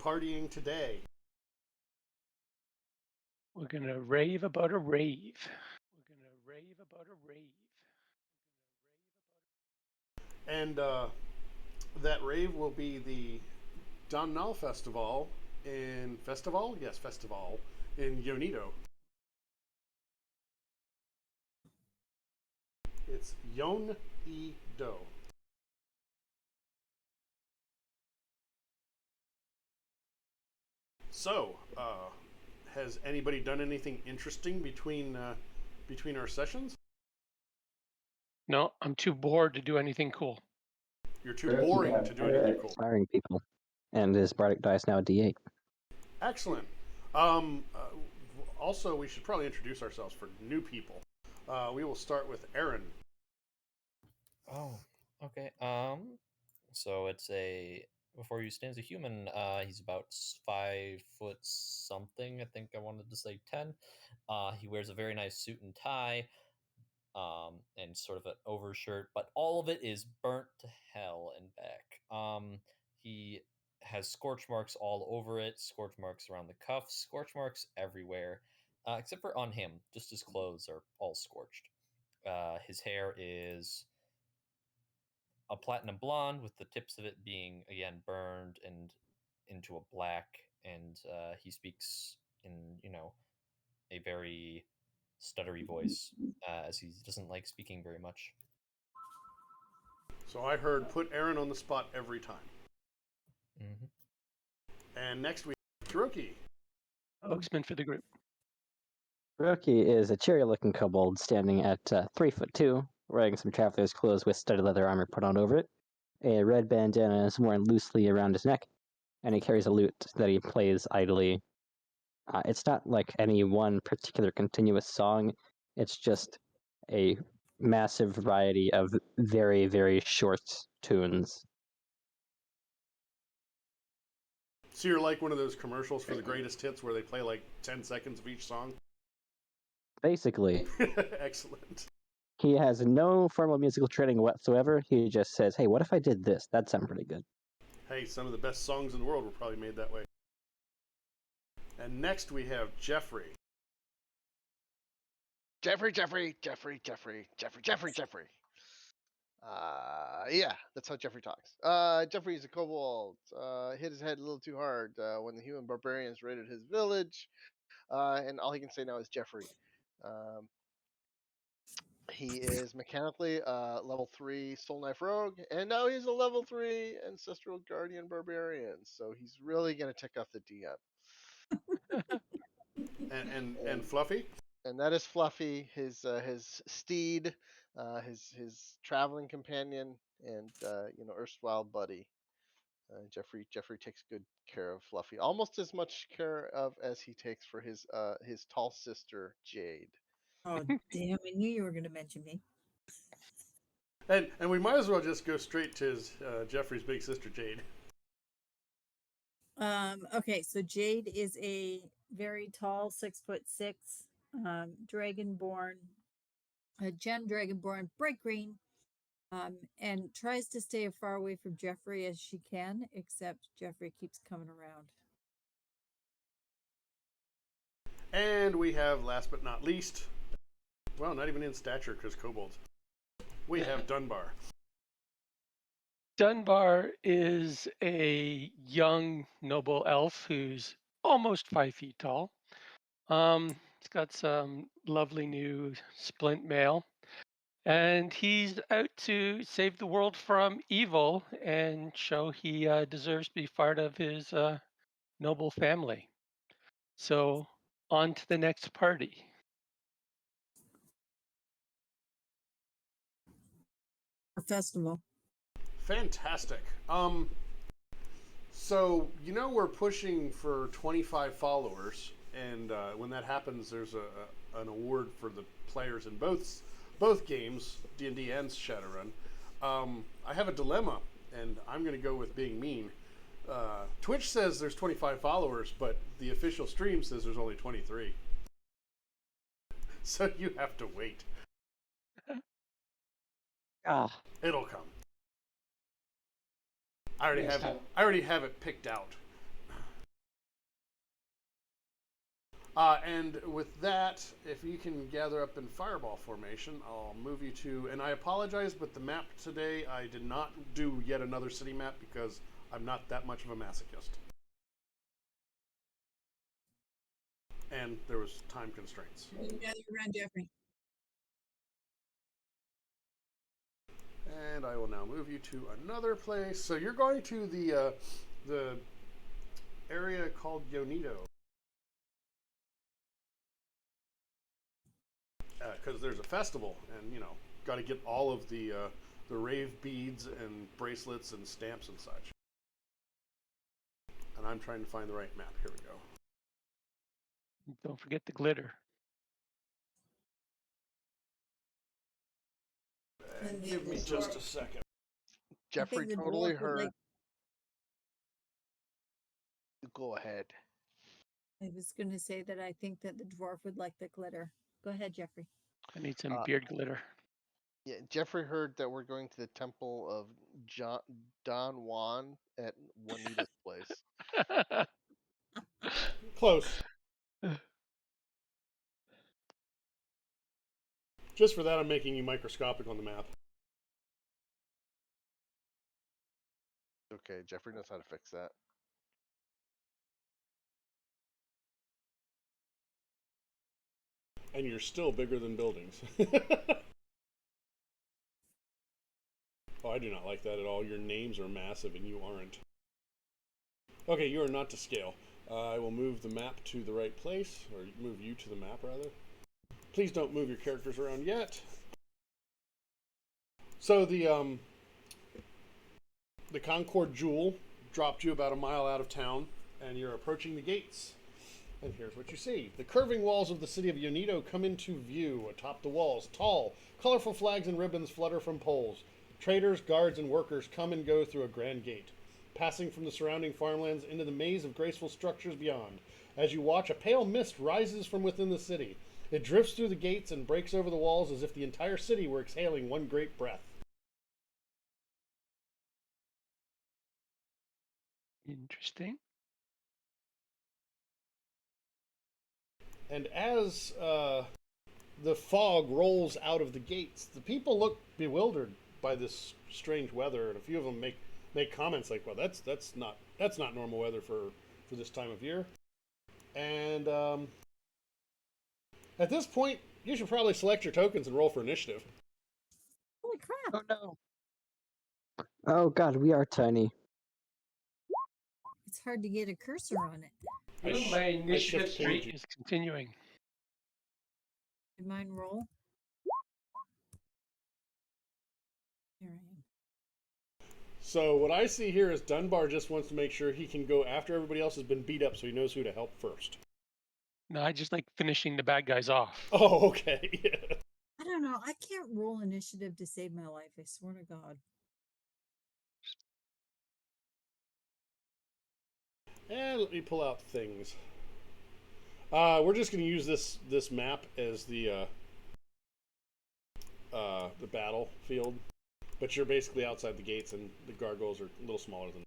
partying today? We're going to rave about a rave. We're going to rave about a rave. And that rave will be the Domnall Festival Festival in Yonito. It's Yon-e-do. So, has anybody done anything interesting between our sessions? No, I'm too bored to do anything cool. You're too boring to do anything cool. Inspiring people. And his bardic dice now D8. Excellent. Um, uh, Also, we should probably introduce ourselves for new people. We will start with Aaron. Oh, okay. So it's a before you stands a human. He's about 5 foot something. I think I wanted to say 10. He wears a very nice suit and tie, and sort of an overshirt, but all of it is burnt to hell and back. He has scorch marks all over it, scorch marks around the cuffs, scorch marks everywhere, except for on him. Just his clothes are all scorched. His hair is a platinum blonde with the tips of it being again burned and into a black, and he speaks in a very stuttery voice, as he doesn't like speaking very much. So I heard put Aaron on the spot every time. Mm-hmm. And next we have Hiroki. Spokesman for the group. Roki is a cheery-looking kobold standing at 3'2", wearing some traveler's clothes with studded leather armor put on over it. A red bandana is worn loosely around his neck, and he carries a lute that he plays idly. It's not like any one particular continuous song. It's just a massive variety of very, very short tunes. So you're like one of those commercials for the greatest hits where they play like 10 seconds of each song? Basically, Excellent. he has no formal musical training whatsoever. He just says, hey, what if I did this? That'd sound pretty good. Hey, some of the best songs in the world were probably made that way. And next we have Jeffrey. Jeffrey. Yeah, that's how Jeffrey talks. Jeffrey is a kobold. Hit his head a little too hard when the human barbarians raided his village. And all he can say now is Jeffrey. He is mechanically level 3 Soul Knife Rogue, and now he's a level 3 Ancestral Guardian Barbarian. So he's really going to tick off the DM. And Fluffy? And that is Fluffy, his steed, his traveling companion, and erstwhile buddy. Jeffrey takes good care of Fluffy, almost as much care of as he takes for his tall sister Jade. Oh damn! I knew you were going to mention me. And we might as well just go straight to his, Jeffrey's big sister Jade. Okay, so Jade is a very tall, 6'6", dragonborn, a gem dragonborn, bright green, and tries to stay as far away from Jeffrey as she can, except Jeffrey keeps coming around. And we have, last but not least, well, not even in stature because kobolds, we have Dunbar. Dunbar is a young noble elf who's almost 5 feet tall. He's got some lovely new splint mail, and he's out to save the world from evil and show he deserves to be part of his noble family. So on to the next party. A festival. Fantastic. So we're pushing for 25 followers, and when that happens, there's an award for the players in both games, D&D and Shadowrun. I have a dilemma, and I'm going to go with being mean. Twitch says there's 25 followers, but the official stream says there's only 23. So you have to wait. It'll come. I already have it picked out. And with that, if you can gather up in fireball formation, I'll move you to. And I apologize, but the map today, I did not do yet another city map because I'm not that much of a masochist. And there was time constraints. Gather around Jeffrey. And I will now move you to another place. So you're going to the area called Yonito. Because there's a festival, and got to get all of the rave beads and bracelets and stamps and such. And I'm trying to find the right map. Here we go. Don't forget the glitter. And give me just a second. Jeffrey the totally dwarf would heard. like- Go ahead. I was going to say that I think that the dwarf would like the glitter. Go ahead, Jeffrey. I need some beard glitter. Yeah, Jeffrey heard that we're going to the temple of Don Juan at Juanita's place. Close. Just for that, I'm making you microscopic on the map. Okay, Jeffrey knows how to fix that. And you're still bigger than buildings. Oh, I do not like that at all. Your names are massive and you aren't. Okay, you are not to scale. I will move the map to the right place, or move you to the map, rather. Please don't move your characters around yet. So the Concord Jewel dropped you about a mile out of town, and you're approaching the gates. And here's what you see. The curving walls of the city of Yonito come into view. Atop the walls, tall, colorful flags and ribbons flutter from poles. Traders, guards, and workers come and go through a grand gate, passing from the surrounding farmlands into the maze of graceful structures beyond. As you watch, a pale mist rises from within the city. It drifts through the gates and breaks over the walls as if the entire city were exhaling one great breath. Interesting. And as the fog rolls out of the gates, the people look bewildered by this strange weather, and a few of them make comments like, "Well, that's not normal weather for this time of year." And at this point, you should probably select your tokens and roll for initiative. Holy crap. Oh no. Oh god, we are tiny. It's hard to get a cursor on it. My initiative shift streak page. is continuing. Did mine roll? Here I am. So what I see here is Dunbar just wants to make sure he can go after everybody else has been beat up, so he knows who to help first. No, I just like finishing the bad guys off. Oh, okay. I don't know. I can't roll initiative to save my life. I swear to God. And let me pull out things. We're just going to use this map as the battlefield, but you're basically outside the gates, and the gargoyles are a little smaller than.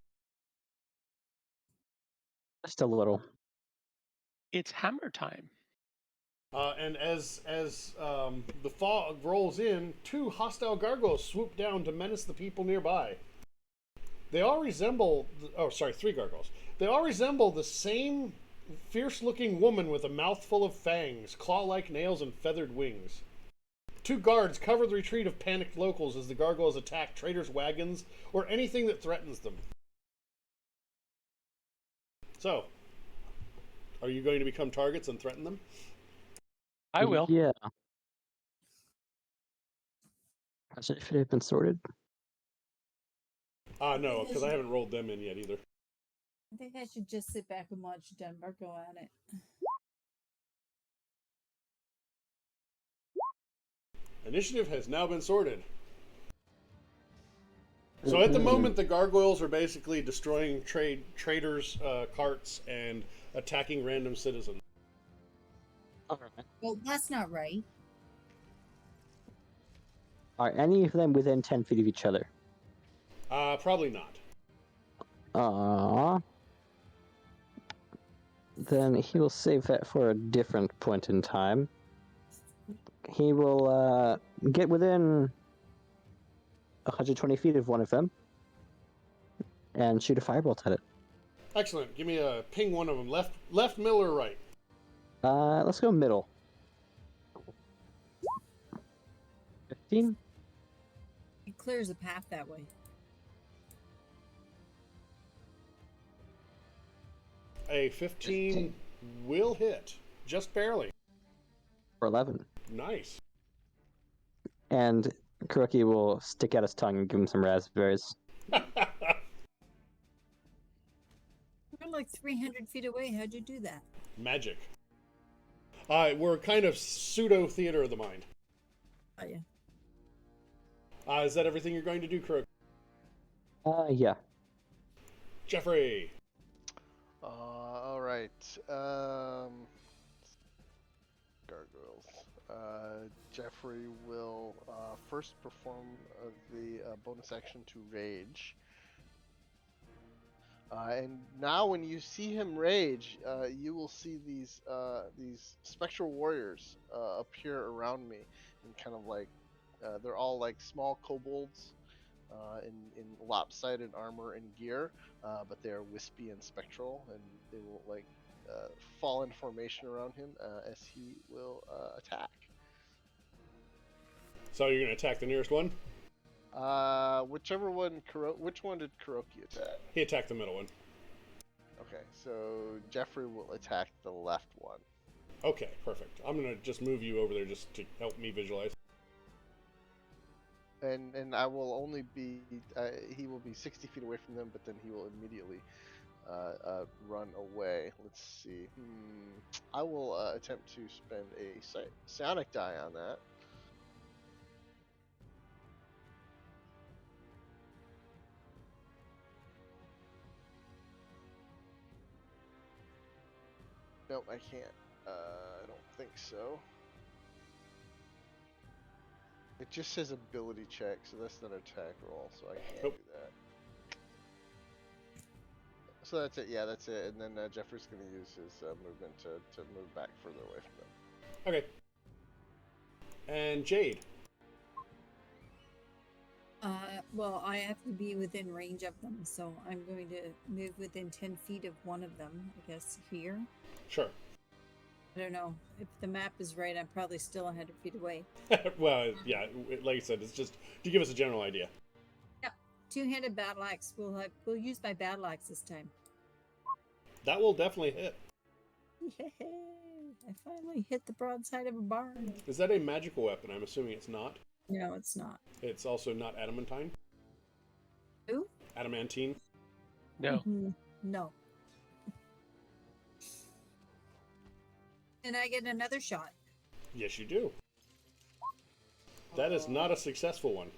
Just a little. It's hammer time. And as the fog rolls in, two hostile gargoyles swoop down to menace the people nearby. They all resemble. Three gargoyles. They all resemble the same fierce-looking woman with a mouthful of fangs, claw-like nails, and feathered wings. Two guards cover the retreat of panicked locals as the gargoyles attack traders' wagons or anything that threatens them. So, are you going to become targets and threaten them? I will. Yeah. Should it have been sorted? No, because I haven't rolled them in yet either. I think I should just sit back and watch Denver go at it. Initiative has now been sorted. So at the moment, the gargoyles are basically destroying traders' carts and attacking random citizens. Alright. Well, that's not right. Are any of them within 10 feet of each other? Probably not. Aww. Then he will save that for a different point in time. He will get within 120 feet of one of them and shoot a firebolt at it. Excellent. Give me a ping one of them. Left, middle, or right? Let's go middle. 15? It clears a path that way. A 15 will hit. Just barely. For 11. Nice. And Kuroki will stick out his tongue and give him some raspberries. We're like 300 feet away. How'd you do that? Magic. We're kind of pseudo theater of the mind. Oh, yeah. Is that everything you're going to do, Crook? Yeah. Jeffrey. All right. Gargoyles. Jeffrey will first perform the bonus action to rage. And now, when you see him rage, you will see these spectral warriors appear around me, and kind of like they're all like small kobolds in lopsided armor and gear, but they are wispy and spectral, and they will like fall in formation around him as he will attack. So you're going to attack the nearest one? Whichever one. Which one did Kuroki attack? He attacked the middle one. Okay, so Jeffrey will attack the left one. Okay, perfect. I'm going to just move you over there just to help me visualize. And I will only be. He will be 60 feet away from them, but then he will immediately run away. Let's see. I will attempt to spend a psionic die on that. Nope, I can't. I don't think so. It just says ability check, so that's not an attack roll, so I can't do that. So that's it. Yeah, that's it. And then Jeffrey's going to use his movement to move back further away from them. Okay. And Jade. Well, I have to be within range of them, so I'm going to move within 10 feet of one of them, I guess, here. Sure. I don't know. If the map is right, I'm probably still 100 feet away. Well, yeah, like I said, it's just to give us a general idea. Yep. Two-handed battle axe. We'll use my battle axe this time. That will definitely hit. Yay! I finally hit the broadside of a barn. Is that a magical weapon? I'm assuming it's not. No, it's not. It's also not adamantine? Who? Adamantine? No. No. And I get another shot. Yes, you do. That is not a successful one.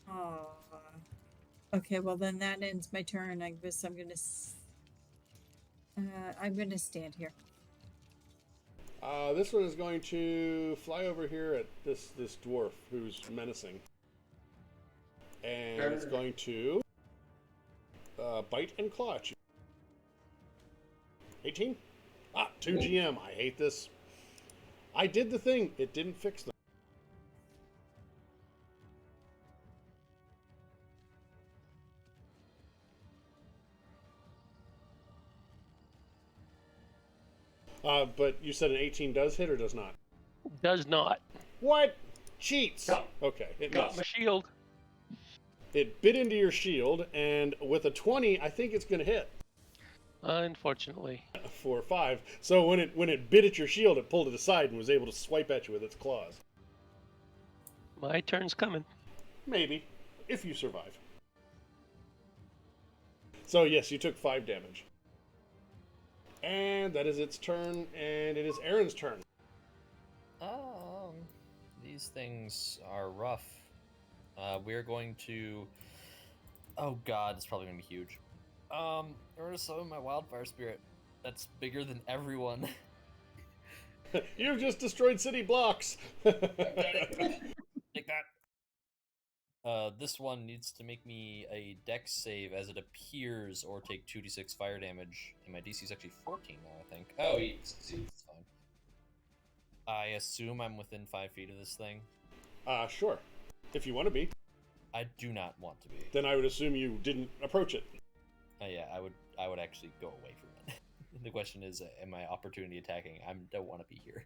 Oh. Okay, well then that ends my turn. I guess I'm gonna stand here. This one is going to fly over here at this dwarf who's menacing. And it's going to bite and claw at you. 18? 2 GM. I hate this. I did the thing. It didn't fix them. But you said an 18 does hit or does not? Does not. What? Cheats. Okay. It Got missed. my shield. It bit into your shield, and with a 20, I think it's going to hit. Unfortunately. 4 or 5. So when it bit at your shield, it pulled it aside and was able to swipe at you with its claws. My turn's coming. Maybe, if you survive. So yes, you took 5 damage. And that is its turn, and it is Aaron's turn. These things are rough. We're going to... Oh god, it's probably going to be huge. We're going to summon my wildfire spirit. That's bigger than everyone. You've just destroyed city blocks. Take that. This one needs to make me a dex save as it appears, or take 2d6 fire damage. And my DC is actually 14 now, I think. Oh, he succeeds. It's fine. I assume I'm within 5 feet of this thing. Sure. If you want to be. I do not want to be. Then I would assume you didn't approach it. Yeah, I would actually go away from it. The question is, am I opportunity attacking? I don't want to be here.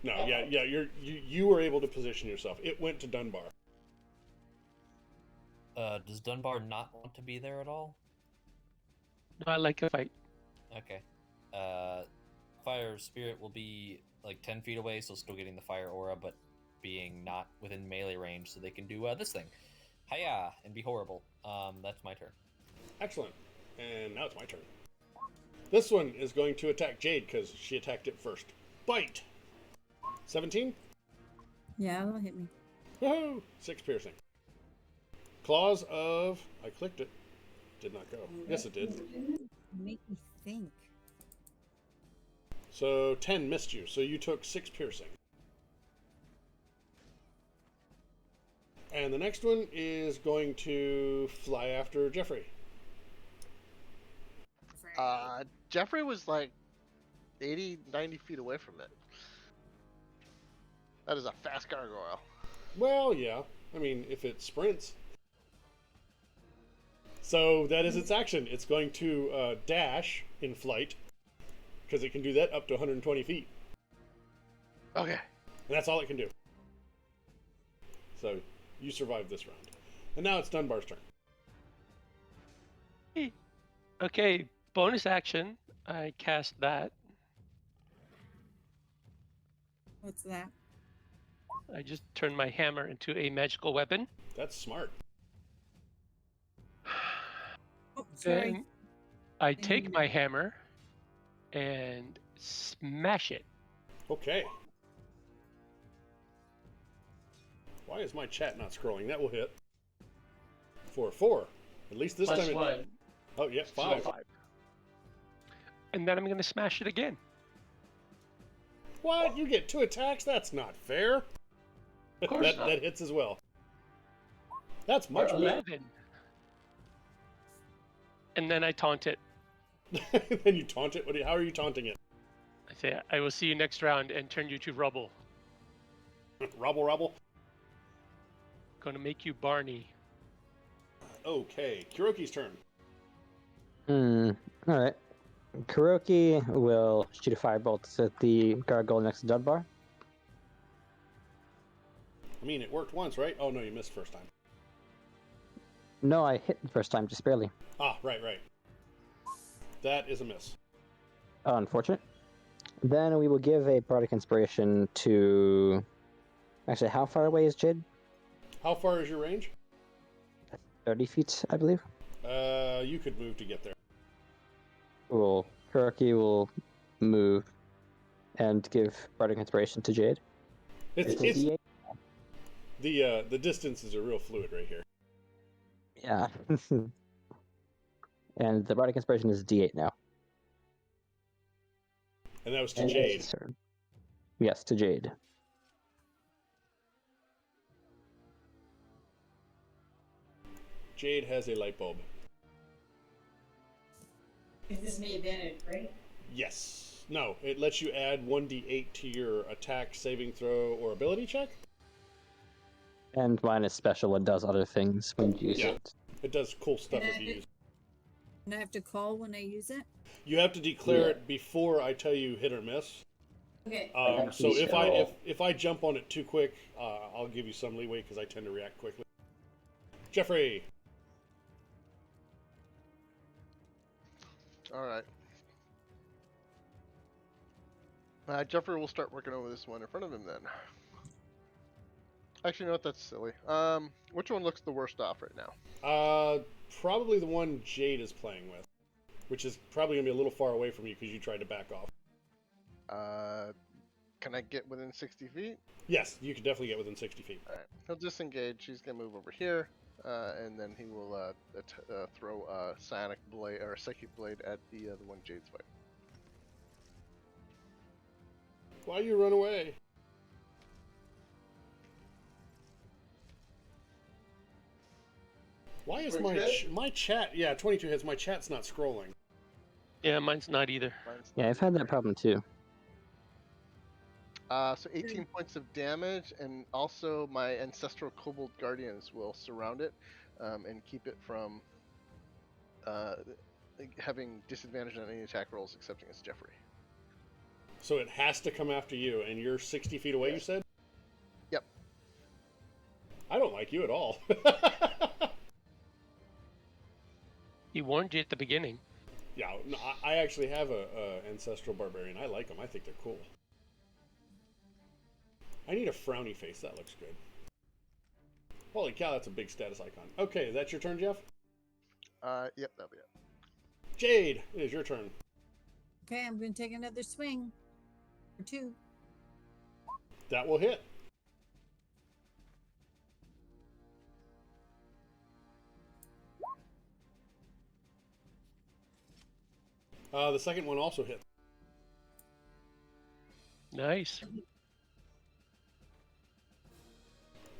No, yeah, you were able to position yourself. It went to Dunbar. Does Dunbar not want to be there at all? No, I like a fight. Okay. Fire Spirit will be like 10 feet away, so still getting the fire aura, but being not within melee range, so they can do this thing. Hiya! And be horrible. That's my turn. Excellent. And now it's my turn. This one is going to attack Jade because she attacked it first. Bite! 17? Yeah, that'll hit me. Woohoo! 6 piercing. Claws of... I clicked it. Did not go. Yes, it did. Make me think. So 10 missed you, so you took 6 piercing. And the next one is going to fly after Jeffrey. Jeffrey was like 80, 90 feet away from it. That is a fast gargoyle. Well, yeah. I mean, if it sprints. So that is its action. It's going to dash in flight, because it can do that up to 120 feet. Okay. And that's all it can do. So you survived this round. And now it's Dunbar's turn. Okay, bonus action. I cast that. What's that? I just turned my hammer into a magical weapon. That's smart. Oh, sorry. Then I take my hammer and smash it. Okay. Why is my chat not scrolling? That will hit. For 4. At least this Plus time. one. Oh, yeah, So 5. 5. And then I'm going to smash it again. What? You get 2 attacks? That's not fair. Of course not. That hits as well. That's much better. 11. And then I taunt it. Then you taunt it? How are you taunting it? I say, I will see you next round and turn you to rubble. Rubble? Going to make you Barney. Okay, Kuroki's turn. Alright. Kuroki will shoot a firebolt at the gargoyle next to Dunbar. I mean, it worked once, right? Oh, no, you missed first time. No, I hit the first time, just barely. Ah, right. That is a miss. Oh, unfortunate. Then we will give a Bardic Inspiration to... Actually, how far away is Jid? How far is your range? 30 feet, I believe. You could move to get there. Cool. Kuroki will move and give Bardic Inspiration to Jade. It's a D8. the distances are real fluid right here. Yeah. And the Bardic Inspiration is D8 now. And that was to And Jade. it's turn. Yes, to Jade. Jade has a light bulb. Is this me advantage, right? Yes. No, it lets you add 1d8 to your attack, saving throw, or ability check. And mine is special and does other things when you use Yeah. it. It does cool stuff if you use it. And I have to call when I use it? You have to declare it before I tell you hit or miss. Okay. So if I jump on it too quick, I'll give you some leeway because I tend to react quickly. Jeffrey. All right. Jeffrey will start working over this one in front of him then. Actually, you know what? That's silly. Which one looks the worst off right now? Probably the one Jade is playing with, which is probably gonna be a little far away from you because you tried to back off. Can I get within 60 feet? Yes, you can definitely get within 60 feet. All right. He'll disengage. He's gonna move over here, and then he will throw a psionic blade or a psychic blade at the one Jade's fighting. Why you run away? Why is my chat? Yeah, 22 hits. My chat's not scrolling. Yeah, mine's not either. Mine's Yeah, not I've had that problem too. So 18 points of damage, and also my ancestral kobold guardians will surround it and keep it from having disadvantage on any attack rolls except against Jeffrey. So it has to come after you, and you're 60 feet away, Yeah. you said? Yep. I don't like you at all. He warned you at the beginning. Yeah, no, I actually have a ancestral barbarian. I like them. I think they're cool. I need a frowny face. That looks good. Holy cow, that's a big status icon. Okay, that's your turn, Jeff? Yep, that'll be it. Jade, it is your turn. Okay, I'm going to take another swing. For 2. That will hit. The second one also hit. Nice.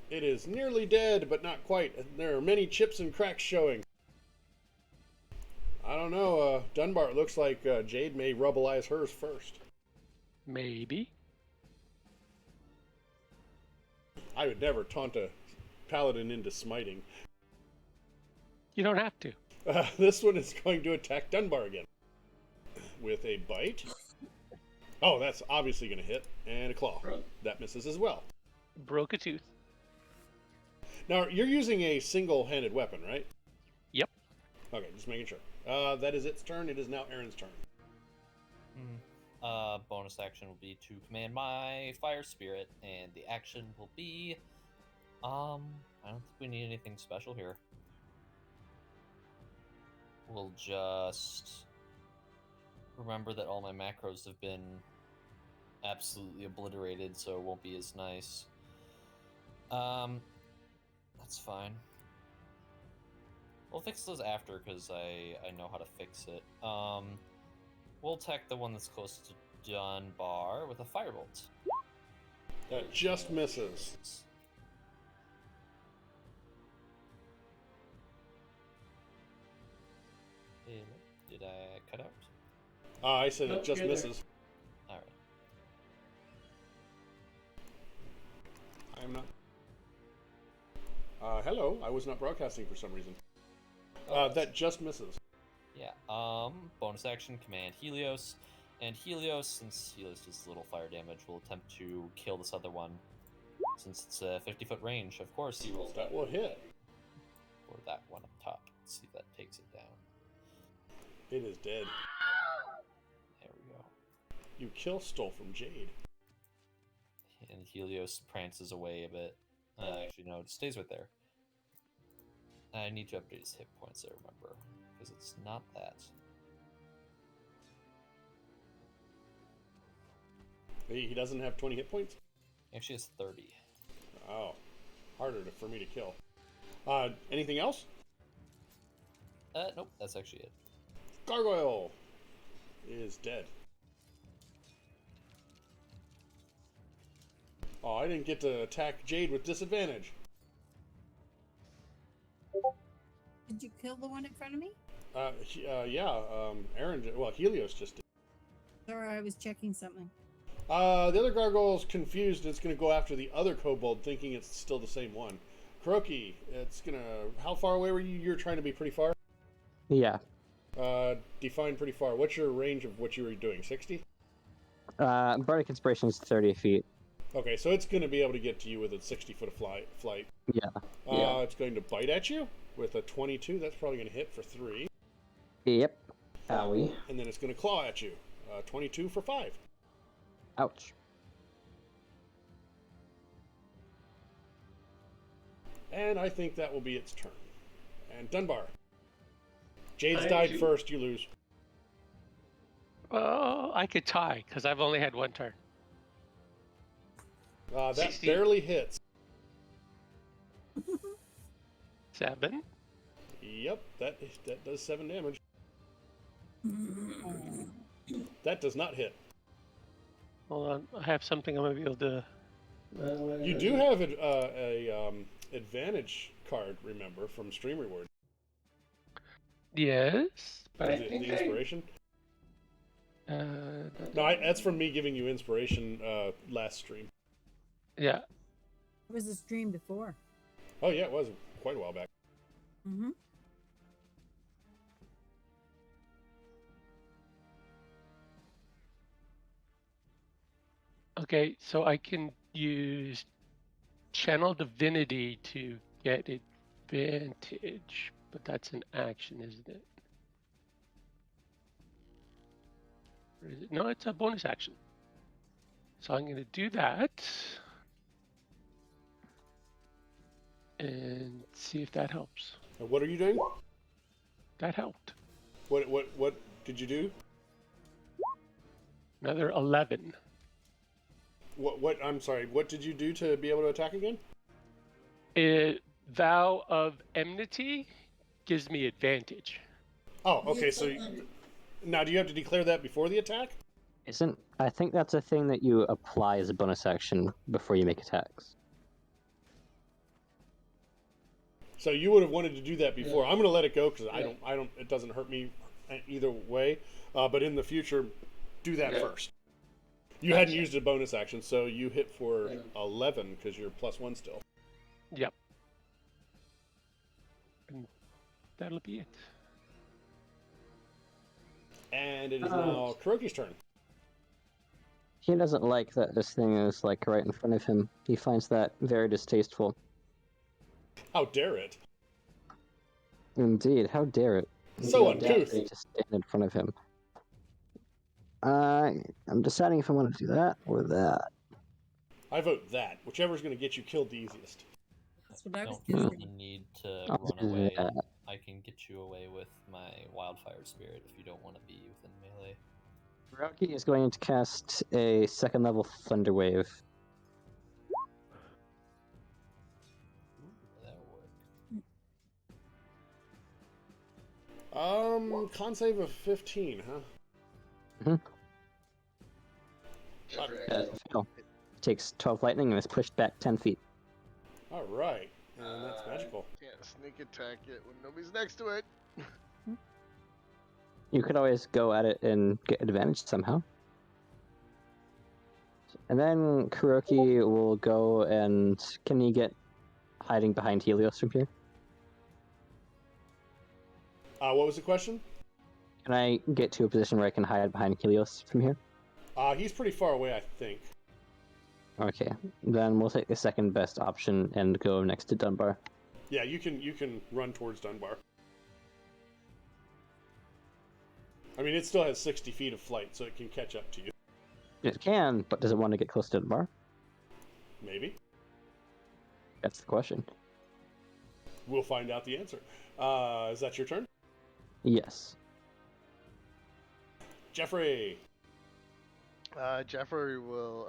It is nearly dead, but not quite. There are many chips and cracks showing. I don't know, Dunbar, it looks like Jade may rubbleize hers first. Maybe. I would never taunt a paladin into smiting. You don't have to. This one is going to attack Dunbar again. With a bite. Oh, that's obviously going to hit. And a claw. That misses as well. Broke a tooth. Now, you're using a single-handed weapon, right? Yep. Okay, just making sure. That is its turn. It is now Aaron's turn. Bonus action will be to command my fire spirit, and the action will be, I don't think we need anything special here. We'll just remember that all my macros have been absolutely obliterated, so it won't be as nice. That's fine. We'll fix those after, because I know how to fix it. We'll attack the one that's close to Dunbar with a firebolt. That just misses. Did I cut out? I said it just misses. Alright. I am not. Hello, I was not broadcasting for some reason. That just misses. Yeah, bonus action, command Helios. And Helios, since Helios does little fire damage, will attempt to kill this other one. Since it's a 50-foot range, of course he rolls That will hit. for that one up top. Let's see if that takes it down. It is dead. There we go. You kill stole from Jade. And Helios prances away a bit. Actually, no, it stays right there. I need to update his hit points, I remember. Because it's not that. He doesn't have 20 hit points? He actually has 30. Oh, harder for me to kill. Anything else? Nope, that's actually it. Gargoyle is dead. Oh, I didn't get to attack Jade with disadvantage. Did you kill the one in front of me? Yeah, Aaron, well, Helios just did. Or I was checking something. The other gargoyle's confused and it's going to go after the other kobold, thinking it's still the same one. Kuroki, it's going to... How far away were you? You're trying to be pretty far? Yeah. Define pretty far. What's your range of what you were doing? 60? Bardic Inspiration is 30 feet. Okay, so it's going to be able to get to you with a 60-foot of flight. Yeah. Yeah. It's going to bite at you with a 22. That's probably going to hit for 3. Yep. Owie. And then it's going to claw at you. 22 for 5. Ouch. And I think that will be its turn. And Dunbar. Jade's died first. You lose. Well, I could tie, because I've only had one turn. That 60. barely hits. 7. Yep, that does 7 damage. That does not hit. Hold on, I have something I'm going to be able to... You do have a advantage card, remember, from Stream Reward. Yes, but I The think inspiration? No, That's from me giving you inspiration last stream. yeah. It was a stream before. Oh yeah, it was quite a while back. Mm-hmm. Okay, so I can use Channel Divinity to get advantage, but that's an action, isn't it? Or is it? No, it's a bonus action. So I'm going to do that and see if that helps. And what are you doing? That helped. What did you do? Another 11. What I'm sorry, what did you do to be able to attack again? Vow of Enmity gives me advantage. Oh, okay, so now do you have to declare that before the attack? I think that's a thing that you apply as a bonus action before you make attacks. So you would have wanted to do that before. I'm going to let it go because I don't. It doesn't hurt me either way. But in the future, do that first. You hadn't used a bonus action, so you hit for 11 because you're +1 still. Yep. And that'll be it. And it is now Kuroki's turn. He doesn't like that this thing is like right in front of him. He finds that very distasteful. How dare it? Indeed, how dare it? So The audacity uncouth. to stand in front of him. I'm deciding if I want to do that or that. I vote that. Whichever is going to get you killed the easiest. That's what I was Don't feel thinking. the need to I'll run do away. that. I can get you away with my wildfire spirit if you don't want to be within melee. Rocky is going to cast a second level Thunder Wave. That'll work. Con save of 15, huh? Fail. Takes 12 lightning and is pushed back 10 feet. All right, and that's magical. Can't sneak attack it when nobody's next to it. You could always go at it and get advantage somehow. And then Kuroki will go and... Can you get hiding behind Helios from here? What was the question? Can I get to a position where I can hide behind Helios from here? He's pretty far away, I think. Okay, then we'll take the second best option and go next to Dunbar. Yeah, you can run towards Dunbar. I mean, it still has 60 feet of flight, so it can catch up to you. It can, but does it want to get close to Dunbar? Maybe. That's the question. We'll find out the answer. Is that your turn? Yes. Jeffrey. Jeffrey will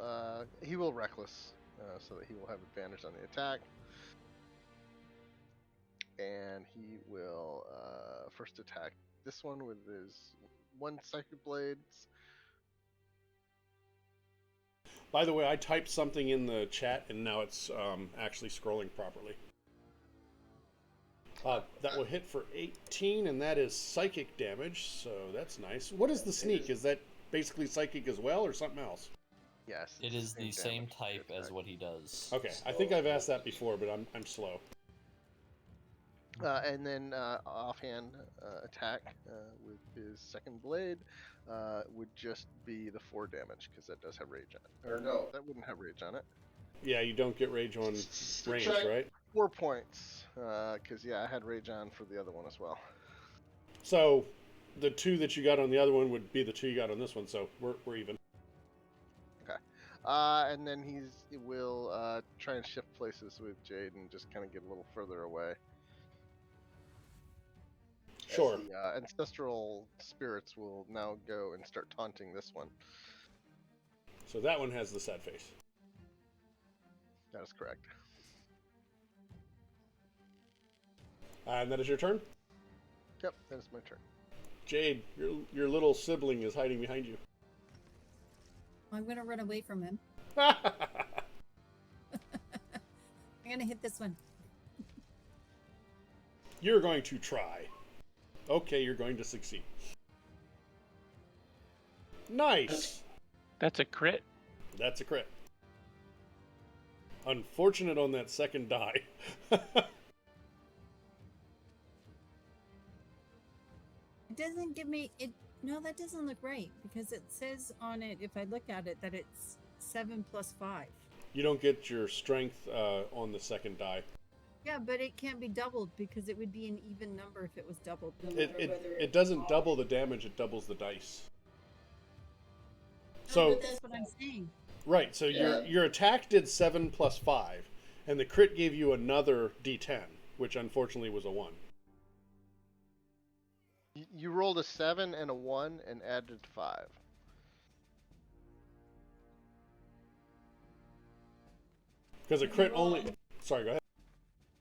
he will reckless, so that he will have advantage on the attack, and he will first attack this one with his one psychic blades. By the way, I typed something in the chat, and now it's actually scrolling properly. That will hit for 18, and that is psychic damage, so that's nice. What is the sneak? Is that basically psychic as well, or something else? Yes, It it's is the same damage type attack. as what he does. Okay, I think I've asked that before, but I'm slow. And then offhand attack with his second blade would just be the 4 damage because that does have rage on it. Or no, that wouldn't have rage on it. Yeah, you don't get rage on range, right? 4 points because I had rage on for the other one as well. So the 2 that you got on the other one would be the 2 you got on this one, so we're even. Okay. And then he will try and shift places with Jade and just kind of get a little further away. Sure. As the ancestral spirits will now go and start taunting this one. So that one has the sad face. That is correct. And that is your turn? Yep, that is my turn. Jade, your little sibling is hiding behind you. I'm gonna run away from him. Oh, I'm gonna hit this one. You're going to try. Okay, you're going to succeed. Nice. That's a crit. That's a crit. Unfortunate on that second die. It doesn't give me it. No, that doesn't look right because it says on it, if I look at it, that it's 7 plus 5. You don't get your strength on the second die. Yeah, but it can't be doubled because it would be an even number if it was doubled. It doesn't double the damage, it doubles the dice. No, So but that's what I'm saying. right, so your attack did 7 plus 5, and the crit gave you another d10, which unfortunately was a 1. You rolled a 7 and a 1 and added 5. Because a crit only... Sorry, go ahead.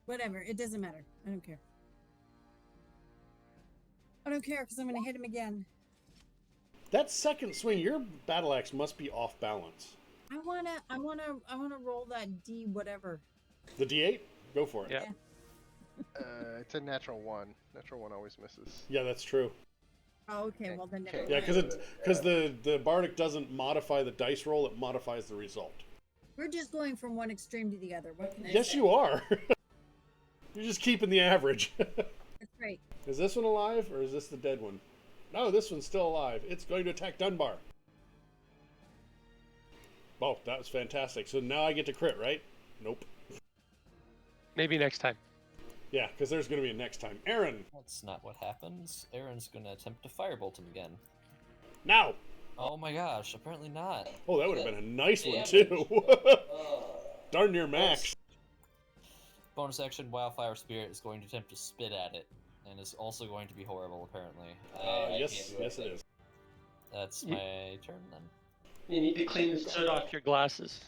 Whatever, it doesn't matter. I don't care. I don't care because I'm going to hit him again. That second swing, your battle axe must be off balance. I wanna roll that D whatever. The d8? Go for it. Yeah. It's a natural 1. Natural 1 always misses. Yeah, that's true. Oh, okay. Well then, never Okay. Yeah, mind. because the bardic doesn't modify the dice roll; it modifies the result. We're just going from one extreme to the other. What can I Yes, say? you are. You're just keeping the average. That's right. Is this one alive, or is this the dead one? No, this one's still alive. It's going to attack Dunbar. Oh, that was fantastic. So now I get to crit, right? Nope. Maybe next time. Yeah, because there's going to be a next time. Aaron, That's not what happens. Aaron's gonna attempt to firebolt him again. now. Oh my gosh, apparently not. Oh, that would have been a nice one, too. Darn near max. Bonus action, Wildfire Spirit is going to attempt to spit at it, and is also going to be horrible, apparently. Yes, it is. That's You- my turn then. You need to clean the soot off your glasses.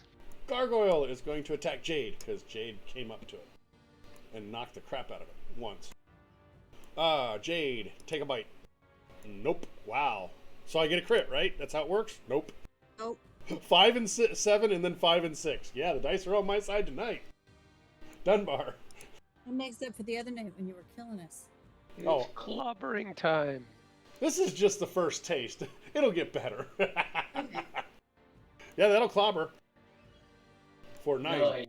Gargoyle is going to attack Jade, because Jade came up to it and knocked the crap out of it once. Jade, take a bite. Nope. Wow. So I get a crit, right? That's how it works? Nope. Nope. 5 and 7, and then 5 and 6. Yeah, the dice are on my side tonight. Dunbar. I mixed up for the other night when you were killing us. It's Oh. clobbering time. This is just the first taste. It'll get better. Yeah, that'll clobber. For 9.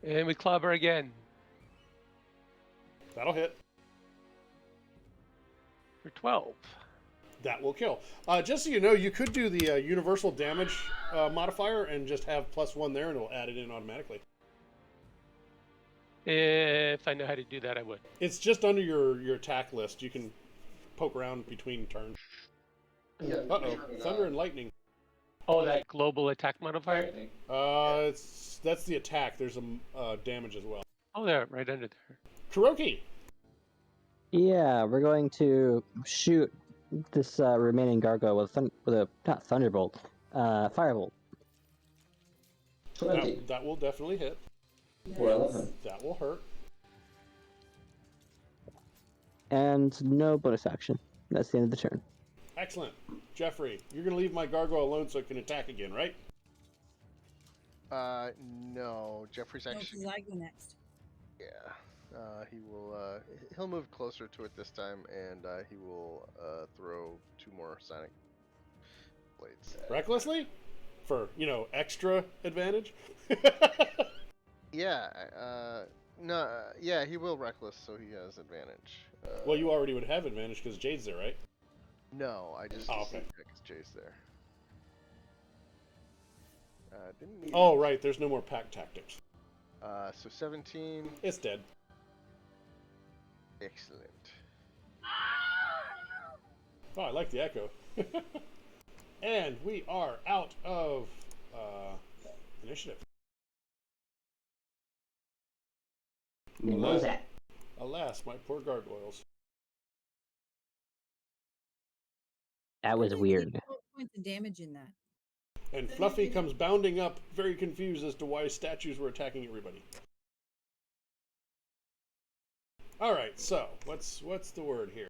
And we clobber again That'll hit. for 12. That will kill. Just so you know, you could do the universal damage modifier and just have +1 there, and it'll add it in automatically. If I know how to do that, I would. It's just under your attack list. You can poke around between turns. Uh-oh. Thunder and lightning. Oh, that global attack modifier thing? That's the attack. There's a damage as well. Oh, there, right under there. Kuroki. Yeah, we're going to shoot this remaining gargoyle with a not thunderbolt, firebolt. That will definitely hit. Well, That will hurt. and no bonus action. That's the end of the turn. Excellent. Jeffrey, you're going to leave my gargoyle alone so it can attack again, right? No. Jeffrey's No, actually. because I go next. Yeah. He will. He'll move closer to it this time, and he will throw 2 more sonic blades. Recklessly? For, extra advantage? Yeah. No. Yeah, he will reckless, so he has advantage. Well, you already would have advantage because Jade's there, right? No, I just. Oh, okay. Because Jay's there. Didn't need. Oh, right. There's no more pack tactics. So 17. It's dead. Excellent. Oh, I like the echo. And we are out of initiative. Alas, my poor gargoyles. That was There's weird. 12 points of damage in that. And Fluffy comes bounding up, very confused as to why statues were attacking everybody. All right, so what's the word here?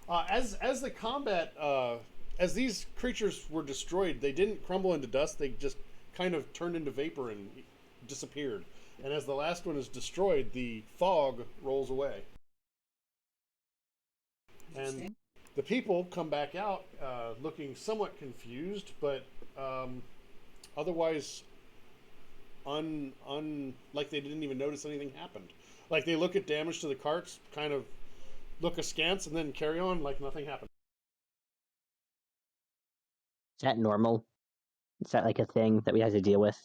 As the combat, as these creatures were destroyed, they didn't crumble into dust. They just kind of turned into vapor and disappeared. And as the last one is destroyed, the fog rolls away. And Interesting. the people come back out looking somewhat confused, but otherwise like they didn't even notice anything happened. Like they look at damage to the carts, kind of look askance, and then carry on like nothing happened. Is that normal? Is that like a thing that we have to deal with?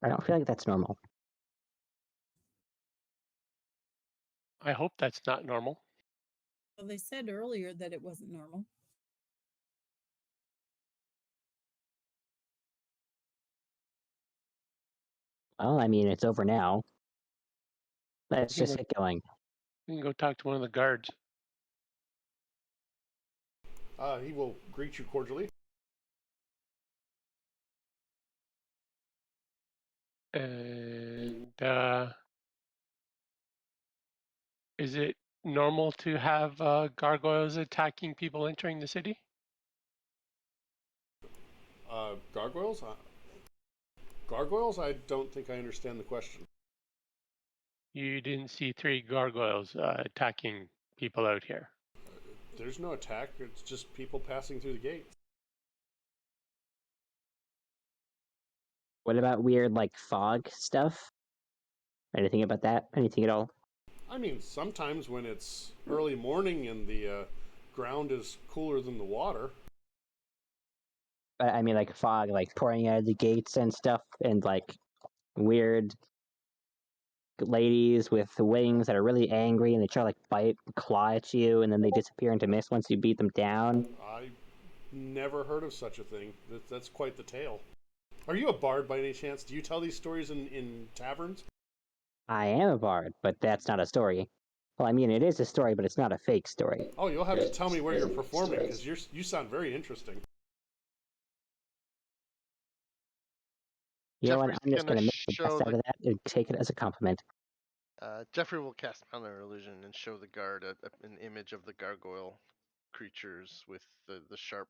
I don't feel like that's normal. I hope that's not normal. Well, they said earlier that it wasn't normal. Well, I mean, it's over now. Let's You just can get going. You can go talk to one of the guards. He will greet you cordially. And is it normal to have gargoyles attacking people entering the city? Gargoyles? Gargoyles? I don't think I understand the question. You didn't see 3 gargoyles attacking people out here. There's no attack. It's just people passing through the gates. What about weird, like, fog stuff? Anything about that? Anything at all? I mean, sometimes when it's early morning and the ground is cooler than the water. I mean, like, fog, like, pouring out of the gates and stuff, and, like, weird ladies with wings that are really angry and they try to, like, bite, claw at you, and then they disappear into mist once you beat them down. I never heard of such a thing. That's quite the tale. Are you a bard by any chance? Do you tell these stories in taverns? I am a bard, but that's not a story. Well, I mean, it is a story, but it's not a fake story. Oh, you'll have to tell me where you're performing, because you sound very interesting. You know what? Jeffrey's I'm just gonna going to make the show best out the of that and take it as a compliment. Jeffrey will cast Minor Illusion and show the guard an image of the gargoyle creatures with the sharp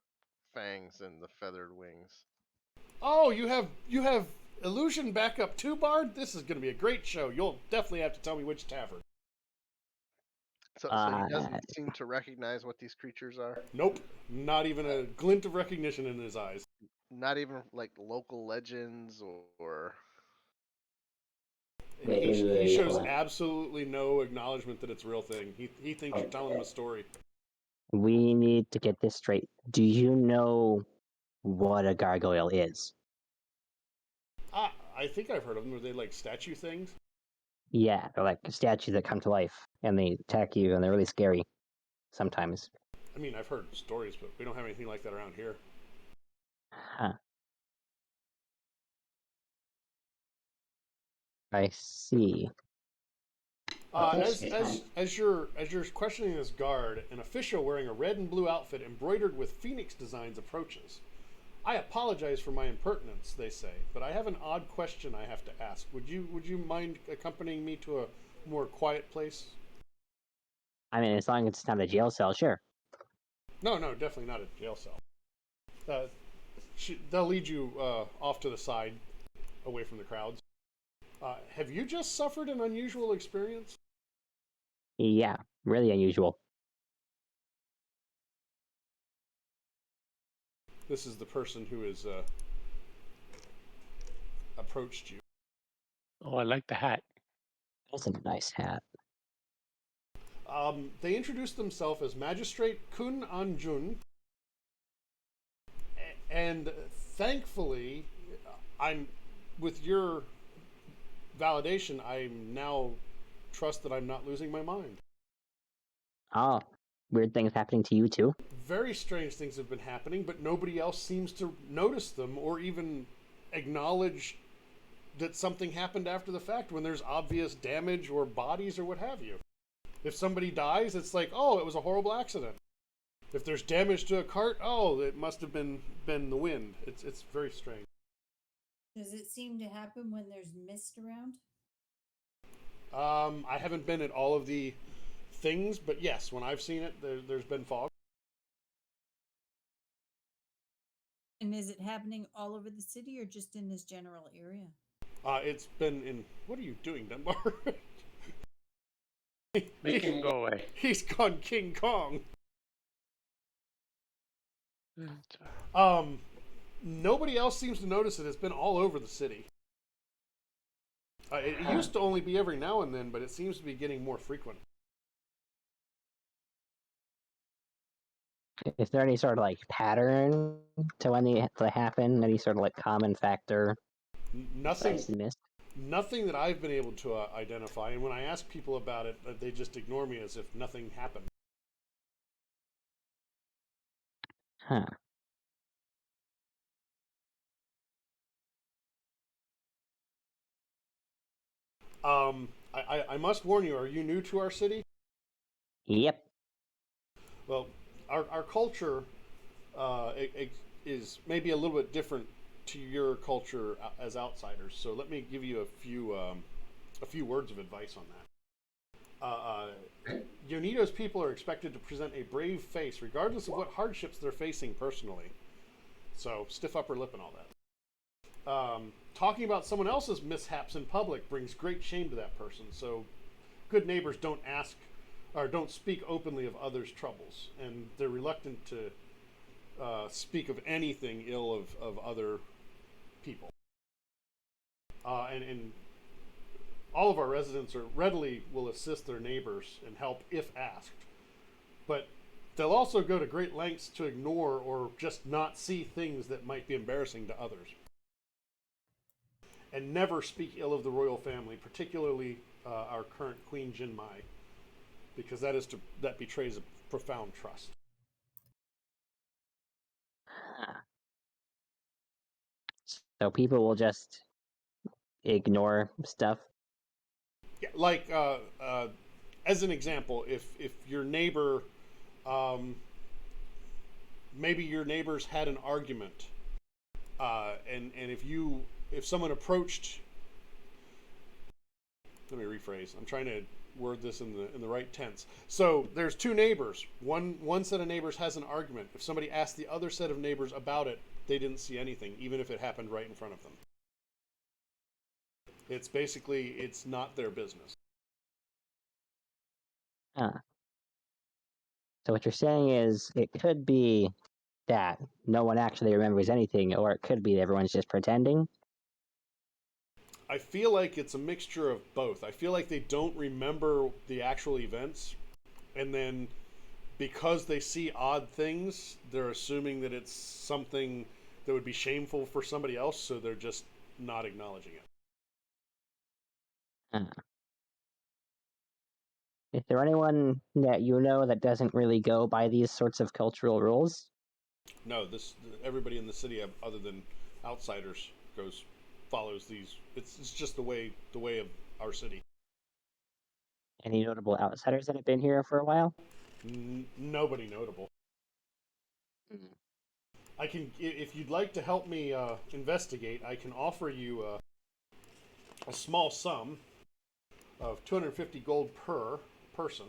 fangs and the feathered wings. Oh, you have illusion backup too, bard. This is going to be a great show. You'll definitely have to tell me which tavern. So he doesn't seem to recognize what these creatures are. Nope, not even a glint of recognition in his eyes. Not even like local legends or He shows absolutely no acknowledgement that it's a real thing. He thinks you're telling him a story. We need to get this straight. Do you know what a gargoyle is? I think I've heard of them. Were they like statue things? Yeah, they're like statues that come to life and they attack you and they're really scary sometimes. I mean, I've heard stories, but we don't have anything like that around here. Huh. I see. As you're questioning this guard, an official wearing a red and blue outfit embroidered with phoenix designs approaches. I apologize for my impertinence, they say, but I have an odd question I have to ask. Would you mind accompanying me to a more quiet place? I mean, as long as it's not a jail cell, sure. No, definitely not a jail cell. They'll lead you off to the side, away from the crowds. Have you just suffered an unusual experience? Yeah, really unusual. This is the person who has approached you. Oh, I like the hat. That's a nice hat. They introduced themselves as Magistrate Kun Anjun, and thankfully, I'm with your validation. I now trust that I'm not losing my mind. Oh, weird things happening to you too? Very strange things have been happening, but nobody else seems to notice them or even acknowledge that something happened after the fact when there's obvious damage or bodies or what have you. If somebody dies, it's like, oh, it was a horrible accident. If there's damage to a cart, oh, it must have been the wind. It's very strange. Does it seem to happen when there's mist around? I haven't been at all of the things, but yes, when I've seen it, there's been fog. And is it happening all over the city or just in this general area? It's been in. What are you doing, Dunbar? Make him go away. He's gone King Kong. Uh, Nobody else seems to notice it. It's been all over the city. It used to only be every now and then, but it seems to be getting more frequent. Is there any sort of like pattern to when they happen? Any sort of like common factor? Nothing. besides the mist? Nothing that I've been able to identify. And when I ask people about it, they just ignore me as if nothing happened. Huh. I must warn you. Are you new to our city? Yep. Well, our culture is maybe a little bit different to your culture as outsiders. So let me give you a few words of advice on that. Yonito's people are expected to present a brave face, regardless of what hardships they're facing personally. So stiff upper lip and all that. Talking about someone else's mishaps in public brings great shame to that person. So good neighbors don't ask or don't speak openly of others' troubles, and they're reluctant to speak of anything ill of other people. And all of our residents readily will assist their neighbors and help if asked, but they'll also go to great lengths to ignore or just not see things that might be embarrassing to others. And never speak ill of the royal family, particularly our current Queen Jinmai, because that betrays a profound trust. Huh. So people will just ignore stuff. Yeah, like as an example, if your neighbor, maybe your neighbors had an argument, and if someone approached, let me rephrase. I'm trying to word this in the right tense. So there's two neighbors. One set of neighbors has an argument. If somebody asked the other set of neighbors about it, they didn't see anything, even if it happened right in front of them. It's basically, it's not their business. Huh. So what you're saying is it could be that no one actually remembers anything, or it could be that everyone's just pretending. I feel like it's a mixture of both. I feel like they don't remember the actual events, and then because they see odd things, they're assuming that it's something that would be shameful for somebody else, so they're just not acknowledging it. Huh. Is there anyone that you know that doesn't really go by these sorts of cultural rules? No, everybody in the city, other than outsiders, follows these. It's just the way of our city. Any notable outsiders that have been here for a while? Nobody notable. I can, if you'd like to help me investigate, I can offer you a small sum of 250 gold per person.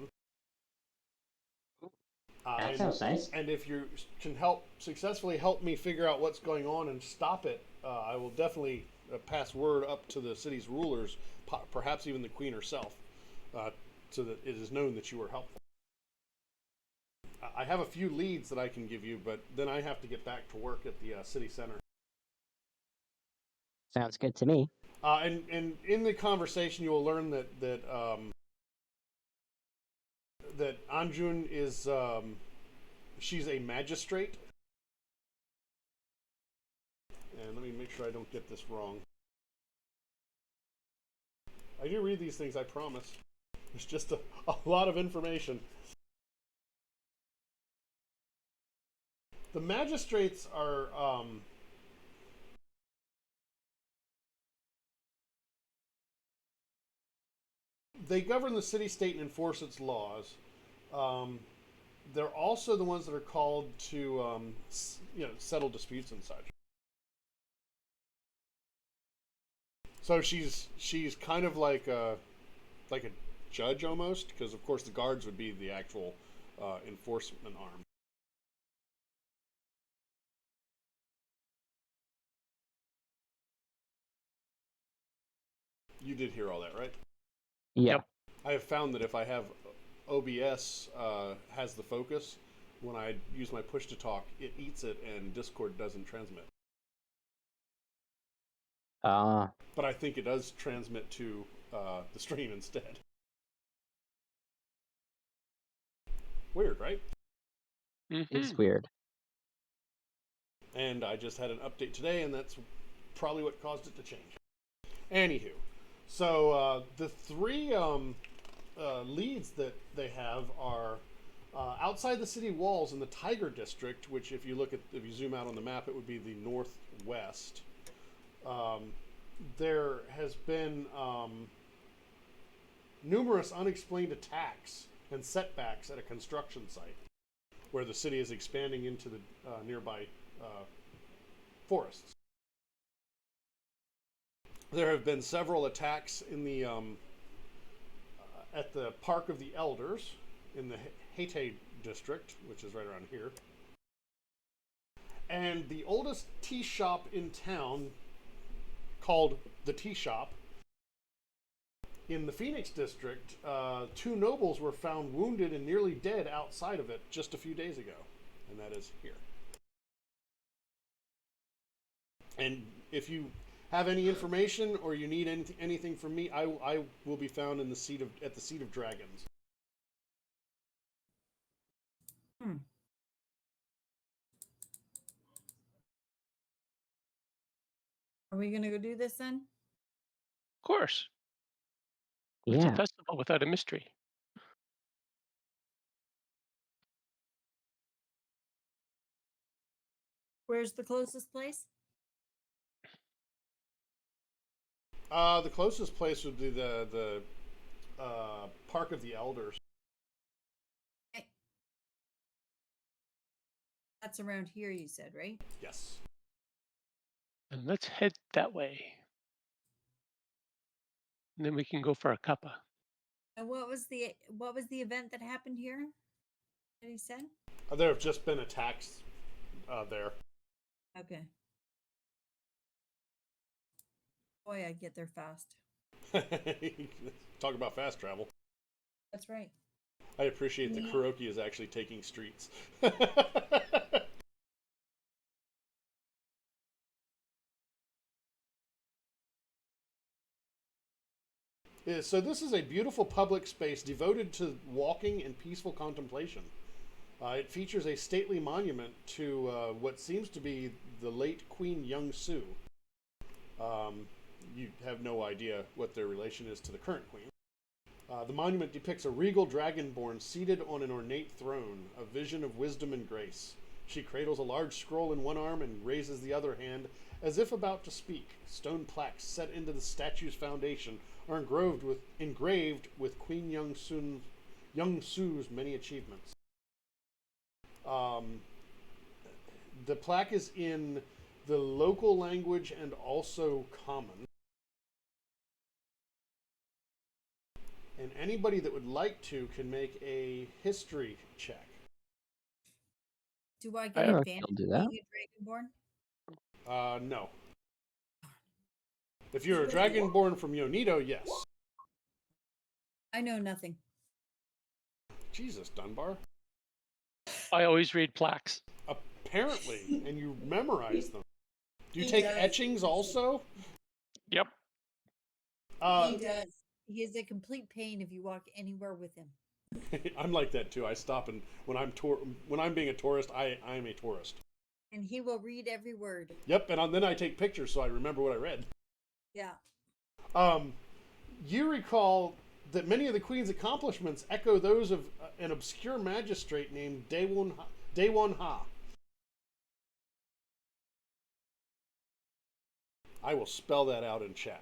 That sounds nice. And if you can successfully help me figure out what's going on and stop it, I will definitely pass word up to the city's rulers, perhaps even the queen herself, so that it is known that you were helpful. I have a few leads that I can give you, but then I have to get back to work at the city center. Sounds good to me. And in the conversation, you will learn that Anjun is she's a magistrate. And let me make sure I don't get this wrong. I do read these things, I promise. It's just a lot of information. The magistrates are they govern the city-state and enforce its laws. They're also the ones that are called to settle disputes and such. So she's kind of like a judge almost, because of course the guards would be the actual enforcement arm. You did hear all that, right? Yeah. Yep. I have found that if I have OBS has the focus, when I use my push to talk, it eats it and Discord doesn't transmit. Ah, But I think it does transmit to the stream instead. Weird, right? it's weird. And I just had an update today, and that's probably what caused it to change. Anywho, so the three leads that they have are outside the city walls in the Tiger District, which, if you zoom out on the map, it would be the northwest. There has been numerous unexplained attacks and setbacks at a construction site where the city is expanding into the nearby forests. There have been several attacks in the at the Park of the Elders in the Hayti district, which is right around here. And the oldest tea shop in town, called the Tea Shop, in the Phoenix district, 2 nobles were found wounded and nearly dead outside of it just a few days ago. And that is here. And if you have any information or you need anything from me, I will be found in the at the Seat of Dragons. Are we gonna go do this then? Of course. It's a Yeah. festival without a mystery. Where's the closest place? The closest place would be the Park of the Elders. Okay. That's around here, you said, right? Yes. And let's head that way. And then we can go for a cuppa. And what was the event that happened here? That he said? There have just been attacks there. Okay. Boy, I get there fast. Talk about fast travel. That's right. I appreciate that Kuroki is actually taking streets. Yeah, so this is a beautiful public space devoted to walking and peaceful contemplation. It features a stately monument to what seems to be the late Queen Young Su. You have no idea what their relation is to the current queen. The monument depicts a regal dragonborn seated on an ornate throne, a vision of wisdom and grace. She cradles a large scroll in one arm and raises the other hand as if about to speak. Stone plaques set into the statue's foundation are engraved with Queen Young Su's many achievements. The plaque is in the local language and also common. And anybody that would like to can make a history check. Do I get I'll advantage do being that. a dragonborn? No. If you're a dragonborn from Yonito, yes. I know nothing. Jesus, Dunbar. I always read plaques. Apparently, and you memorize them. Do you He take does. etchings also? Yep. He does. He is a complete pain if you walk anywhere with him. I'm like that too. I stop and when I'm being a tourist, I'm a tourist. And he will read every word. Yep, and then I take pictures so I remember what I read. Yeah. You recall that many of the Queen's accomplishments echo those of an obscure magistrate named Daewon Ha. I will spell that out in chat.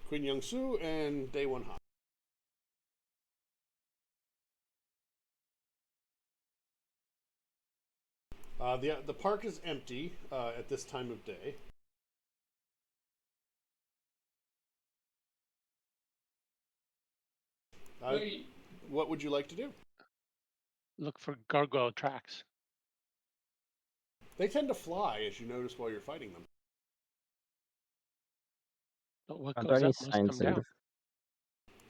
Queen Young Su and Daewon Ha. The park is empty at this time of day. What would you like to do? Look for gargoyle tracks. They tend to fly, as you notice while you're fighting them. But what Are there goes any up must come signs down. of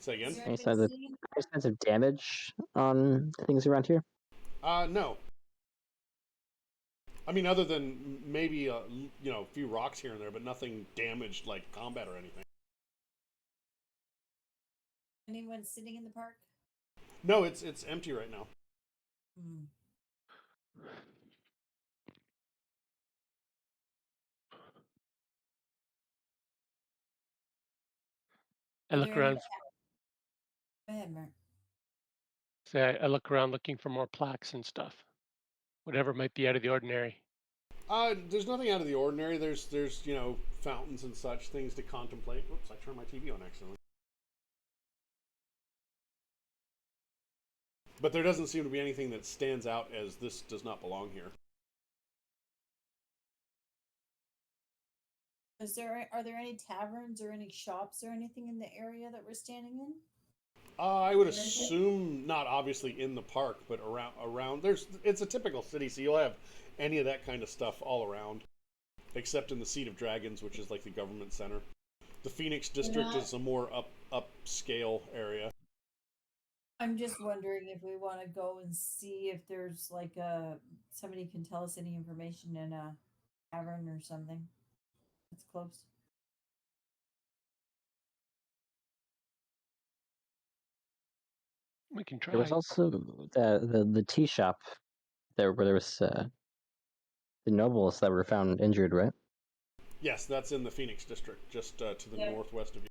Say again? Is there any anybody signs of, sitting? any signs of damage on things around here? No. I mean, other than maybe a few rocks here and there, but nothing damaged like combat or anything. Anyone sitting in the park? No, it's empty right now. Hmm. I Are look there any? around. Go ahead, Mark. Say I look around looking for more plaques and stuff. Whatever might be out of the ordinary. There's nothing out of the ordinary. There's fountains and such things to contemplate. Oops, I turned my TV on accidentally. But there doesn't seem to be anything that stands out as this does not belong here. Are there any taverns or any shops or anything in the area that we're standing in? I would assume not obviously in the park, but around. It's a typical city, so you'll have any of that kind of stuff all around, except in the Seat of Dragons, which is like the government center. The Phoenix District is a more upscale area. I'm just wondering if we want to go and see if there's like somebody can tell us any information in a tavern or something that's close. We can There was try. also the tea shop there where there was the nobles that were found injured, right? Yes, that's in the Phoenix District, just to the northwest of you.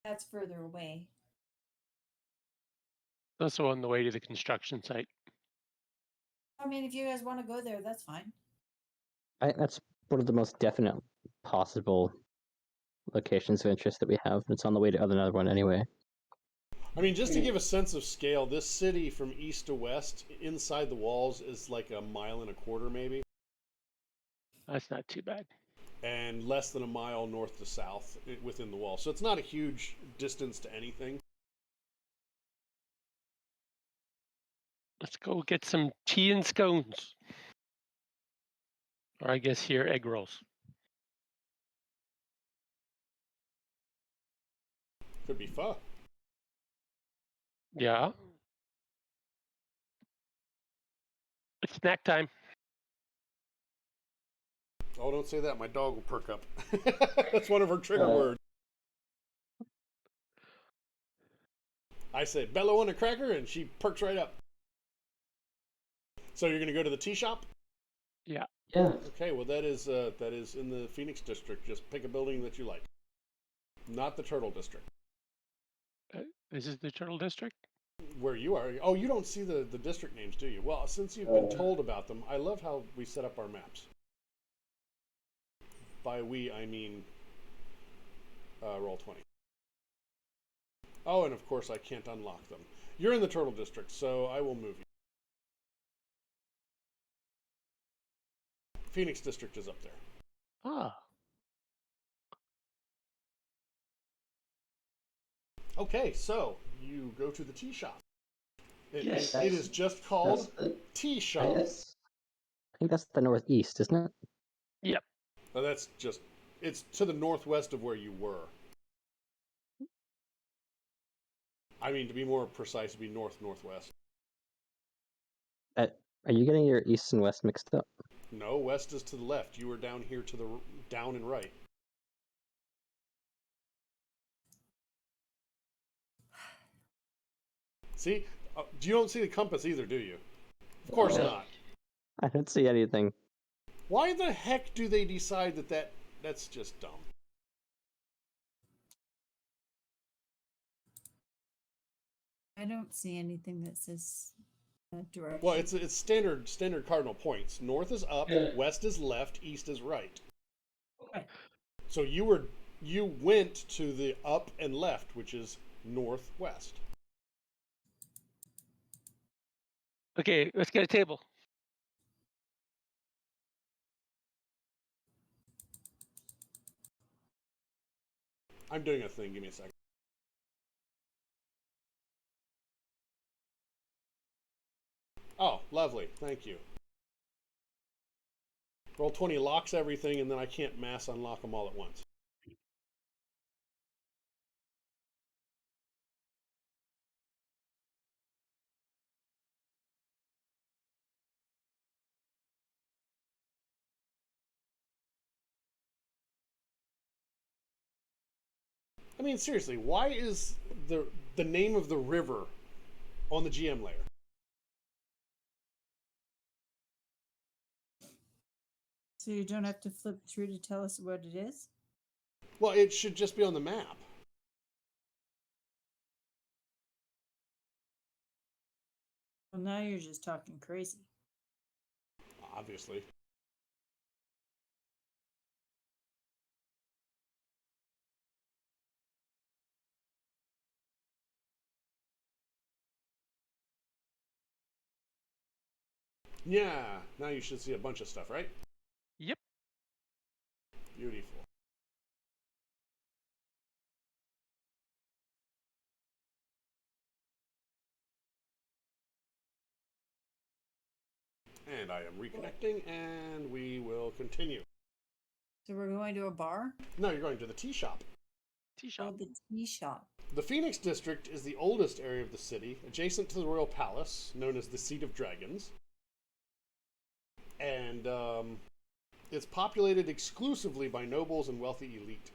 That's further away. Also on the way to the construction site. I mean, if you guys want to go there, that's fine. That's one of the most definite possible locations of interest that we have. It's on the way to another one anyway. I mean, just to give a sense of scale, this city from east to west, inside the walls, is like 1.25 miles maybe. That's not too bad. And less than 1 mile north to south within the wall. So it's not a huge distance to anything. Let's go get some tea and scones. Or I guess here, egg rolls. Could be pho. Yeah. It's snack time. Oh, don't say that. My dog will perk up. That's one of her trigger words. I say, Bella want a cracker, and she perks right up. So you're going to go to the tea shop? Yeah. Yeah. Okay, well that is in the Phoenix District. Just pick a building that you like. Not the Turtle District. This is the Turtle District? Where you are. Oh, you don't see the district names, do you? Well, since you've been told about them, I love how we set up our maps. By we, I mean Roll20. Oh, and of course I can't unlock them. You're in the Turtle District, so I will move you. Phoenix District is up there. Ah. Okay, so you go to the tea shop. Yes. It is just called Tea Shop. I think that's the northeast, isn't it? Yep. Now that's just, it's to the northwest of where you were. I mean, to be more precise, it'd be northwest. Are you getting your east and west mixed up? No, west is to the left. You were down here to the down and right. See? You don't see the compass either, do you? Of course not. I don't see anything. Why the heck do they decide that's just dumb? I don't see anything that says direction. Well, it's standard cardinal points. North is up, west is left, east is right. Right. So you went to the up and left, which is northwest. Okay, let's get a table. I'm doing a thing. Give me a second. Oh, lovely. Thank you. Roll 20 locks everything, and then I can't mass unlock them all at once. I mean, seriously, why is the name of the river on the GM layer? So you don't have to flip through to tell us what it is? Well, it should just be on the map. Well, now you're just talking crazy. Obviously. Yeah, now you should see a bunch of stuff, right? Yep. Beautiful. And I am reconnecting, and we will continue. So we're going to a bar? No, you're going to the tea shop. Tea Oh, shop. the tea shop. The Phoenix District is the oldest area of the city, adjacent to the Royal Palace, known as the Seat of Dragons. And it's populated exclusively by nobles and wealthy elite.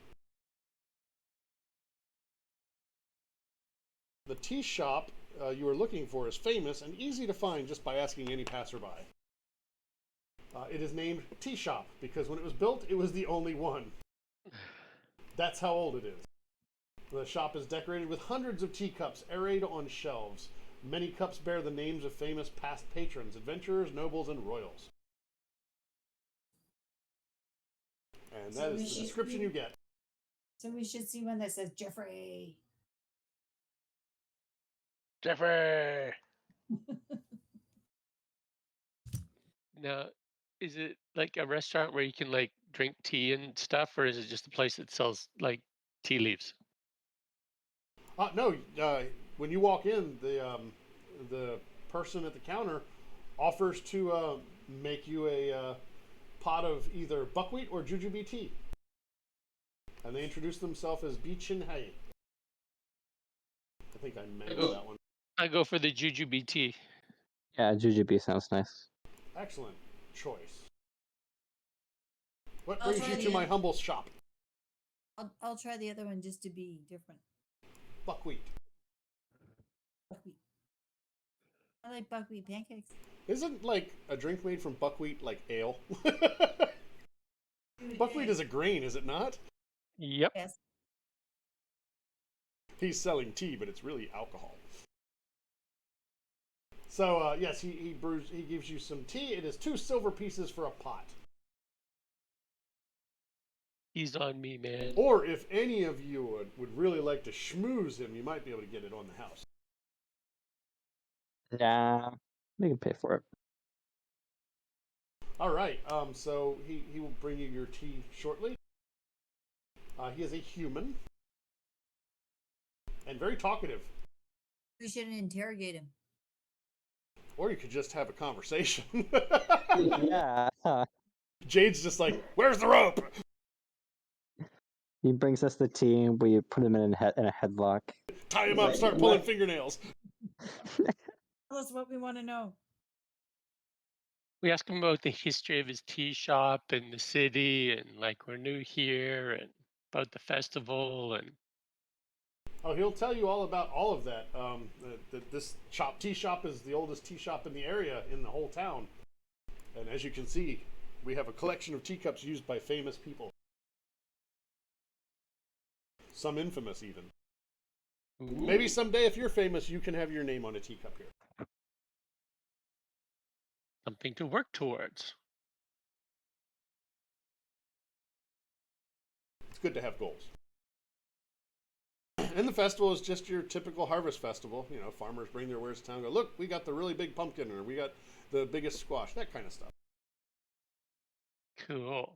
The tea shop you are looking for is famous and easy to find just by asking any passerby. It is named Tea Shop because when it was built, it was the only one. That's how old it is. The shop is decorated with hundreds of teacups arrayed on shelves. Many cups bear the names of famous past patrons, adventurers, nobles, and royals. And that is the description you get. So we should see one that says Jeffrey. Jeffrey. Now, is it like a restaurant where you can like drink tea and stuff, or is it just a place that sells like tea leaves? No, when you walk in, the person at the counter offers to make you a pot of either buckwheat or jujube tea. And they introduce themselves as Beechin Hay. I think I mangled that one. I go for the jujube tea. Yeah, jujube sounds nice. Excellent choice. What I'll brings try you to the- my humble shop? I'll try the other one just to be different. Buckwheat. Buckwheat. I like buckwheat pancakes. Isn't like a drink made from buckwheat like ale? Buckwheat is a grain, is it not? Yep. Yes. He's selling tea, but it's really alcohol. So yes, he brews. He gives you some tea. It is 2 silver pieces for a pot. He's on me, man. Or if any of you would really like to schmooze him, you might be able to get it on the house. Nah, we can pay for it. All right. So he will bring you your tea shortly. He is a human and very talkative. We shouldn't interrogate him. Or you could just have a conversation. Yeah. Jade's just like, "Where's the rope?" He brings us the tea. We put him in a headlock. Tie him up. Start pulling fingernails. Tell us what we want to know. We ask him about the history of his tea shop and the city, and like we're new here, and about the festival, and Oh, he'll tell you all about all of that. This tea shop is the oldest tea shop in the area, in the whole town. And as you can see, we have a collection of teacups used by famous people. Some infamous, even. Ooh. Maybe someday, if you're famous, you can have your name on a teacup here. Something to work towards. It's good to have goals. And the festival is just your typical harvest festival. You know, farmers bring their wares to town and go, look, we got the really big pumpkin, or we got the biggest squash, that kind of stuff. Cool.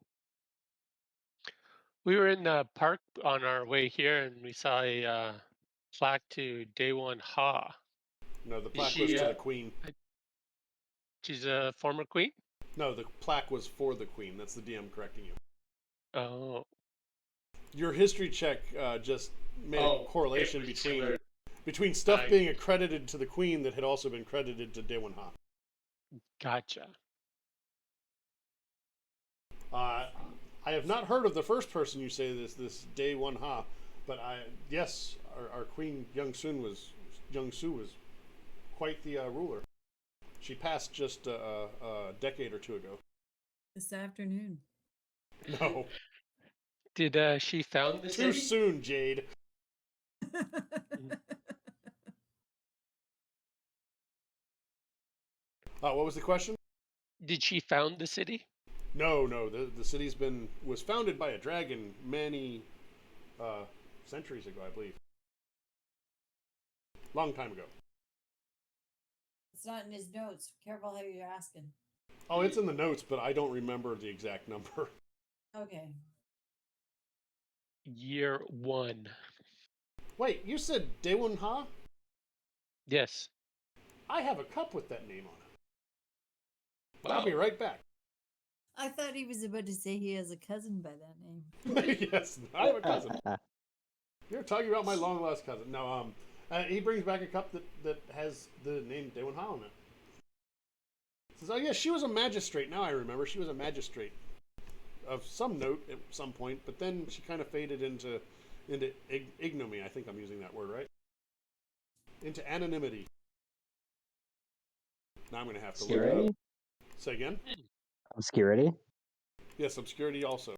We were in the park on our way here, and we saw a plaque to Day One Ha. No, the Is plaque she, was to the queen. She's a former queen? No, the plaque was for the queen. That's the DM correcting you. Oh. Your history check just made a correlation between stuff I- being accredited to the queen that had also been credited to Daewon Ha. Gotcha. I have not heard of the first person you say this Daewon Ha, but yes, our queen Young Su was quite the ruler. She passed just a decade or two ago. This afternoon. No, Did she found the too city? soon, Jade. What was the question? Did she found the city? No. The city's was founded by a dragon many centuries ago, I believe. Long time ago. It's not in his notes. Careful how you're asking. Oh, it's in the notes, but I don't remember the exact number. Okay. Year 1. Wait, you said Daewon Ha? Yes. I have a cup with that name on it. Wow. I'll be right back. I thought he was about to say he has a cousin by that name. Yes, I have a cousin. You're talking about my long lost cousin. No, he brings back a cup that has the name Daewon Ha on it. Says, oh yeah, she was a magistrate. Now I remember, she was a magistrate of some note at some point, but then she kind of faded into ignominy. I think I'm using that word right. Into anonymity. Now I'm going to have to look it Obscurity? up. Say again? Obscurity? Yes, obscurity also.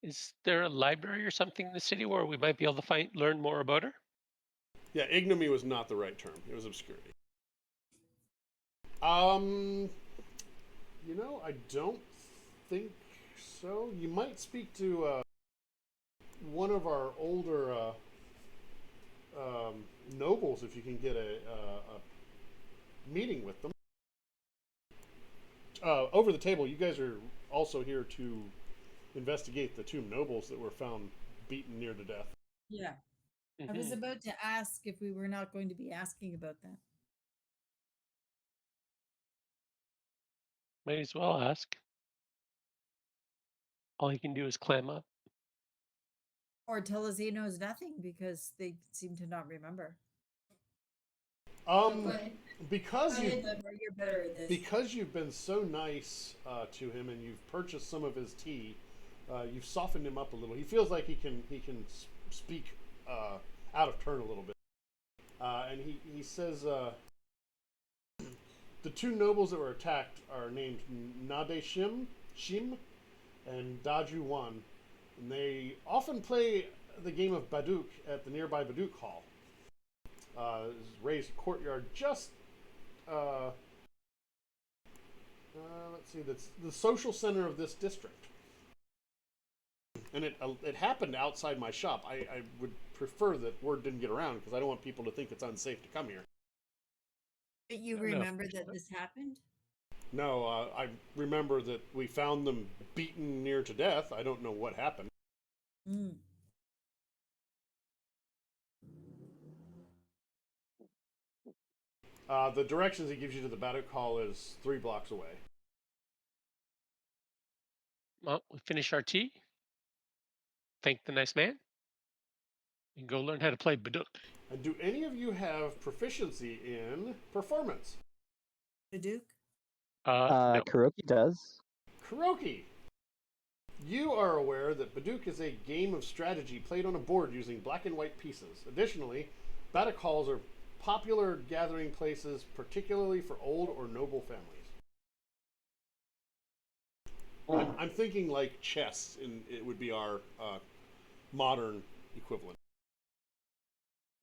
Is there a library or something in the city where we might be able to learn more about her? Yeah, ignominy was not the right term. It was obscurity. I don't think so. You might speak to one of our older nobles if you can get a meeting with them. Over the table, you guys are also here to investigate the two nobles that were found beaten near to death. Yeah. I was about to ask if we were not going to be asking about that. Might as well ask. All he can do is clam up. Or tell us he knows nothing because they seem to not remember. Because Go ahead, Dunbar, you're better at this. because you've been so nice to him and you've purchased some of his tea, you've softened him up a little. He feels like he can speak out of turn a little bit, and he says the two nobles that were attacked are named Nade Shim, and Daju Wan, and they often play the game of Baduk at the nearby Baduk Hall. Raised courtyard just let's see, that's the social center of this district, and it happened outside my shop. I would prefer that word didn't get around because I don't want people to think it's unsafe to come here. But you No, remember for that sure. this happened? No, I remember that we found them beaten near to death. I don't know what happened. Mm. The directions he gives you to the Baduk Hall is 3 blocks away. Well, we finish our tea. Thank the nice man. And go learn how to play Baduk. And do any of you have proficiency in performance? The Duke? No. Kuroki does. Kuroki, you are aware that Baduk is a game of strategy played on a board using black and white pieces. Additionally, Baduk halls are popular gathering places, particularly for old or noble families. I'm thinking like chess, it would be our modern equivalent.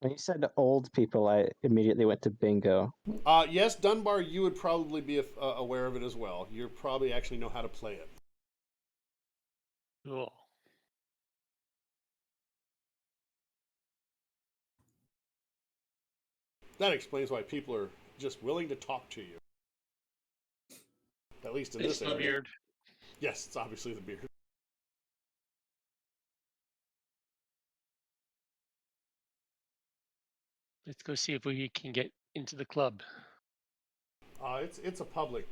When you said old people, I immediately went to bingo. Yes, Dunbar, you would probably be aware of it as well. You probably actually know how to play it. Cool. That explains why people are just willing to talk to you. At least in It's this the area. beard. Yes, it's obviously the beard. Let's go see if we can get into the club? It's a public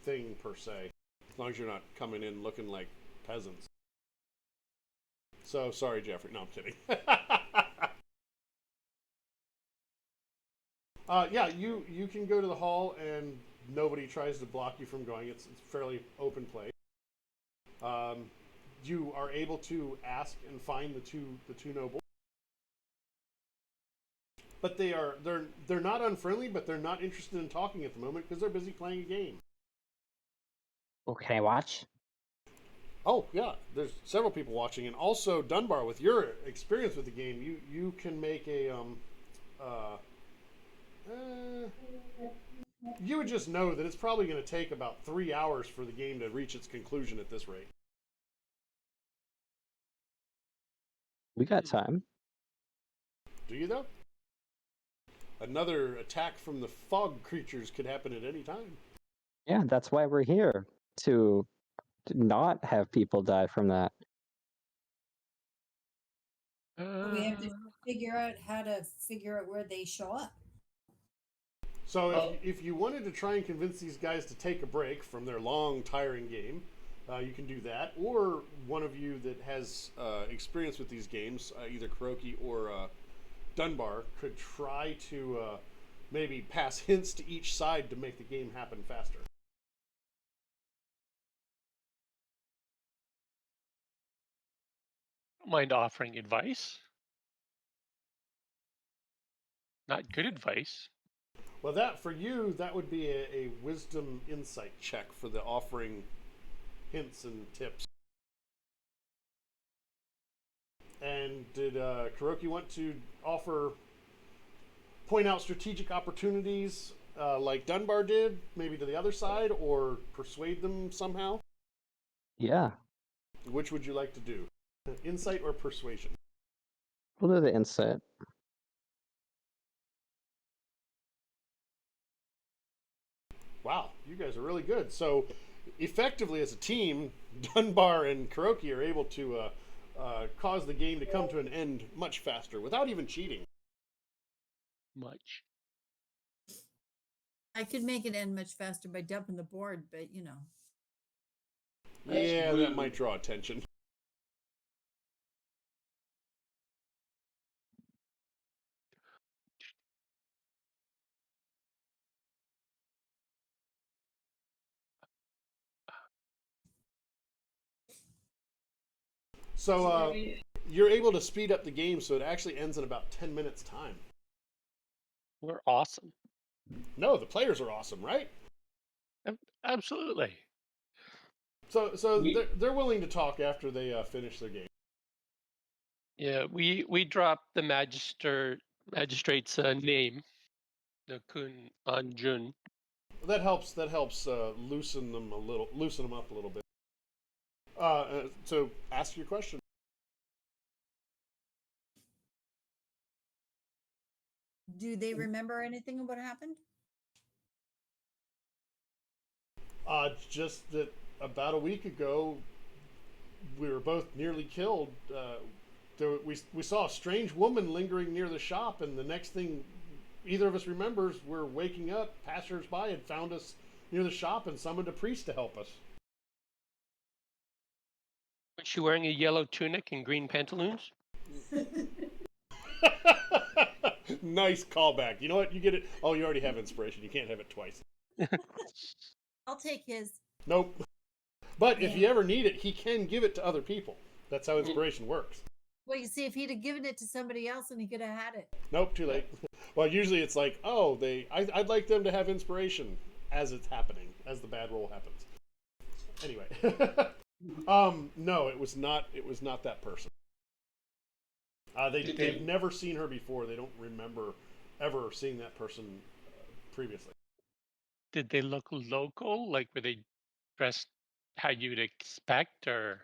thing per se, as long as you're not coming in looking like peasants. So sorry, Jeffrey. No, I'm kidding. Yeah, you can go to the hall and nobody tries to block you from going. It's fairly open place. Um, you are able to ask and find the two nobles, but they're not unfriendly, but they're not interested in talking at the moment because they're busy playing a game. Oh, can I watch? Oh yeah, there's several people watching, and also Dunbar, with your experience with the game, you can make a uh, you would just know that it's probably going to take about 3 hours for the game to reach its conclusion at this rate. We got time. Do you though? Another attack from the fog creatures could happen at any time. Yeah, that's why we're here, to not have people die from that. We have to figure out how to figure out where they show up. So if you wanted to try and convince these guys to take a break from their long, tiring game, you can do that. Or one of you that has experience with these games, either Kuroki or Dunbar, could try to maybe pass hints to each side to make the game happen faster. Don't mind offering advice. Not good advice. Well, that for you, that would be a wisdom insight check for the offering hints and tips. And did Kuroki want to point out strategic opportunities like Dunbar did, maybe to the other side, or persuade them somehow? Yeah, Which would you like to do? Insight or persuasion? we'll do the insight. Wow, you guys are really good. So, effectively, as a team, Dunbar and Kuroki are able to cause the game to come to an end much faster without even cheating. Much. I could make it end much faster by dumping the board, but you know. Yeah, that might draw attention. So, you're able to speed up the game so it actually ends in about 10 minutes time. We're awesome. No, the players are awesome, right? Absolutely. So they're willing to talk after they finish their game. Yeah, we dropped the magistrate's name, the Kun Anjun. That helps loosen them up a little bit. So ask your question. Do they remember anything of what happened? Just that about a week ago, we were both nearly killed. We saw a strange woman lingering near the shop, and the next thing either of us remembers, we're waking up. Passers-by had found us near the shop and summoned a priest to help us. Was she wearing a yellow tunic and green pantaloons? Nice callback. You know what? You get it. Oh, you already have inspiration. You can't have it twice. I'll take his. Nope. But if you ever need it, he can give it to other people. That's how inspiration works. Well, you see, if he'd have given it to somebody else, and he could have had it. Nope, too late. Well, usually it's like, oh, I'd like them to have inspiration as it's happening, as the bad roll happens. Anyway, no, it was not that person. They've never seen her before. They don't remember ever seeing that person previously. Did they look local? Like, were they dressed how you'd expect, or?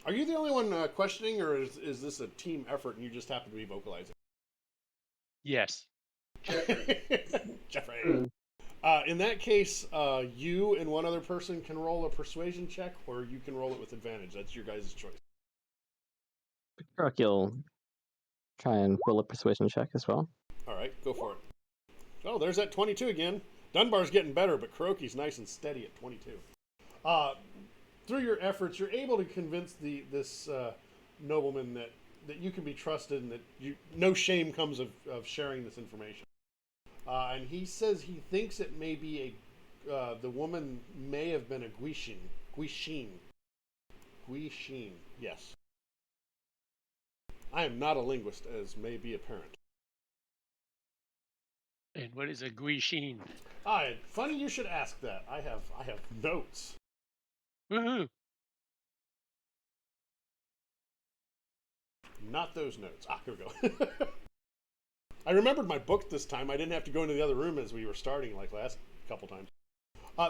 Are you the only one questioning, or is this a team effort and you just happen to be vocalizing? Yes. Jeffrey. In that case, you and one other person can roll a persuasion check, or you can roll it with advantage. That's your guys' choice. Kuroki will try and roll a persuasion check as well. All right, go for it. Oh, there's that 22 again. Dunbar's getting better, but Kuroki's nice and steady at 22. Through your efforts, you're able to convince this nobleman that you can be trusted and that no shame comes of sharing this information. And he says he thinks it may be the woman may have been a Guishin. Guishin, yes. I am not a linguist, as may be apparent. And what is a guishin? Funny you should ask that. I have notes. Woohoo! Not those notes. Here we go. I remembered my book this time. I didn't have to go into the other room as we were starting like last couple times.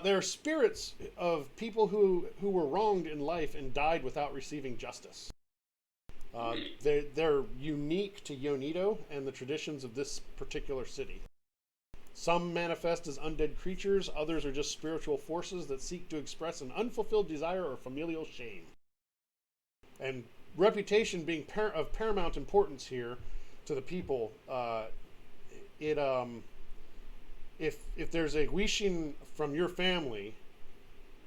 They are spirits of people who were wronged in life and died without receiving justice. They're unique to Yonito and the traditions of this particular city. Some manifest as undead creatures, others are just spiritual forces that seek to express an unfulfilled desire or familial shame. And reputation being of paramount importance here to the people, if there's a Guishin from your family,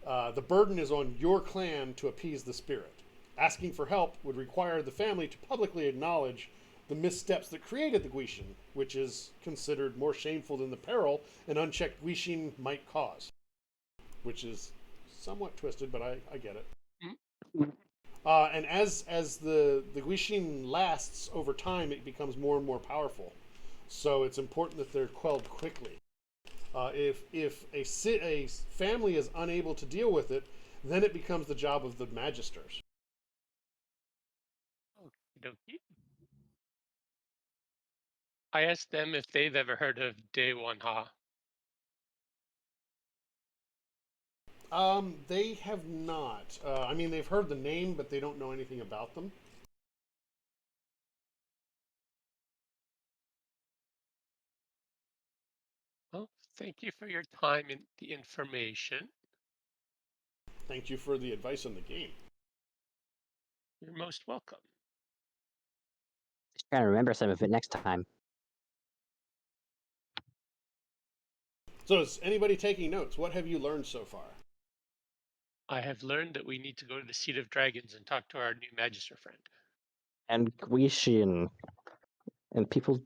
the burden is on your clan to appease the spirit. Asking for help would require the family to publicly acknowledge the missteps that created the Guishin, which is considered more shameful than the peril an unchecked Guishin might cause. Which is somewhat twisted, but I get it. And as the Guishin lasts over time, it becomes more and more powerful. So it's important that they're quelled quickly. If a family is unable to deal with it, then it becomes the job of the magisters. Okey-dokey. I asked them if they've ever heard of Day One Ha. They have not. I mean, they've heard the name, but they don't know anything about them. Well, thank you for your time and the information. Thank you for the advice on the game. You're most welcome. Just trying to remember some of it next time. So is anybody taking notes? What have you learned so far? I have learned that we need to go to the Seat of Dragons and talk to our new Magister friend. And Guishin. And people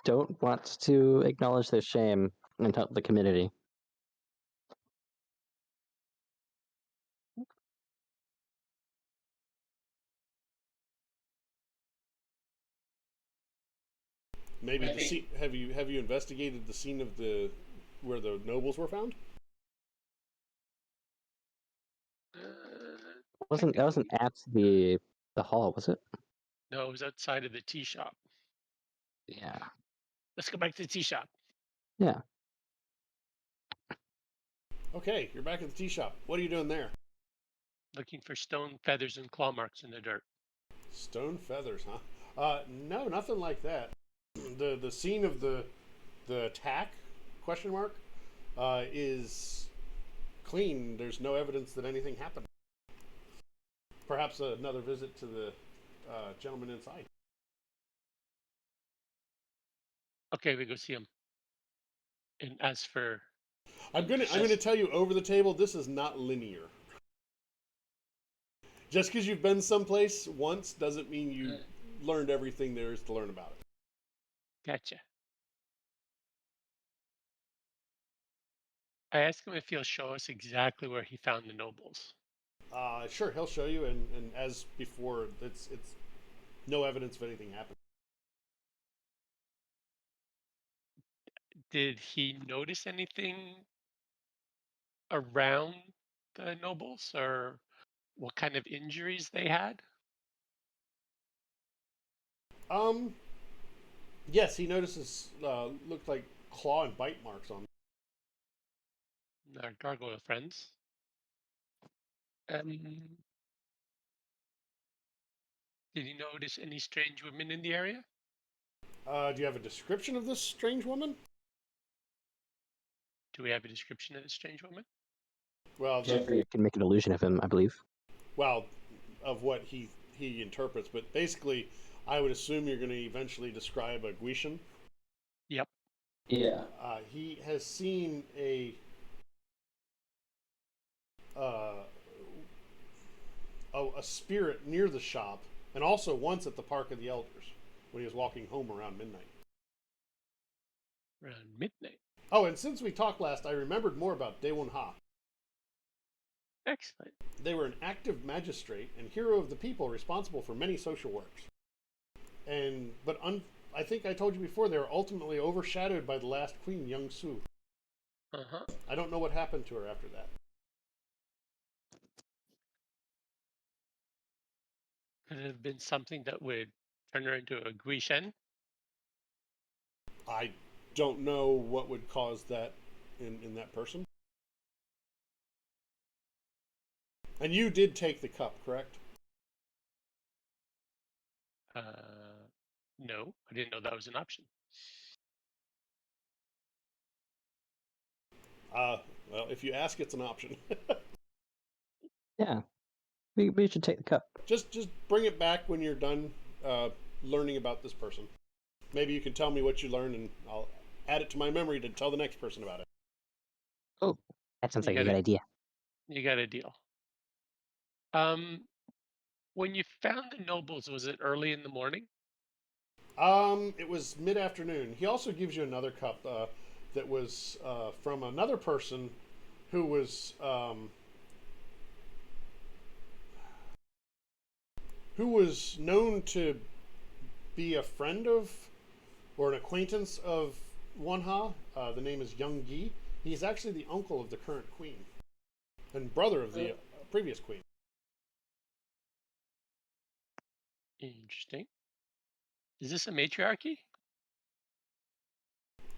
don't want to acknowledge their shame and help the community. Maybe the scene. Have you investigated the scene of where the nobles were found? That wasn't at the hall, was it? No, it was outside of the tea shop. Yeah. Let's go back to the tea shop. Yeah. Okay, you're back at the tea shop. What are you doing there? Looking for stone feathers and claw marks in the dirt. Stone feathers, huh? No, nothing like that. The scene of the attack question mark is clean. There's no evidence that anything happened. Perhaps another visit to the gentleman inside. Okay, we go see him. And as for I'm gonna tell you over the table, this is not linear. Just because you've been someplace once doesn't mean you learned everything there is to learn about it. Gotcha. I asked him if he'll show us exactly where he found the nobles. Sure, he'll show you, and as before, it's no evidence of anything happening. Did he notice anything around the nobles or what kind of injuries they had? Yes, he notices looked like claw and bite marks on them. Our gargoyle friends. Did he notice any strange women in the area? Do you have a description of this strange woman? Do we have a description of this strange woman? Well, Jeffrey can make an illusion of him, I believe. Well, of what he interprets, but basically, I would assume you're going to eventually describe a Guishin. Yeah. He has seen uh, a spirit near the shop, and also once at the Park of the Elders when he was walking home around midnight. Around midnight. Oh, and since we talked last, I remembered more about Daewon Ha. Excellent. They were an active magistrate and hero of the people responsible for many social works. I think I told you before, they were ultimately overshadowed by the last queen, Young Su. Uh-huh. I don't know what happened to her after that. Could it have been something that would turn her into a Guishen? I don't know what would cause that in that person. And you did take the cup, correct? No, I didn't know that was an option. Well, if you ask, it's an option. Yeah. We should take the cup. just bring it back when you're done learning about this person. Maybe you can tell me what you learned, and I'll add it to my memory to tell the next person about it. Oh, that sounds You like a got good it. idea. You got a deal. When you found the nobles, was it early in the morning? It was mid-afternoon. He also gives you another cup that was from another person who was known to be a friend of or an acquaintance of Wanha. The name is Young Gi. He's actually the uncle of the current queen and brother of the previous queen. Interesting. Is this a matriarchy?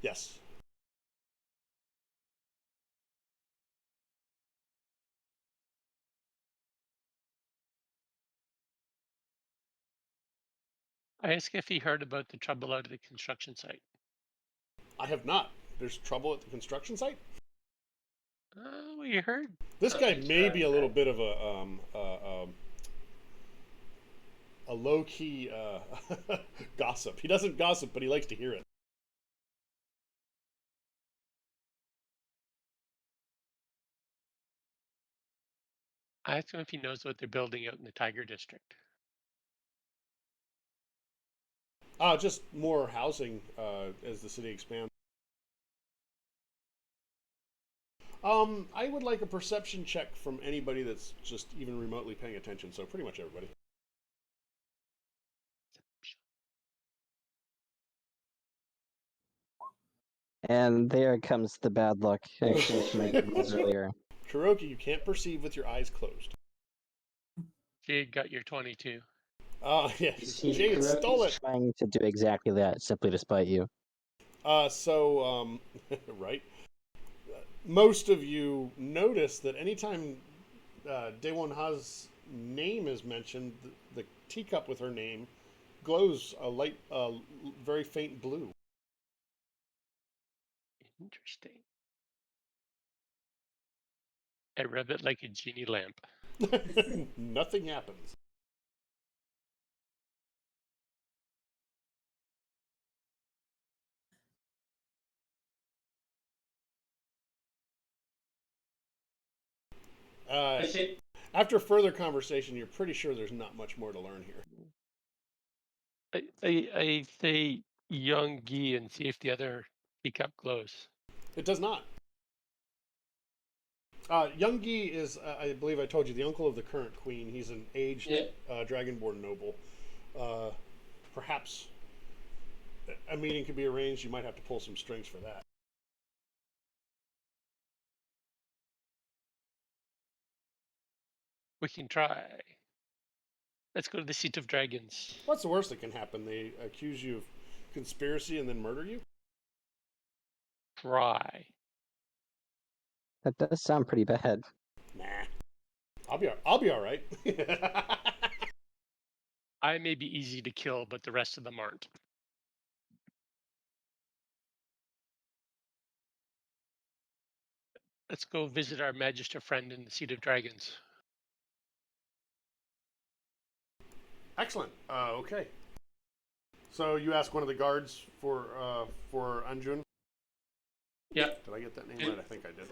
Yes. I asked if he heard about the trouble out at the construction site. I have not. There's trouble at the construction site? We heard. This guy may be a little bit of a low-key gossip. He doesn't gossip, but he likes to hear it. I asked him if he knows what they're building out in the Tiger District. Just more housing as the city expands. I would like a perception check from anybody that's just even remotely paying attention. So pretty much everybody. And there comes the bad luck I experienced from my good rolls earlier. Kuroki, you can't perceive with your eyes closed. Jade got your 22. Yeah, See, Jade stole Kuroki's it. trying to do exactly that simply to spite you. Right. Most of you notice that anytime Daewon Ha's name is mentioned, the teacup with her name glows a light, very faint blue. Interesting. I rub it like a genie lamp. Nothing happens. After further conversation, you're pretty sure there's not much more to learn here. I say young Gi and see if the other teacup glows. It does not. Young Gi is, I believe I told you, the uncle of the current queen. He's an aged dragonborn noble. Perhaps a meeting could be arranged. You might have to pull some strings for that. We can try. Let's go to the Seat of Dragons. What's the worst that can happen? They accuse you of conspiracy and then murder you? Try. That does sound pretty bad. Nah. I'll be all right. I may be easy to kill, but the rest of them aren't. Let's go visit our Magister friend in the Seat of Dragons. Excellent. Okay. So you ask one of the guards for Anjun. Yeah. Did I get that name right? I think I did.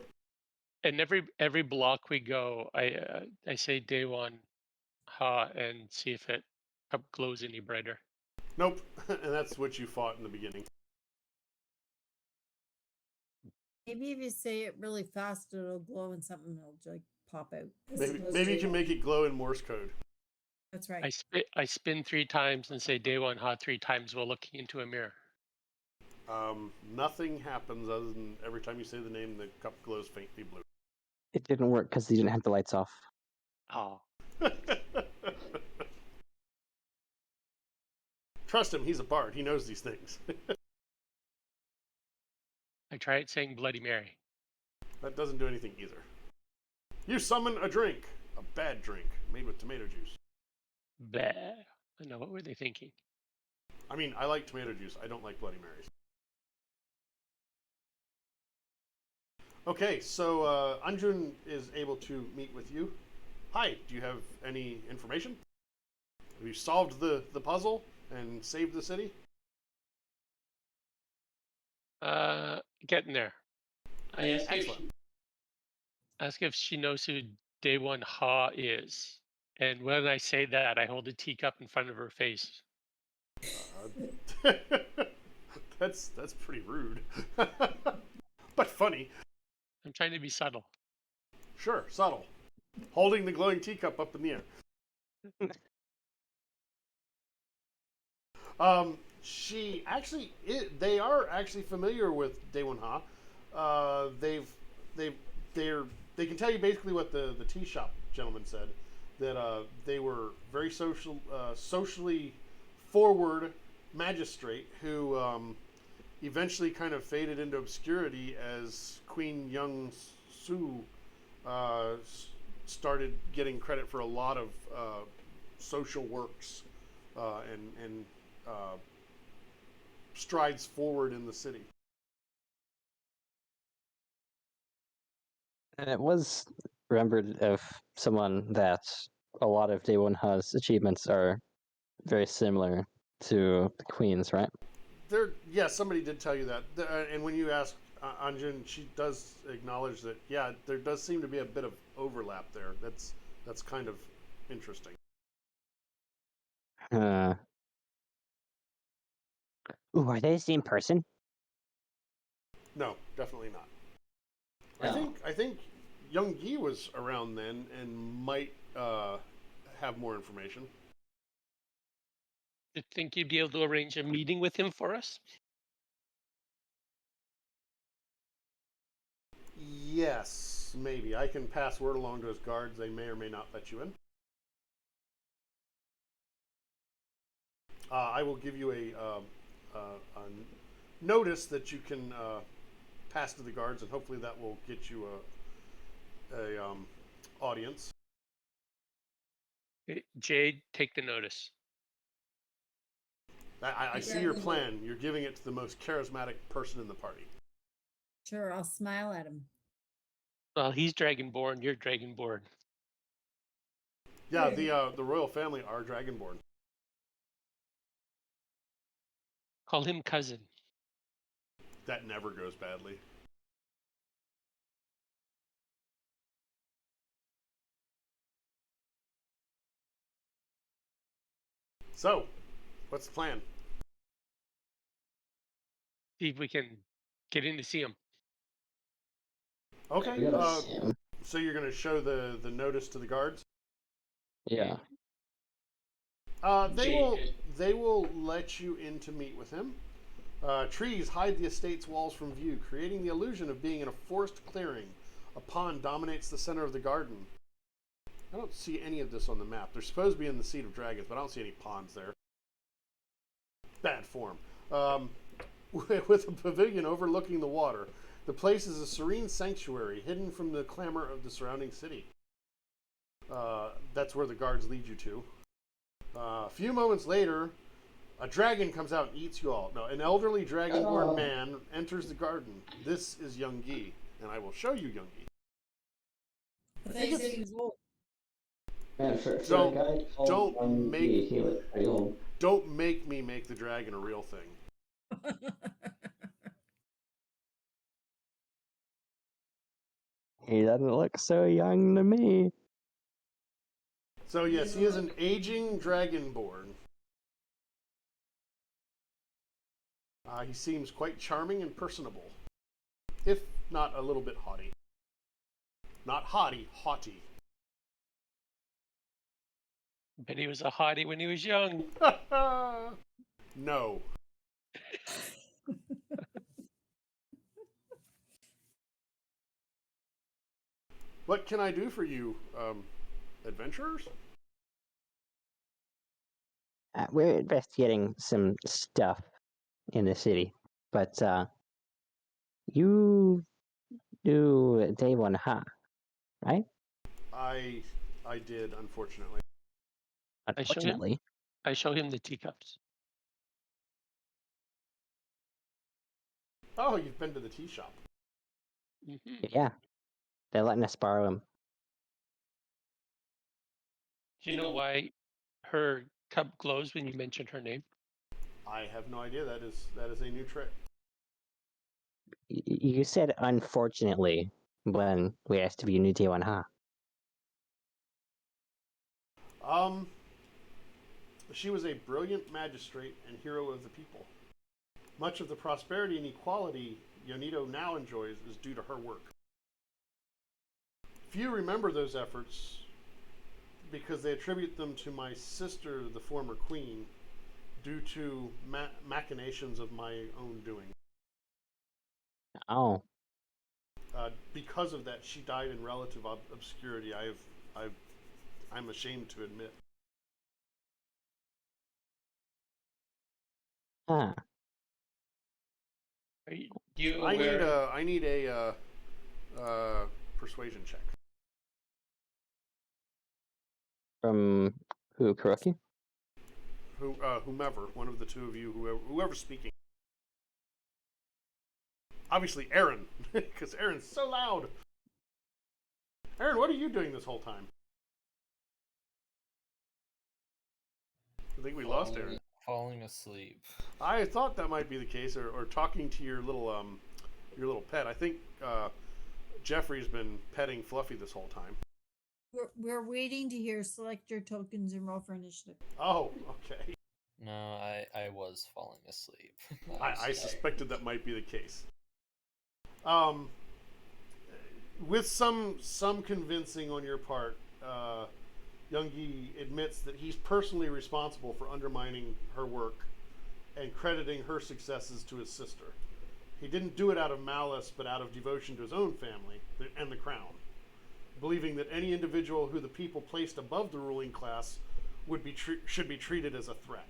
And every block we go, I say day one, ha, and see if it glows any brighter. Nope. And that's what you fought in the beginning. Maybe if you say it really fast, it'll glow and something will like pop out. Maybe you can make it glow in Morse code. That's right. I spin 3 times and say day one, ha 3 times while looking into a mirror. Nothing happens other than every time you say the name, the cup glows faintly blue. It didn't work because he didn't have the lights off. Oh. Trust him, he's a bard. He knows these things. I tried saying Bloody Mary. That doesn't do anything either. You summon a drink. A bad drink made with tomato juice. Bah. I know, what were they thinking? I mean, I like tomato juice. I don't like Bloody Marys. Okay, so Anjun is able to meet with you. Hi, do you have any information? Have you solved the puzzle and saved the city? Getting there. I Excellent. ask if she knows who day one ha is. And when I say that, I hold a teacup in front of her face. That's pretty rude. But funny. I'm trying to be subtle. Sure, subtle. Holding the glowing teacup up in the air. She actually, they are actually familiar with Daewon Ha. They can tell you basically what the tea shop gentleman said, that they were very socially forward magistrate who eventually kind of faded into obscurity as Queen Young Su started getting credit for a lot of social works and strides forward in the city. And it was remembered of someone that a lot of Day One Ha's achievements are very similar to the Queen's, right? Somebody did tell you that. And when you ask Anjun, she does acknowledge that, yeah, there does seem to be a bit of overlap there. That's kind of interesting. Ooh, are they the same person? No, definitely not. No. I think Young Gi was around then and might have more information. Do you think you'd be able to arrange a meeting with him for us? Yes, maybe. I can pass word along to his guards. They may or may not let you in. I will give you a notice that you can pass to the guards, and hopefully that will get you a audience. Jade, take the notice. I see your plan. You're giving it to the most charismatic person in the party. Sure, I'll smile at him. Well, he's Dragonborn, you're Dragonborn. Yeah, the royal family are Dragonborn. Call him cousin. That never goes badly. So, what's the plan? See if we can get in to see him. Okay. Yeah. So you're going to show the notice to the guards? Yeah. They will let you in to meet with him. Trees hide the estate's walls from view, creating the illusion of being in a forest clearing. A pond dominates the center of the garden. I don't see any of this on the map. They're supposed to be in the Seat of Dragons, but I don't see any ponds there. Bad form. With a pavilion overlooking the water, the place is a serene sanctuary hidden from the clamor of the surrounding city. That's where the guards lead you to. A few moments later, a dragon comes out and eats you all. No, an elderly dragonborn man enters the garden. This is Young Gi, and I will show you Young Gi. I think he's old. Man, Don't make me make the dragon a real thing. He doesn't look so young to me. So yes, he is an aging dragonborn. He seems quite charming and personable, if not a little bit haughty. Not haughty, haughty. Bet he was a hottie when he was young. No. What can I do for you, adventurers? We're investigating some stuff in the city, but you do day one, huh? Right? I did, unfortunately. Unfortunately, I show him the teacups. Oh, you've been to the tea shop. Mm-hmm. yeah, they're letting us borrow them. Do you know why her cup glows when you mention her name? I have no idea. That is a new trick. You said unfortunately when we asked if you knew day one, huh? She was a brilliant magistrate and hero of the people. Much of the prosperity and equality Yonito now enjoys is due to her work. Few remember those efforts because they attribute them to my sister, the former queen, due to machinations of my own doing. Oh, Because of that, she died in relative obscurity. I'm ashamed to admit. huh. Are you aware? I need a persuasion check. From who, Kuroki? Whomever, one of the two of you, whoever's speaking. Obviously, Aaron, because Aaron's so loud. Aaron, what are you doing this whole time? I think we lost Aaron. Falling asleep. I thought that might be the case, or talking to your little pet. I think Jeffrey's been petting Fluffy this whole time. We're waiting to hear select your tokens and roll for initiative. Oh, okay. No, I was falling asleep. I suspected that might be the case. With some convincing on your part, Youngie admits that he's personally responsible for undermining her work and crediting her successes to his sister. He didn't do it out of malice, but out of devotion to his own family and the crown, believing that any individual who the people placed above the ruling class should be treated as a threat.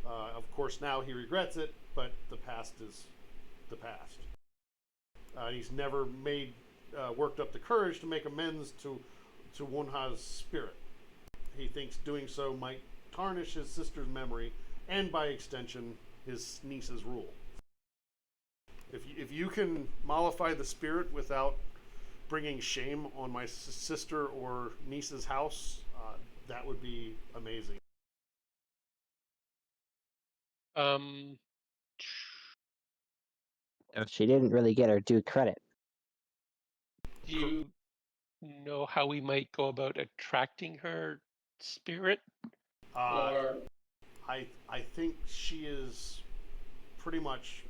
Of course, now he regrets it, but the past is the past. He's never worked up the courage to make amends to Wonha's spirit. He thinks doing so might tarnish his sister's memory and, by extension, his niece's rule. If you can mollify the spirit without bringing shame on my sister or niece's house, that would be amazing. She didn't really get her due credit. Do you know how we might go about attracting her spirit? Or I think she is pretty much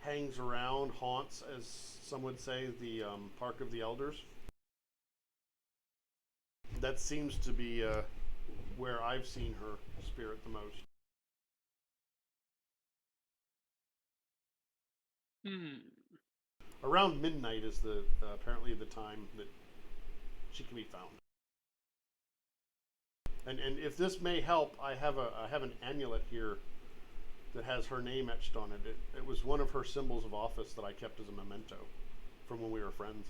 hangs around, haunts, as some would say, the Park of the Elders. That seems to be where I've seen her spirit the most. Around midnight is the apparently the time that she can be found. And if this may help, I have an amulet here that has her name etched on it. It was one of her symbols of office that I kept as a memento from when we were friends.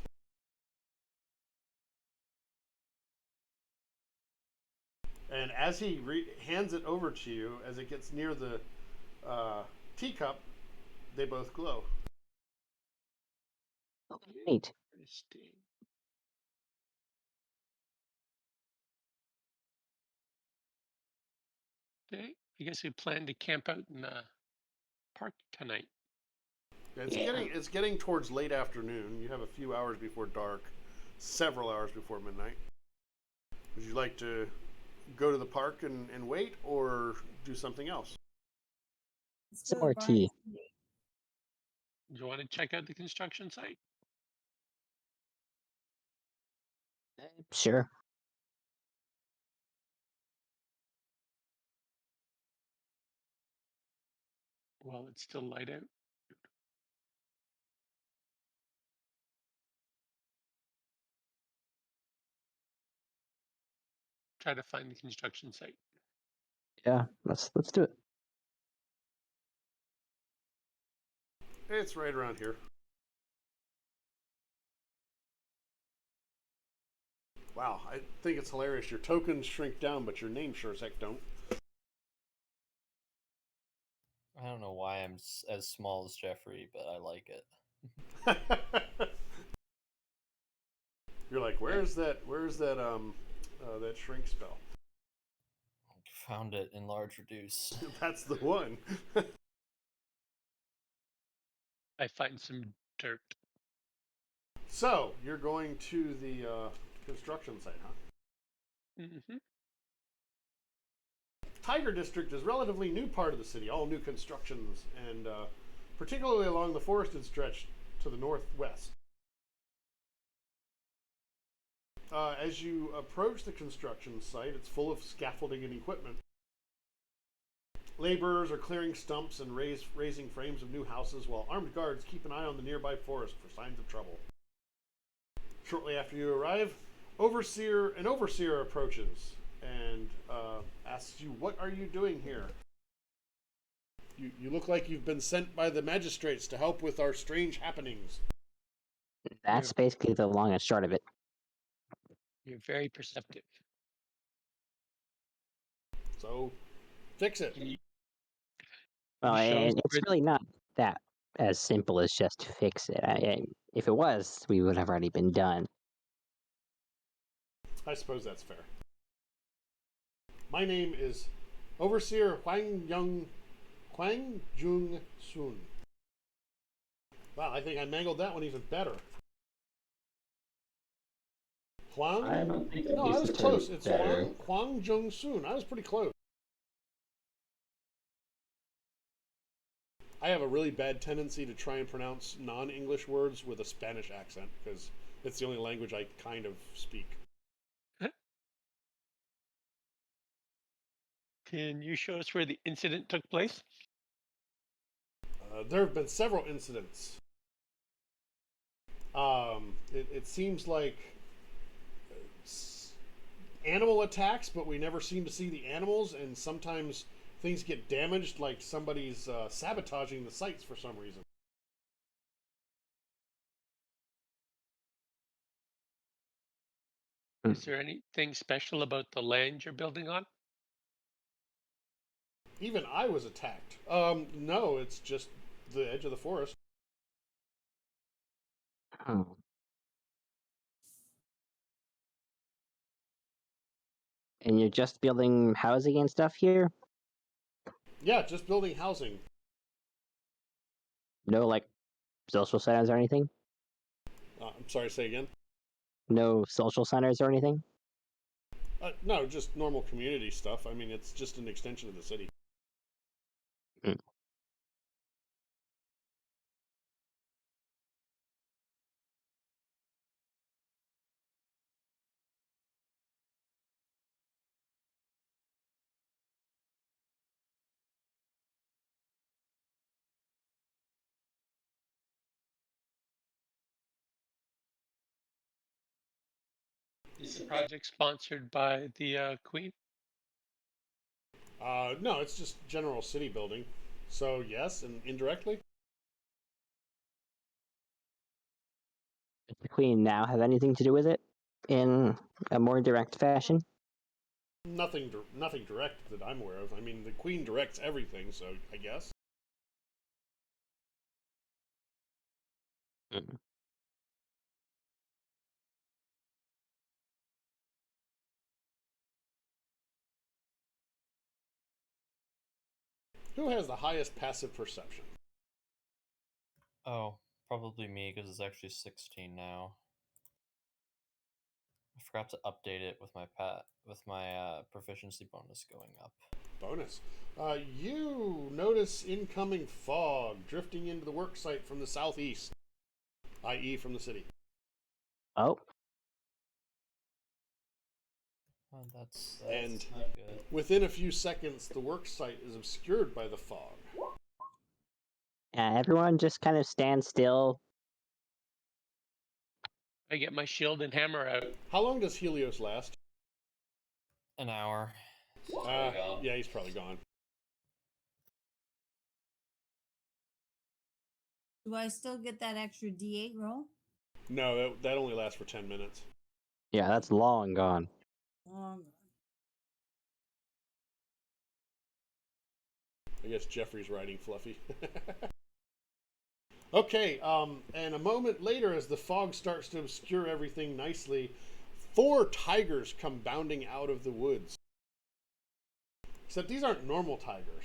And as he hands it over to you, as it gets near the teacup, they both glow. Neat. interesting. Okay, I guess we plan to camp out in the park tonight. It's getting towards late afternoon. You have a few hours before dark, several hours before midnight. Would you like to go to the park and wait, or do something else? Let's Some go to more the tea. barn. Do you want to check out the construction site? Sure. Well, it's still light out. Try to find the construction site. Yeah, let's do it. It's right around here. Wow, I think it's hilarious. Your tokens shrink down, but your name sure as heck don't. I don't know why I'm as small as Jeffrey, but I like it. You're like, where's that that shrink spell? Found it in large reduce. That's the one. I find some dirt. So you're going to the construction site, huh? Mm-hmm. Tiger District is a relatively new part of the city, all new constructions, and particularly along the forested stretch to the northwest. As you approach the construction site, it's full of scaffolding and equipment. Laborers are clearing stumps and raising frames of new houses, while armed guards keep an eye on the nearby forest for signs of trouble. Shortly after you arrive, an overseer approaches and asks you, "What are you doing here? You look like you've been sent by the magistrates to help with our strange happenings." That's basically the long and short of it. You're very perceptive. So, fix it. Can you Well, show us and it's where really not that as simple as just fix it. If it was, we would have already been done. I suppose that's fair. My name is Overseer Huang Jung Sun. Wow, I think I mangled that one even better. Huang? I don't think No, I was close. It's Huang Jung Sun. I was pretty close. I have a really bad tendency to try and pronounce non-English words with a Spanish accent because it's the only language I kind of speak. Can you show us where the incident took place? There have been several incidents. It seems like animal attacks, but we never seem to see the animals, and sometimes things get damaged, like somebody's sabotaging the sites for some reason. Is there anything special about the land you're building on? Even I was attacked. No, it's just the edge of the forest. Oh. And you're just building housing and stuff here? Yeah, just building housing. No, like, social centers or anything? I'm sorry, say again? No social centers or anything? No, just normal community stuff. I mean, it's just an extension of the city. Mm. Is the project sponsored by the Queen? No, it's just general city building. So, yes, and indirectly? Does the Queen now have anything to do with it in a more direct fashion? Nothing direct that I'm aware of. I mean, the Queen directs everything, so I guess. Mm. Who has the highest passive perception? Oh, probably me because it's actually 16 now. I forgot to update it with my proficiency bonus going up. Bonus. You notice incoming fog drifting into the work site from the southeast, i.e., from the city. Oh, Oh, that's And not good. within a few seconds, the work site is obscured by the fog. everyone just kind of stand still. I get my shield and hammer out. How long does Helios last? An hour. He's probably gone. Yeah, he's probably gone. Do I still get that extra D8 roll? No, that only lasts for 10 minutes. Yeah, that's long gone. Long. I guess Jeffrey's riding Fluffy. Okay, and a moment later, as the fog starts to obscure everything nicely, 4 tigers come bounding out of the woods. Except these aren't normal tigers.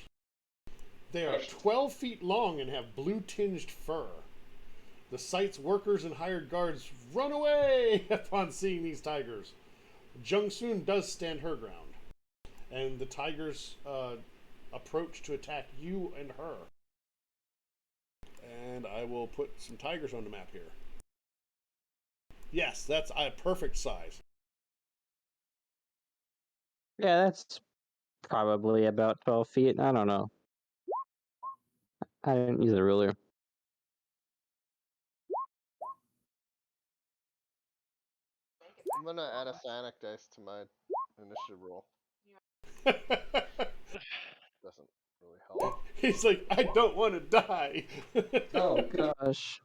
They are 12 feet long and have blue-tinged fur. The site's workers and hired guards run away upon seeing these tigers. Jung Soon does stand her ground, and the tigers approach to attack you and her. And I will put some tigers on the map here. Yes, that's a perfect size. Yeah, that's probably about 12 feet. I don't know. I didn't use a ruler. I'm gonna add a Sanic dice to my initiative roll. Doesn't really help. He's like, I don't want to die. Oh gosh.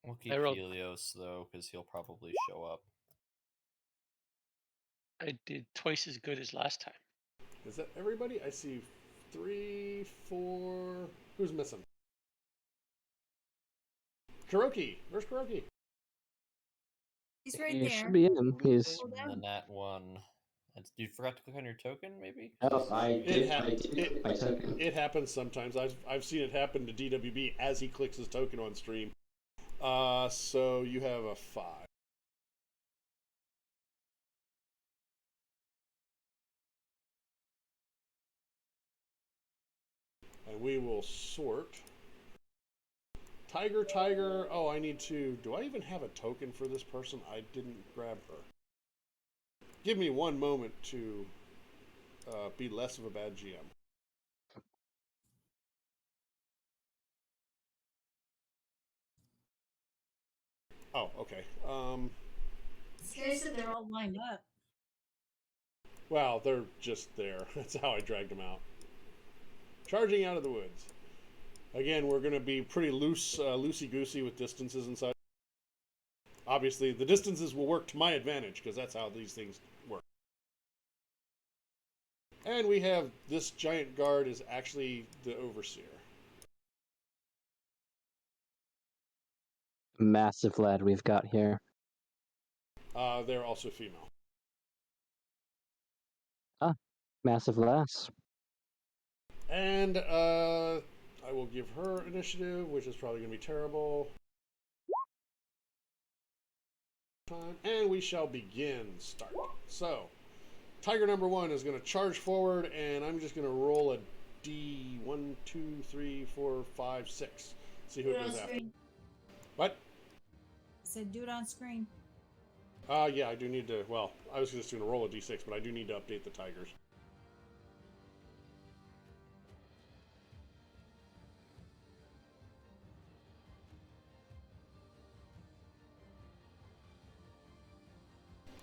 We'll keep I rolled- Helios though, because he'll probably show up. I did twice as good as last time. Is that everybody? I see 3, 4. Who's missing? Kuroki. Where's Kuroki? He's right He there. should be in. He's. Hold And the on. nat 1. You forgot to click on your token, maybe? Oh, I It, ha- did my token. it happens sometimes. I've seen it happen to DWB as he clicks his token on stream. So you have a 5. And we will sort. Tiger. Oh, I need to. Do I even have a token for this person? I didn't grab her. Give me one moment to be less of a bad GM. Oh, okay. Seriously, they're all lined up. Well, they're just there. That's how I dragged them out. Charging out of the woods. Again, we're going to be pretty loosey-goosey with distances and such. Obviously, the distances will work to my advantage, because that's how these things work. And we have this giant guard is actually the overseer. Massive lad we've got here. They're also female. Massive lass. And I will give her initiative, which is probably going to be terrible. And we shall begin. Start. So, tiger number 1 is going to charge forward, and I'm just going to roll a D. 1, 2, 3, 4, 5, 6. See who Do it it on goes after. screen. What? I said do it on screen. Yeah, I do need to. Well, I was just going to roll a D6, but I do need to update the tigers.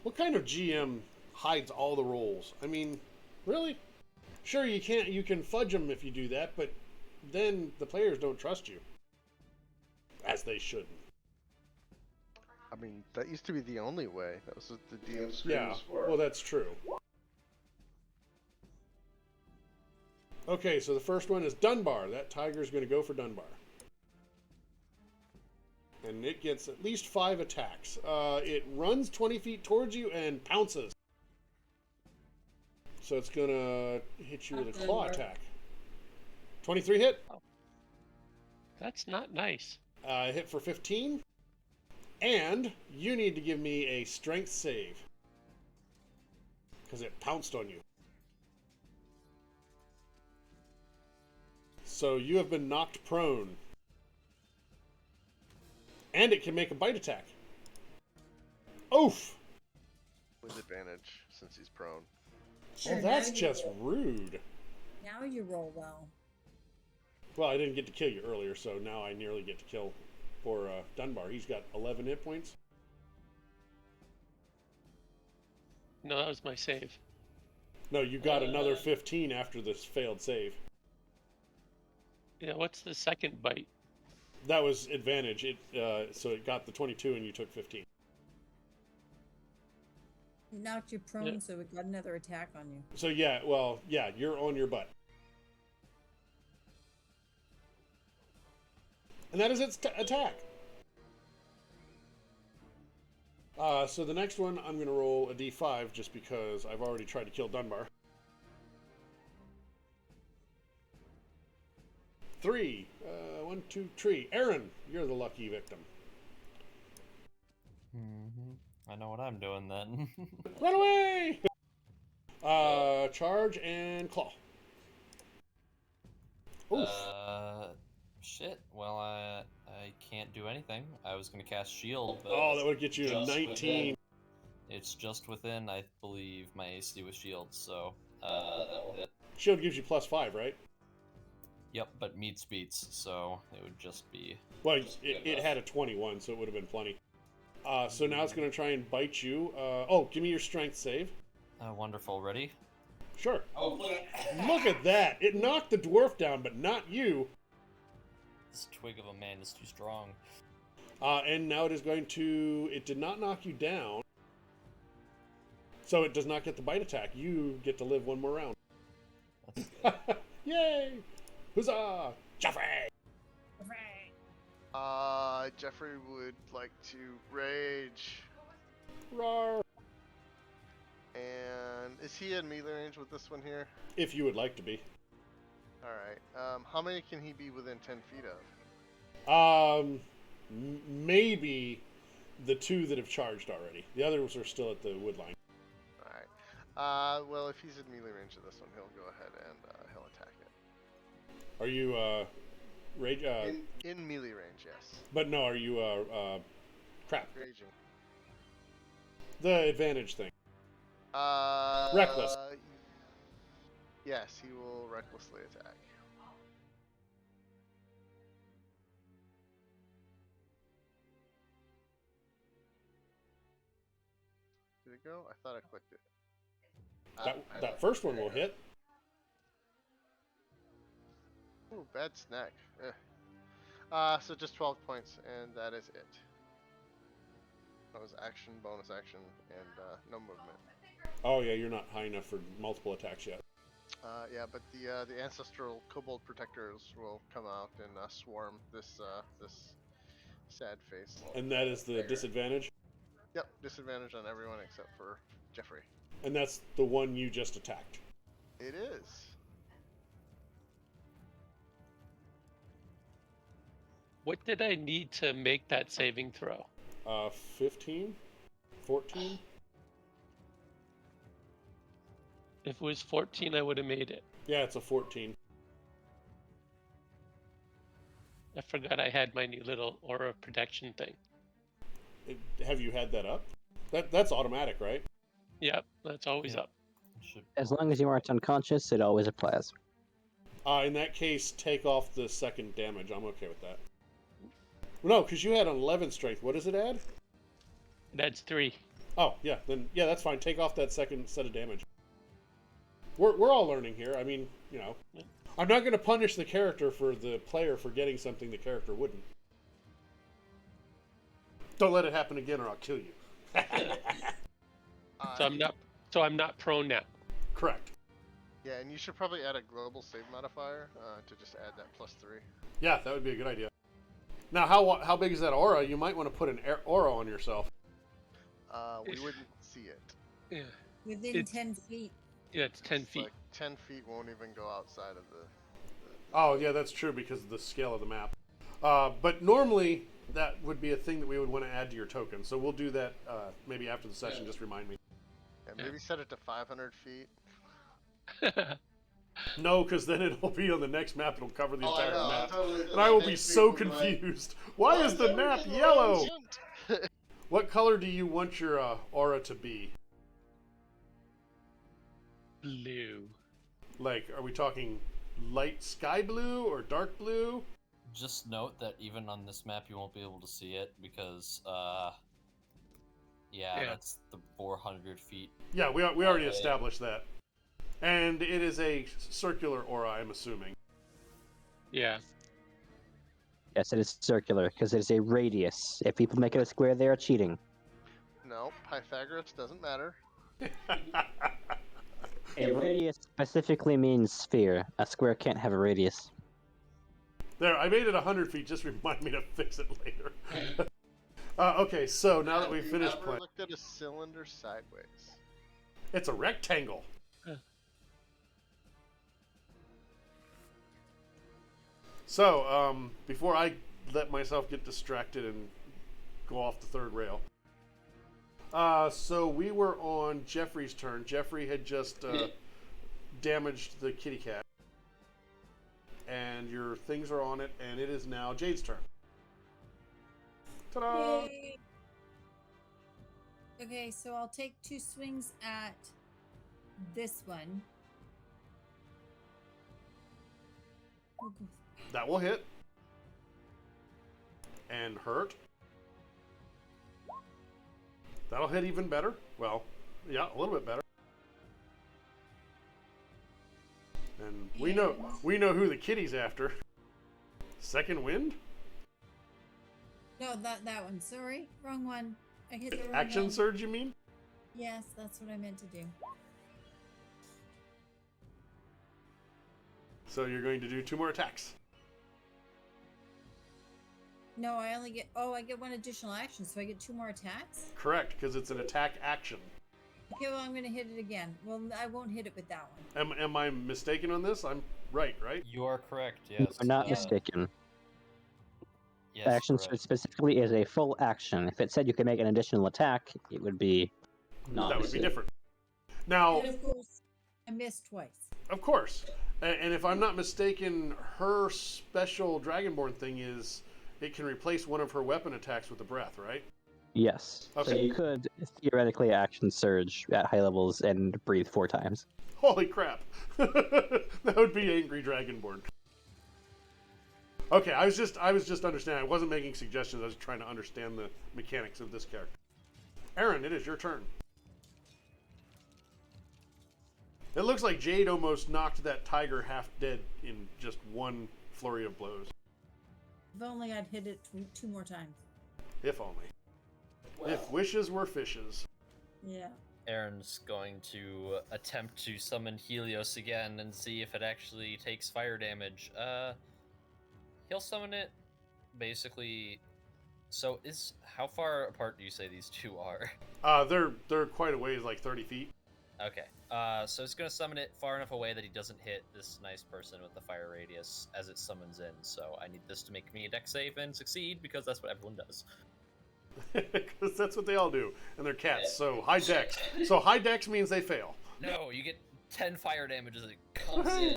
What kind of GM hides all the rolls? I mean, really? Sure, you can't. You can fudge them if you do that, but then the players don't trust you, as they shouldn't. I mean, that used to be the only way. That was what the DM screen Yeah, was for. well, that's true. Okay, so the first one is Dunbar. That tiger's going to go for Dunbar. And it gets at least 5 attacks. It runs 20 feet towards you and pounces. So it's going to hit you with a claw attack. 23 hit? That's not nice. Hit for 15. And you need to give me a strength save. Because it pounced on you. So you have been knocked prone. And it can make a bite attack. Oof! With advantage, since he's prone. Sure, Oh, now that's you just roll. rude. Now you roll well. Well, I didn't get to kill you earlier, so now I nearly get to kill poor Dunbar. He's got 11 hit points. No, that was my save. No, you got another 15 after this failed save. Yeah, what's the second bite? That was advantage. So it got the 22 and you took 15. Knocked you prone, Yeah. so we got another attack on you. So yeah, you're on your butt. And that is its attack. So the next one, I'm going to roll a d5 just because I've already tried to kill Dunbar. 3. 1, 2, 3. Aaron, you're the lucky victim. I know what I'm doing then. Run away! Charge and claw. Oof. Shit. Well, I can't do anything. I was gonna cast shield, but Oh, that would get you to just 19. it's just within, I believe, my AC with shield, so that will hit. Shield gives you +5, right? Yep, but meets beats, so it would just be. Well, it had a 21, so it would have been plenty. So now it's going to try and bite you. Give me your strength save. Wonderful. Ready? Sure. Look at that. It knocked the dwarf down, but not you. This twig of a man is too strong. And now it is going to... It did not knock you down. So it does not get the bite attack. You get to live one more round. That's good. Yay! Huzzah! Jeffrey! Jeffrey would like to rage. Roar! And is he in melee range with this one here? If you would like to be. Alright. How many can he be within 10 feet of? Maybe the 2 that have charged already. The others are still at the wood line. Alright. Well, if he's in melee range of this one, he'll go ahead and he'll attack it. Are you, rage, In melee range, yes. But no, are you, crap. Raging. The advantage thing. Reckless. Yes, he will recklessly attack. Did it go? I thought I clicked it. That first one will hit. Ooh, bad snack. So just 12 points, and that is it. That was action, bonus action, and no movement. Oh yeah, you're not high enough for multiple attacks yet. Yeah, but the ancestral kobold protectors will come out and swarm this sad face. And that is the disadvantage? Yep, disadvantage on everyone except for Jeffrey. And that's the one you just attacked. It is. What did I need to make that saving throw? 15? 14? If it was 14, I would have made it. Yeah, it's a 14. I forgot I had my new little aura protection thing. Have you had that up? That's automatic, right? Yep, that's always up. Should As long as you aren't unconscious, it always applies. In that case, take off the second damage. I'm okay with that. No, because you had an 11 strength. What does it add? That's 3. Oh, yeah. Then yeah, that's fine. Take off that second set of damage. We're all learning here. I mean, you know, I'm not going to punish the character for the player for getting something the character wouldn't. Don't let it happen again, or I'll kill you. So I'm not prone now. Correct. Yeah, and you should probably add a global save modifier to just add that +3. Yeah, that would be a good idea. Now, how big is that aura? You might want to put an aura on yourself. We wouldn't see it. Yeah. Within 10 feet. Yeah, it's 10 It's feet. Like 10 feet won't even go outside of the Oh, yeah, that's true because of the scale of the map. But normally that would be a thing that we would want to add to your token. So we'll do that maybe after the session. Just remind me. Yeah, maybe set it to 500 feet. No, because then it'll be on the next map. It'll cover the Oh, I entire know, map, totally, and I will that be makes so people go, confused. Why is the map everything yellow? orange? What color do you want your aura to be? Blue. Like, are we talking light sky blue or dark blue? Just note that even on this map, you won't be able to see it because, Yeah. that's the 400 feet. Yeah, we already established that. And it is a circular aura, I'm assuming. Yeah. Yes, it is circular because it is a radius. If people make it a square, they are cheating. No, Pythagoras doesn't matter. A radius specifically means sphere. A square can't have a radius. There, I made it 100 feet. Just remind me to fix it later. Okay, so now that we've finished Have you playing, ever looked at a cylinder sideways? it's a rectangle. So, before I let myself get distracted and go off the third rail, so we were on Jeffrey's turn. Jeffrey had just damaged the kitty cat, and your things are on it, and it is now Jade's turn. Ta-da! Yay. Okay, so I'll take 2 swings at this one. Oh, God. That will hit and hurt. That'll hit even better. Well, yeah, a little bit better. And we know who the kitty's after. Second wind? No, that one. Sorry, wrong one. I hit the wrong Action one. surge, you mean? Yes, that's what I meant to do. So you're going to do 2 more attacks. No, I only get. Oh, I get 1 additional action, so I get 2 more attacks. Correct, because it's an attack action. Okay, well, I'm gonna hit it again. Well, I won't hit it with that one. Am I mistaken on this? I'm right? You are correct, yes. You're not Yeah. mistaken. Yes, Action correct. surge specifically is a full action. If it said you could make an additional attack, it would be not. That would be different. Now, And of course, I missed twice. of course, and if I'm not mistaken, her special Dragonborn thing is it can replace one of her weapon attacks with a breath, right? Yes. So Okay. you could theoretically action surge at high levels and breathe 4 times. Holy crap! That would be angry Dragonborn. Okay, I was just understanding. I wasn't making suggestions. I was trying to understand the mechanics of this character. Aaron, it is your turn. It looks like Jade almost knocked that tiger half dead in just one flurry of blows. If only I'd hit it 2 more times. If only. If wishes were fishes. Yeah. Aaron's going to attempt to summon Helios again and see if it actually takes fire damage. He'll summon it basically. So how far apart do you say these two are? They're quite a ways, like 30 feet. Okay. So it's gonna summon it far enough away that he doesn't hit this nice person with the fire radius as it summons in. So I need this to make me a dex save and succeed because that's what everyone does. Because that's what they all do. And they're cats, so high dex. So high dex means they fail. No, you get 10 fire damage as it comes in.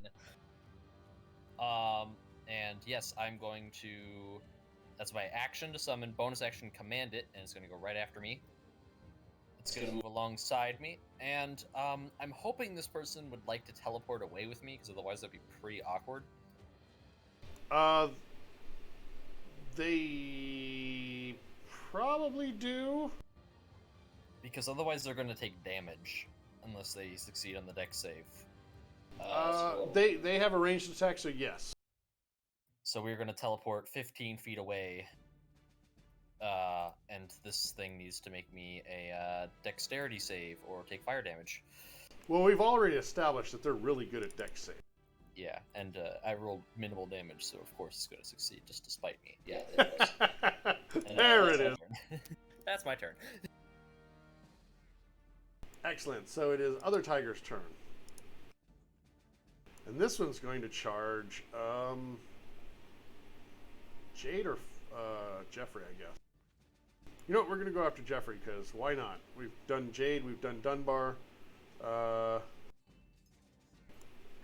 And yes, I'm going to. That's my action to summon, bonus action command it, and it's going to go right after me. It's going to move alongside me, and I'm hoping this person would like to teleport away with me, because otherwise that'd be pretty awkward. They probably do. Because otherwise they're going to take damage, unless they succeed on the dex save. They have a ranged attack, so yes. So we're going to teleport 15 feet away, and this thing needs to make me a dexterity save or take fire damage. Well, we've already established that they're really good at dex save. Yeah, and I rolled minimal damage, so of course it's going to succeed, just to spite me. Yeah, There it is. That's my turn. Excellent. So it is Other Tiger's turn. And this one's going to charge Jade or Jeffrey, I guess. You know what? We're going to go after Jeffrey, because why not? We've done Jade. We've done Dunbar.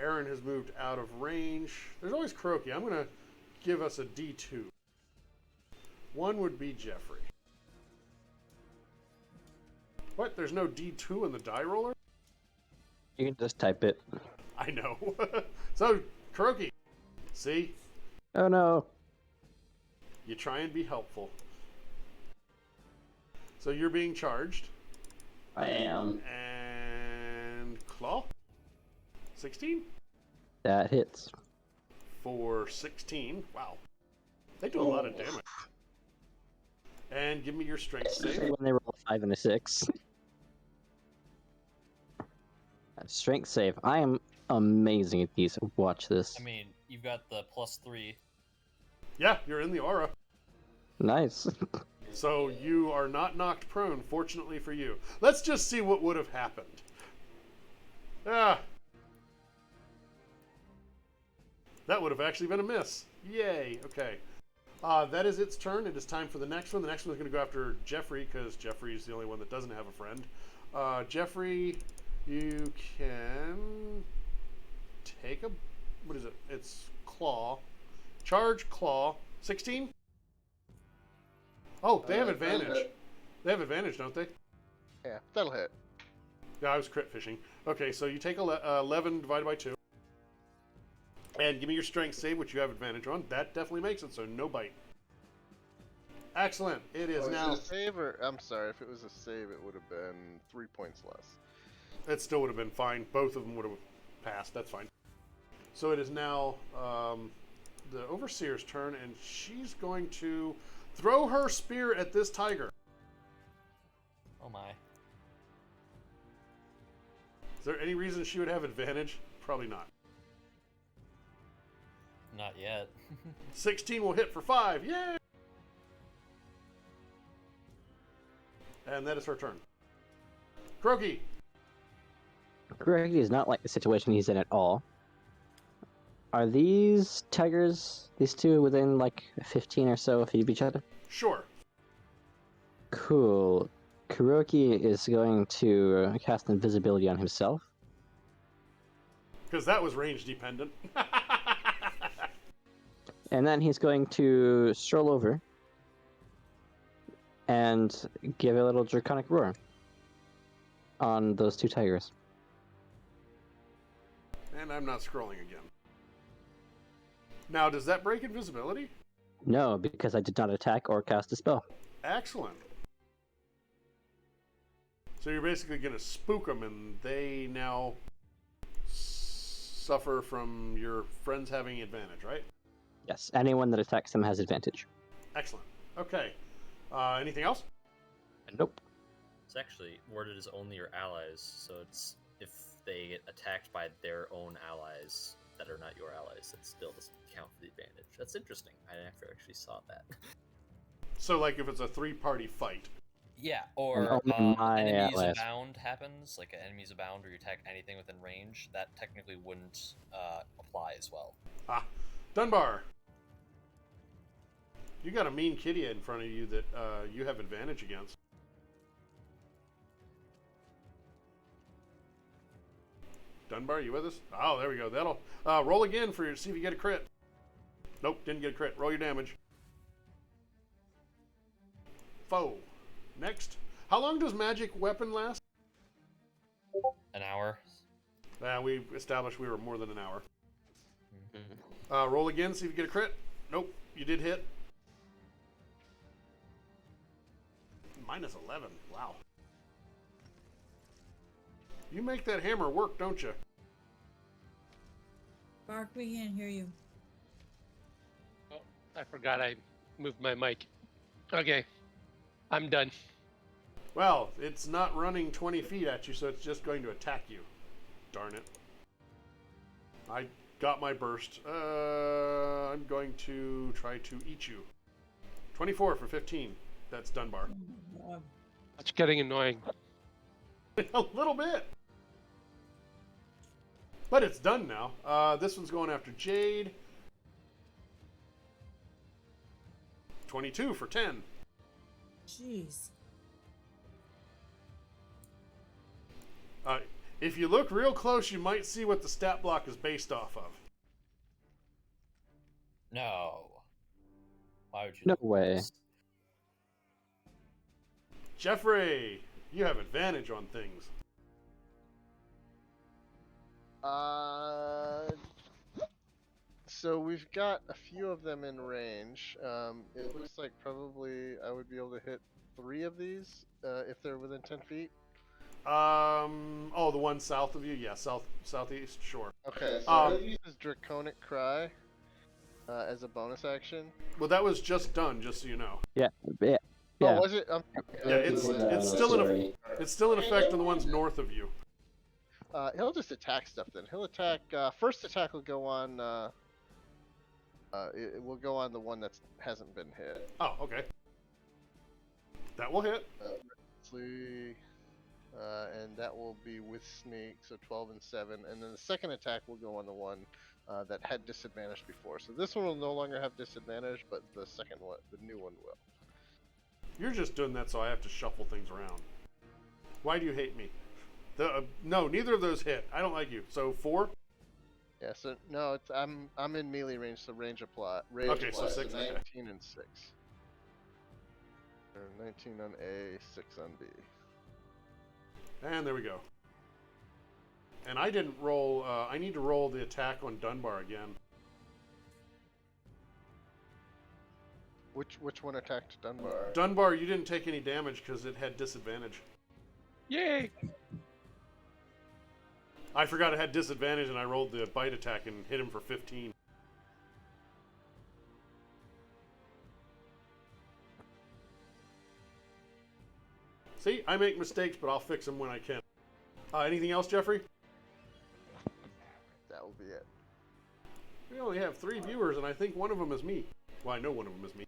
Aaron has moved out of range. There's always Kuroki. I'm going to give us a D2. One would be Jeffrey. What? There's no D2 in the die roller? You can just type it. I know. So, Kuroki. See? Oh no. You try and be helpful. So you're being charged. I am. And Claw? 16? That hits. For 16. Wow. They do a lot of damage. And give me your strength save. When they roll a 5 and a 6. Strength save. I am amazing at these. Watch this. I mean, you've got the +3. Yeah, you're in the aura. Nice. So you are not knocked prone, fortunately for you. Let's just see what would have happened. Ah. That would have actually been a miss. Yay. Okay. That is its turn. It is time for the next one. The next one is going to go after Jeffrey, because Jeffrey is the only one that doesn't have a friend. Jeffrey, you can take a... What is it? It's Claw. Charge Claw. 16? Oh, they have advantage. They have advantage, don't they? Yeah, that'll hit. Yeah, I was crit fishing. Okay, so you take 11 divided by 2. And give me your strength save, which you have advantage on. That definitely makes it, so no bite. Excellent. It is now... a save or... I'm sorry, if it was a save, it would have been 3 points less. It still would have been fine. Both of them would have passed. That's fine. So it is now the Overseer's turn, and she's going to throw her spear at this tiger. Oh my. Is there any reason she would have advantage? Probably not. Not yet. 16 will hit for 5. Yay! And that is her turn. Croaky. Greg is not like the situation he's in at all. Are these tigers, these two, within like 15 or so feet of each other? Sure. Cool. Kuroki is going to cast invisibility on himself. Because that was range dependent. And then he's going to stroll over and give a little draconic roar on those two tigers. And I'm not scrolling again. Now, does that break invisibility? No, because I did not attack or cast a spell. Excellent. So you're basically going to spook them, and they now suffer from your friends having advantage, right? Yes, anyone that attacks them has advantage. Excellent. Okay. Anything else? Nope. It's actually worded as only your allies, so it's if they get attacked by their own allies that are not your allies, that still doesn't count for the advantage. That's interesting. I never actually saw that. So, like, if it's a 3-party fight. Yeah, or only my enemies allies. abound happens, like enemies abound or you attack anything within range, that technically wouldn't apply as well. Ah, Dunbar. You got a mean kitty in front of you that you have advantage against. Dunbar, you with us? Oh, there we go. That'll roll again for see if you get a crit. Nope, didn't get a crit. Roll your damage. Foe. Next. How long does magic weapon last? An hour. We established we were more than an hour. Mm-hmm. Roll again, see if you get a crit. Nope, you did hit. Minus 11. Wow. You make that hammer work, don't you? Bark, we can't hear you. Oh, I forgot I moved my mic. Okay, I'm done. Well, it's not running 20 feet at you, so it's just going to attack you. Darn it. I got my burst. I'm going to try to eat you. 24 for 15. That's Dunbar. It's getting annoying. A little bit. But it's done now. This one's going after Jade. 22 for 10. Jeez. If you look real close, you might see what the stat block is based off of. No. Why would you? No do way. this? Jeffrey, you have advantage on things. So we've got a few of them in range. It looks like probably I would be able to hit 3 of these if they're within 10 feet. Oh, the one south of you? Yeah, southeast, sure. Okay, so I'm gonna use Draconic Cry as a bonus action. Well, that was just done, just so you know. Yeah. Yeah. Oh, was it? Yeah, it's still in effect on the ones north of you. He'll just attack stuff then. He'll attack. First attack will go on. It will go on the one that hasn't been hit. Oh, okay. That will hit. And that will be with sneak, so 12 and 7. And then the second attack will go on the one that had disadvantage before. So this one will no longer have disadvantage, but the second one, the new one will. You're just doing that so I have to shuffle things around. Why do you hate me? No, neither of those hit. I don't like you. So 4? Yeah. So no, I'm in melee range, so range apply. Okay, so 6. 19 Okay. and 6. Or 19 on A, 6 on B. And there we go. And I didn't roll. I need to roll the attack on Dunbar again. Which one attacked Dunbar? Dunbar, you didn't take any damage because it had disadvantage. Yay! I forgot it had disadvantage, and I rolled the bite attack and hit him for 15. See, I make mistakes, but I'll fix them when I can. Anything else, Jeffrey? That will be it. We only have 3 viewers, and I think one of them is me. Well, I know one of them is me.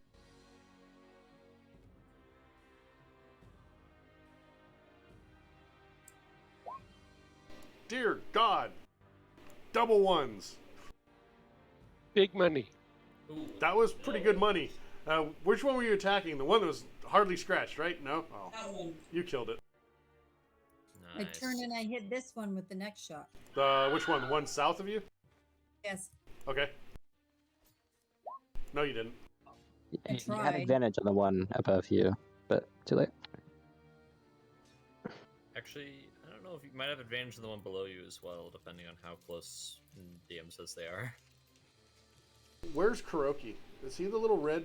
Dear God! Double ones! Big money. Ooh, That was pretty good money. Which one were you attacking? The one that was hardly scratched, right? No? Oh. You killed it. nice. I turn and I hit this one with the next shot. Which one? The one south of you? Yes. Okay. No, you didn't. I You had tried. advantage on the one above you, but too late. Actually, I don't know if you might have advantage on the one below you as well, depending on how close DM says they are. Where's Kuroki? Is he the little red?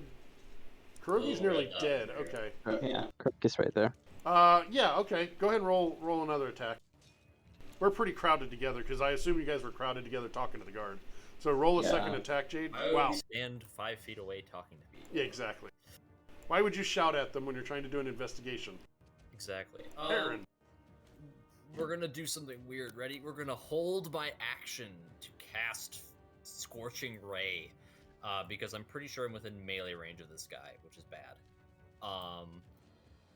Kuroki's Little nearly red dot dead. here. Okay. Yeah, Kirk is right there. Yeah, okay. Go ahead and roll another attack. We're pretty crowded together, because I assume you guys were crowded together talking to the guard. So roll a Yeah. second attack, Jade. I Wow. would stand 5 feet away talking to people. Yeah, exactly. Why would you shout at them when you're trying to do an investigation? Exactly. Aaron. We're gonna do something weird. Ready? We're gonna hold my action to cast Scorching Ray, because I'm pretty sure I'm within melee range of this guy, which is bad.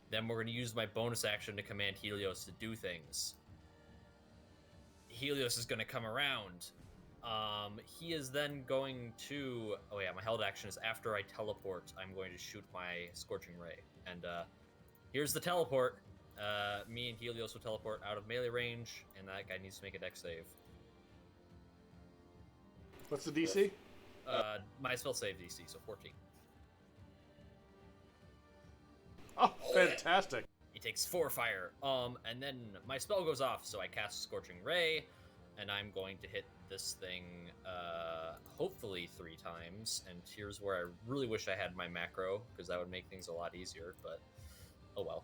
Then we're gonna use my bonus action to command Helios to do things. Helios is gonna come around. He is then going to. Oh yeah, my held action is after I teleport. I'm going to shoot my Scorching Ray, and here's the teleport. Me and Helios will teleport out of melee range, and that guy needs to make a dex save. What's the DC? My spell save DC, so 14. Oh, fantastic. He takes 4 fire. And then my spell goes off, so I cast Scorching Ray, and I'm going to hit this thing, hopefully 3 times. And here's where I really wish I had my macro, because that would make things a lot easier, but oh well.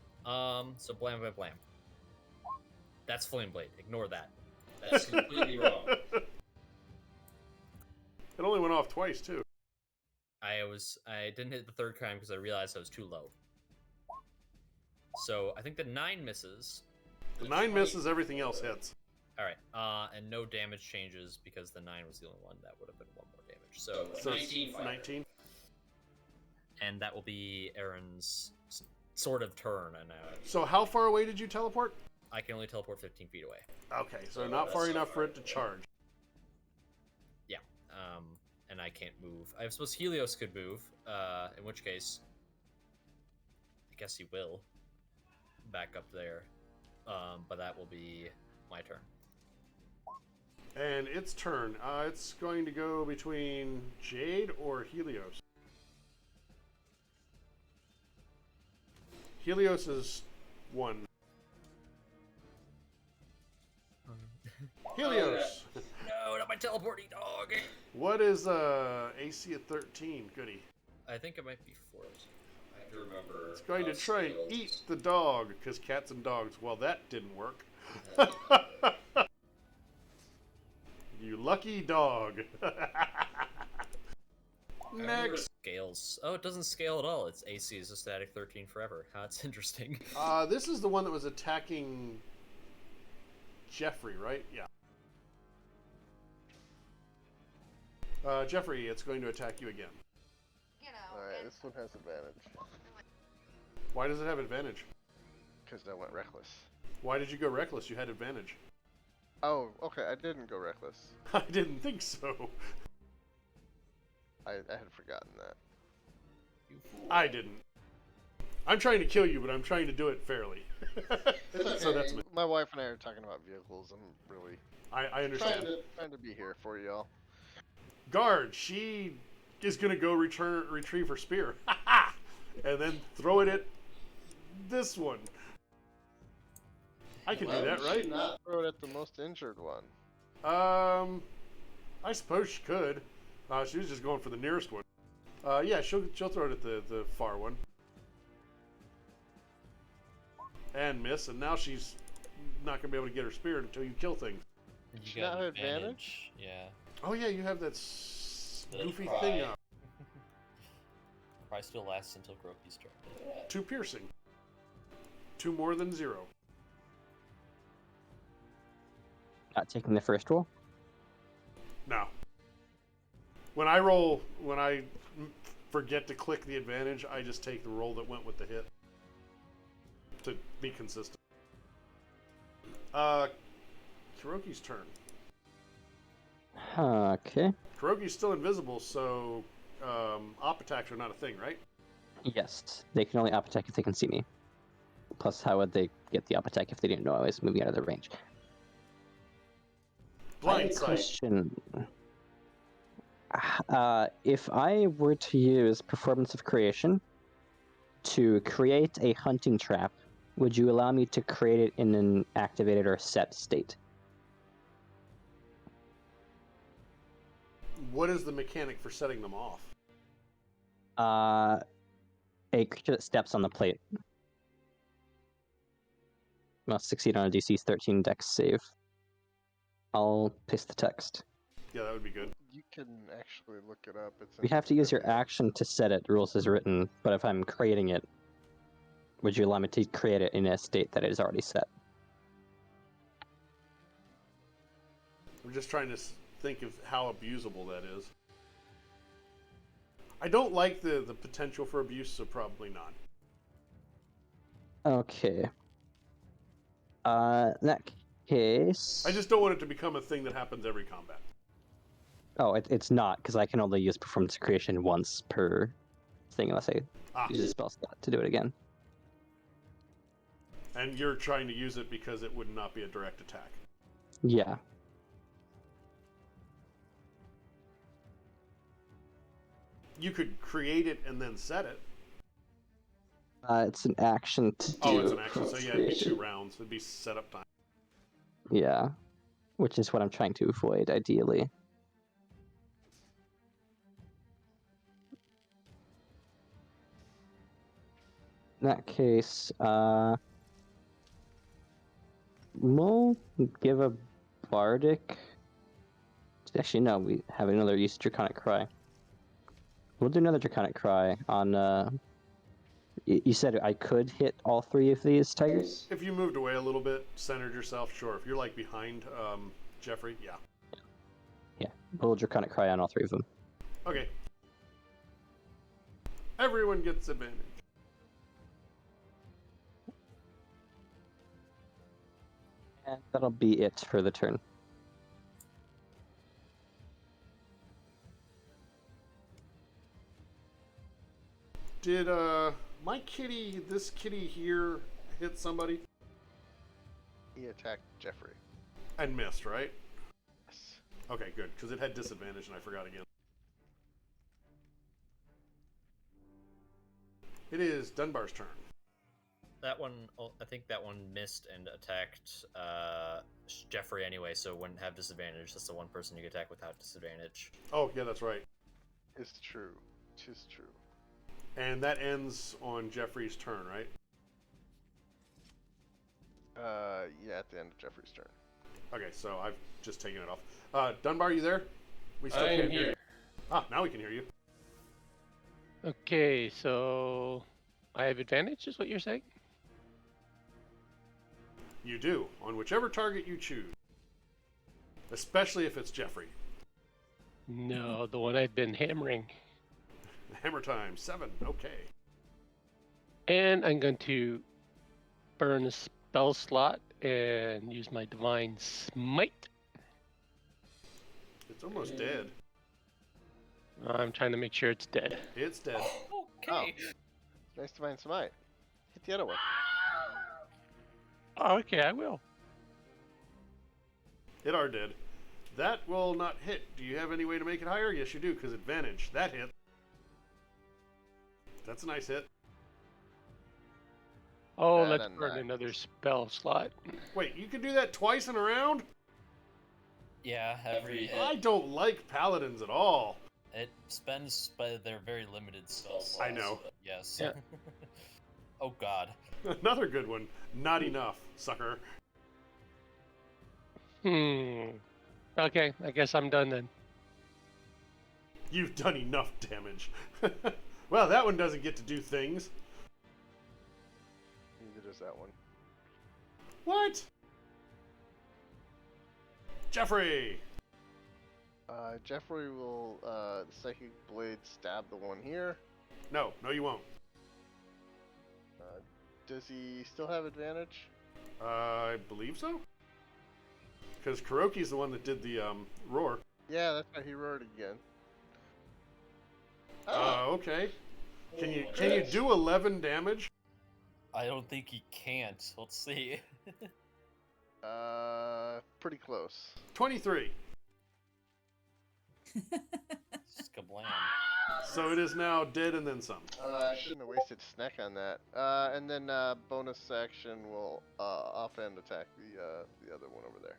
So blam, blam, blam. That's Flame Blade. Ignore that. That's completely wrong. It only went off twice, too. I didn't hit the 3rd time because I realized I was too low. So I think the 9 misses. The 9 misses, everything else hits. All right, and no damage changes because the 9 was the only one that would have been 1 more damage. So So 19 fire. 19. And that will be Aaron's sort of turn. And So how far away did you teleport? I can only teleport 15 feet away. Okay, so not far enough for it to charge. Yeah. And I can't move. I suppose Helios could move. In which case, guess he will. Back up there. But that will be my turn. And its turn. It's going to go between Jade or Helios. Helios is 1. Helios! No, not my teleporting dog! What is AC at 13? Goody. I think it might be 4. I have to remember. It's going to try and eat the dog, because cats and dogs, well, that didn't work. You lucky dog. Next. Scales. Oh, it doesn't scale at all. Its AC is a static 13 forever. That's interesting. This is the one that was attacking Jeffrey, right? Yeah. Jeffrey, it's going to attack you again. Alright, this one has advantage. Why does it have advantage? Because I went reckless. Why did you go reckless? You had advantage. Oh, okay, I didn't go reckless. I didn't think so. I had forgotten that. I didn't. I'm trying to kill you, but I'm trying to do it fairly. So that's me. My wife and I are talking about vehicles. I'm really I understand. trying to be here for y'all. Guard, she is going to go retrieve her spear. And then throw it at this one. I can do that, right? Not throw it at the most injured one. I suppose she could. She was just going for the nearest one. Yeah, she'll throw it at the far one. And miss, and now she's not going to be able to get her spear until you kill things. You got got an advantage. Yeah. Oh yeah, you have that goofy thing up. Probably still lasts until Groki's turn. 2 piercing. 2 more than 0. Not taking the first roll. No. When I forget to click the advantage, I just take the roll that went with the hit. To be consistent. Kuroki's turn. Okay. Kuroki's still invisible, so op attacks are not a thing, right? Yes, they can only up attack if they can see me. Plus, how would they get the up attack if they didn't know I was moving out of their range? Blind sight. Question. If I were to use Performance of Creation to create a hunting trap, would you allow me to create it in an activated or set state? What is the mechanic for setting them off? A creature that steps on the plate must succeed on a DC 13 Dex save. I'll paste the text. Yeah, that would be good. You can actually look it up. You have to use your action to set it, rules as written, but if I'm creating it, would you allow me to create it in a state that it is already set? I'm just trying to think of how abusable that is. I don't like the potential for abuse, so probably not. Okay. In that case... I just don't want it to become a thing that happens every combat. Oh, it's not, because I can only use Performance Creation once per thing unless I use a spell slot to do it again. And you're trying to use it because it would not be a direct attack. Yeah. You could create it and then set it. It's an action to do. Oh, it's an action, so yeah, it'd be 2 rounds. It'd be setup time. Yeah. Which is what I'm trying to avoid, ideally. In that case, we'll give a bardic. Actually, no, we have another use of Draconic Cry. We'll do another Draconic Cry on. You said I could hit all 3 of these tigers? If you moved away a little bit, centered yourself, sure. If you're like behind Jeffrey, yeah. Yeah, we'll Draconic Cry on all 3 of them. Okay. Everyone gets advantage. And that'll be it for the turn. Did my kitty, this kitty here, hit somebody He attacked Jeffrey. and missed, right? Yes. Okay, good, because it had disadvantage and I forgot again. It is Dunbar's turn. That one, I think that one missed and attacked Jeffrey anyway, so it wouldn't have disadvantage. That's the one person you can attack without disadvantage. Oh, yeah, that's right. It's true. Tis true. And that ends on Jeffrey's turn, right? Yeah, at the end of Jeffrey's turn. Okay, so I've just taken it off. Dunbar, you there? We still I am can't hear here. you. Ah, now we can hear you. Okay, so I have advantage, is what you're saying? You do, on whichever target you choose. Especially if it's Jeffrey. No, the one I've been hammering. Hammer time, 7, okay. And I'm going to burn a spell slot and use my Divine Smite. It's almost dead. I'm trying to make sure it's dead. It's dead. Okay. Nice Divine Smite. Hit the other one. Oh, okay, I will. It are dead. That will not hit. Do you have any way to make it higher? Yes, you do, because advantage. That hit. That's a nice hit. Oh, That let's and burn that. another spell slot. Wait, you can do that twice in a round? Yeah, every I don't like paladins at all. it spends, but they're very limited spell slots. I know. But yes. Yeah. Oh God. Another good one. Not enough, sucker. Okay, I guess I'm done then. You've done enough damage. Well, that one doesn't get to do things. Neither does that one. What? Jeffrey! Jeffrey will, the Psychic Blade stab the one here. No, you won't. Does he still have advantage? I believe so. Because Kuroki's the one that did the roar. Yeah, that's why he roared again. Ah. Okay. Can you do 11 damage? I don't think he can't. Let's see. Pretty close. 23. Skablam. So it is now dead and then some. I shouldn't have wasted snack on that. And then bonus action will offhand attack the other one over there.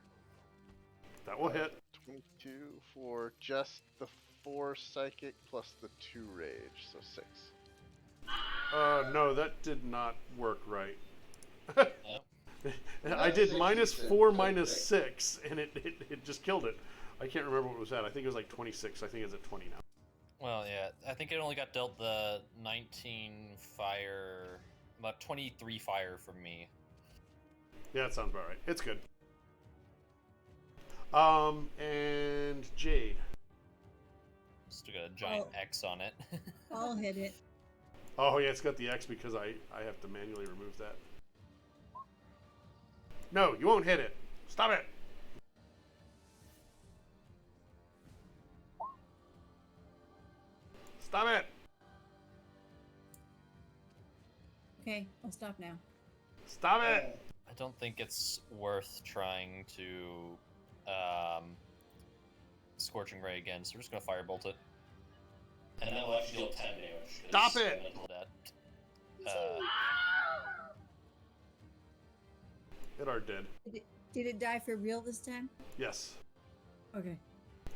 That will hit. 22 for just the 4 psychic plus the 2 rage, so 6. No, that did not work right. Yep. I did -4, -6, and it just killed it. I can't remember what it was at. I think it was like 26. I think it's at 20 now. Well, yeah. I think it only got dealt the 19 fire, about 23 fire from me. Yeah, that sounds about right. It's good. And Jade. Still got a giant X on it. I'll hit it. Oh yeah, it's got the X because I have to manually remove that. No, you won't hit it. Stop it. Stop it. Okay, I'll stop now. Stop it. I don't think it's worth trying to Scorching Ray again, so we're just gonna firebolt it. And then we'll actually deal 10 damage. Stop it! It are dead. Did it die for real this time? Yes. Okay.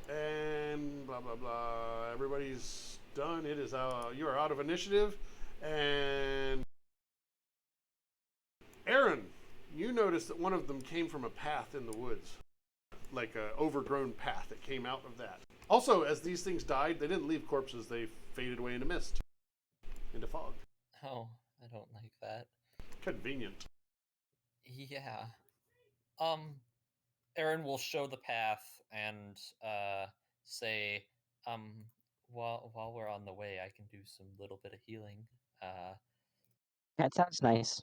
And blah blah blah. Everybody's done. It is you are out of initiative, and Aaron, you noticed that one of them came from a path in the woods, like a overgrown path that came out of that. Also, as these things died, they didn't leave corpses; they faded away into mist, into fog. Oh, I don't like that. Convenient. Yeah. Aaron will show the path and say, while we're on the way, I can do some little bit of healing. That sounds nice.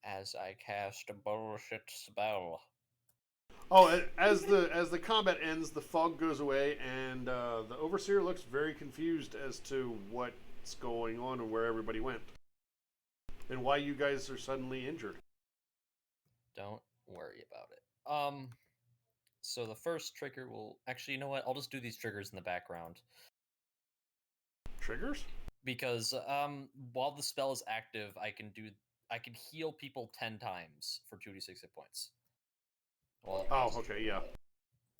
As I cast a bullshit spell. Oh, as the combat ends, the fog goes away, and the overseer looks very confused as to what's going on and where everybody went, and why you guys are suddenly injured. Don't worry about it. So the first trigger will actually, you know what? I'll just do these triggers in the background Triggers? because while the spell is active, I can heal people 10 times for 2d6 hit points. Well, Oh, okay, yeah.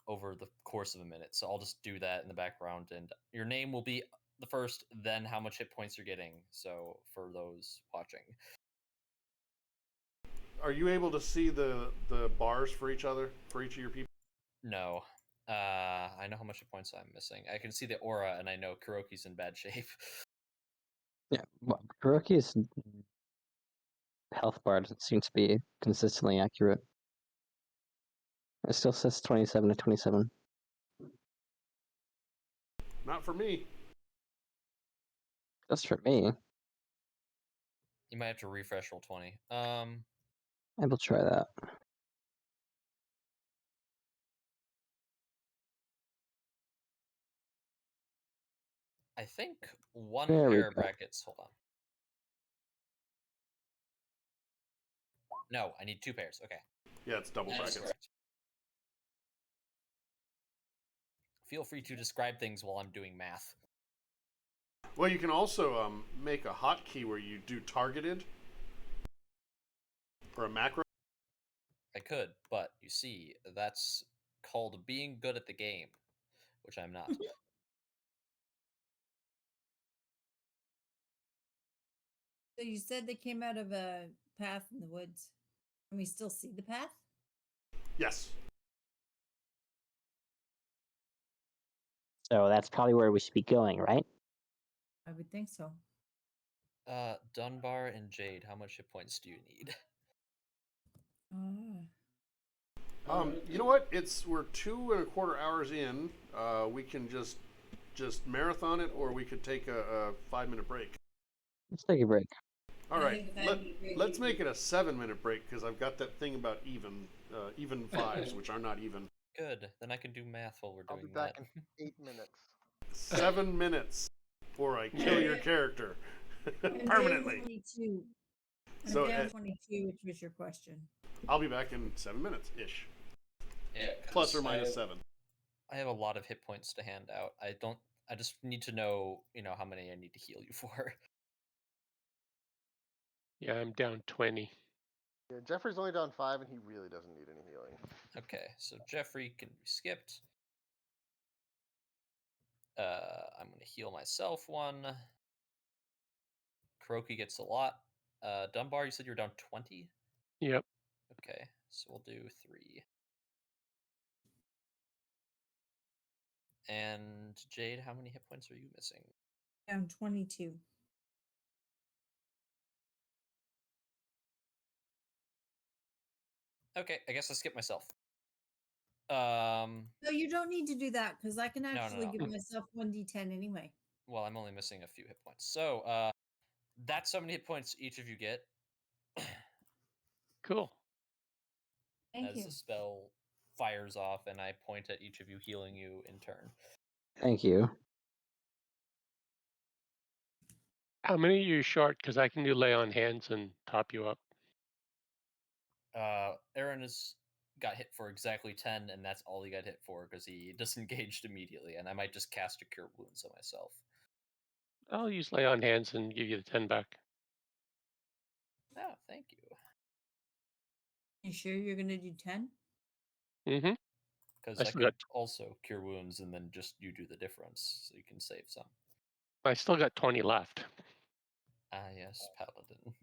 over the course of a minute. So I'll just do that in the background, and your name will be the first, then how much hit points you're getting. So for those watching, Are you able to see the bars for each other, for each of your people? no. I know how much hit points I'm missing. I can see the aura, and I know Kuroki's in bad shape. Yeah, well, Kuroki's health bar doesn't seem to be consistently accurate. It still says 27 to 27. Not for me. Just for me. You might have to refresh roll 20. I will try that. I think one There we pair of go. brackets. Hold on. No, I need 2 pairs. Okay. Yeah, it's double That is brackets. correct. Feel free to describe things while I'm doing math. Well, you can also make a hotkey where you do targeted or a macro. I could, but you see, that's called being good at the game, which I'm not. So you said they came out of a path in the woods. Can we still see the path? Yes. So that's probably where we should be going, right? I would think so. Dunbar and Jade, how much hit points do you need? You know what? We're 2.25 hours in. We can just marathon it, or we could take a 5-minute break. Let's take a break. All I right, think that'd be great. let's make it a 7-minute break because I've got that thing about even fives, which are not even. Good, then I can do math while we're I'll be doing back that. in 8 minutes. 7 minutes, or I kill your character I'm down permanently. 22. I'm So, down 22, which was your question. I'll be back in 7 minutes ish, Yeah, plus or minus 7. I have a lot of hit points to hand out. I just need to know, how many I need to heal you for. Yeah, I'm down 20. Yeah, Jeffrey's only down 5, and he really doesn't need any healing. Okay, so Jeffrey can be skipped. I'm going to heal myself 1. Kuroki gets a lot. Dunbar, you said you're down 20? Yep. Okay, so we'll do 3. And Jade, how many hit points are you missing? Down 22. Okay, I guess I'll skip myself. No, you don't need to do that because I can no. actually give myself 1d10 anyway. Well, I'm only missing a few hit points. So, that's how many hit points each of you get. Cool. Thank As you. the spell fires off, and I point at each of you, healing you in turn. Thank you. How many are you short? Because I can do lay on hands and top you up. Aaron has got hit for exactly 10, and that's all he got hit for because he disengaged immediately, and I might just cast a Cure Wounds on myself. I'll use lay on hands and give you the 10 back. Oh, thank you. You sure you're going to do 10? Mm-hmm. Because I I still could got also Cure Wounds, and then just you do the difference, so you can save some. I still got 20 left. Ah, yes, Paladin.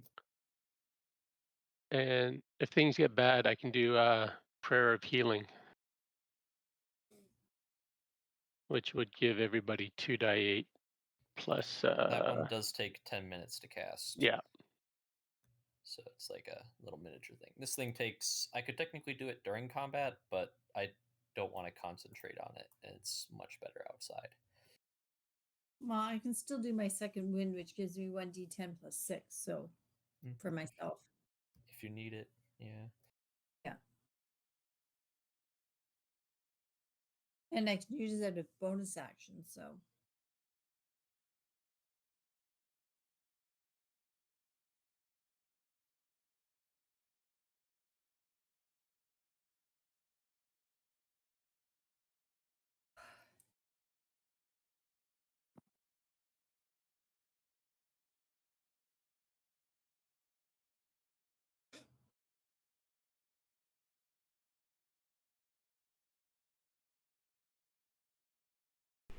And if things get bad, I can do prayer of healing, which would give everybody 2d8 plus That one does take 10 minutes to cast. yeah. So it's like a little miniature thing. This thing takes... I could technically do it during combat, but I don't want to concentrate on it, and it's much better outside. Well, I can still do my second wind, which gives me 1d10 plus 6. So for myself. If you need it, yeah. Yeah. And I can use that as bonus action, so.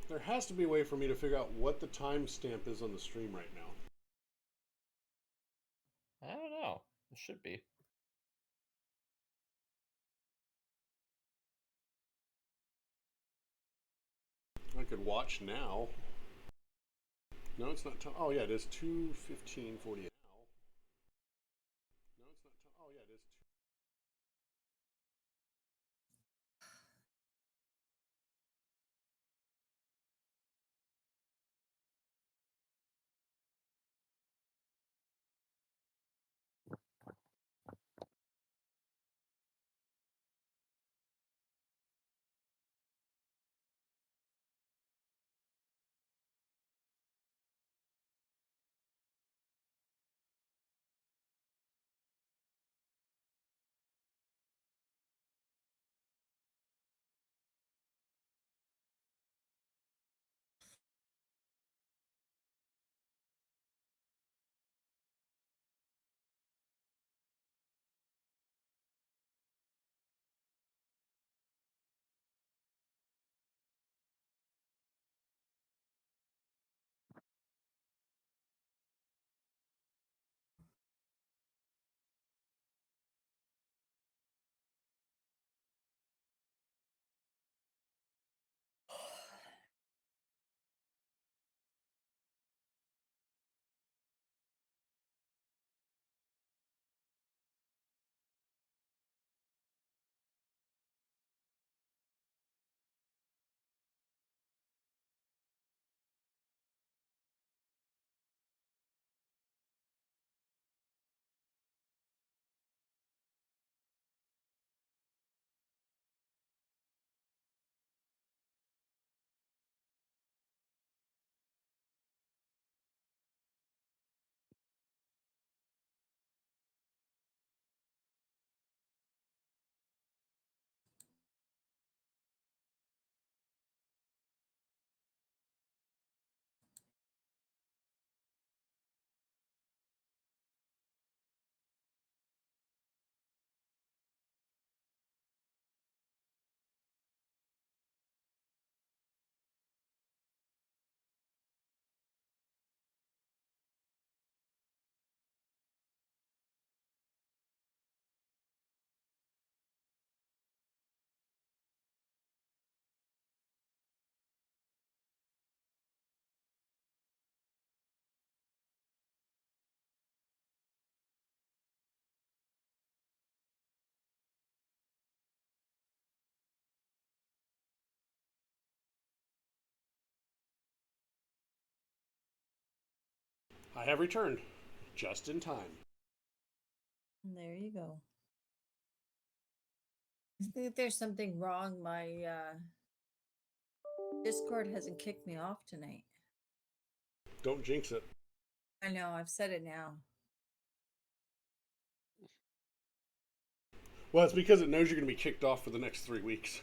There has to be a way for me to figure out what the timestamp is on the stream right now. I don't know. It should be. I could watch now. No, it's not. Oh, yeah, it is 2:15:48 now. No, it's not. Oh, yeah, it is. I have returned, just in time. There you go. I think there's something wrong. My Discord hasn't kicked me off tonight. Don't jinx it. I know, I've said it now. Well, it's because it knows you're going to be kicked off for the next 3 weeks.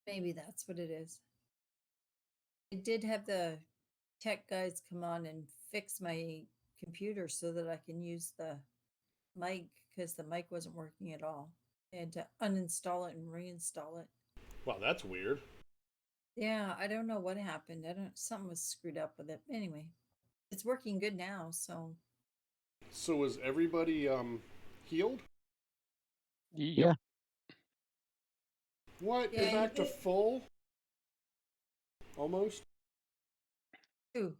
Maybe that's what it is. I did have the tech guys come on and fix my computer so that I can use the mic because the mic wasn't working at all. I had to uninstall it and reinstall it. Wow, that's weird. Yeah, I don't know what happened. Something was screwed up with it. Anyway, it's working good now, so. So was everybody healed? Yeah. What? Yeah, You're back to full? Almost? Ooh.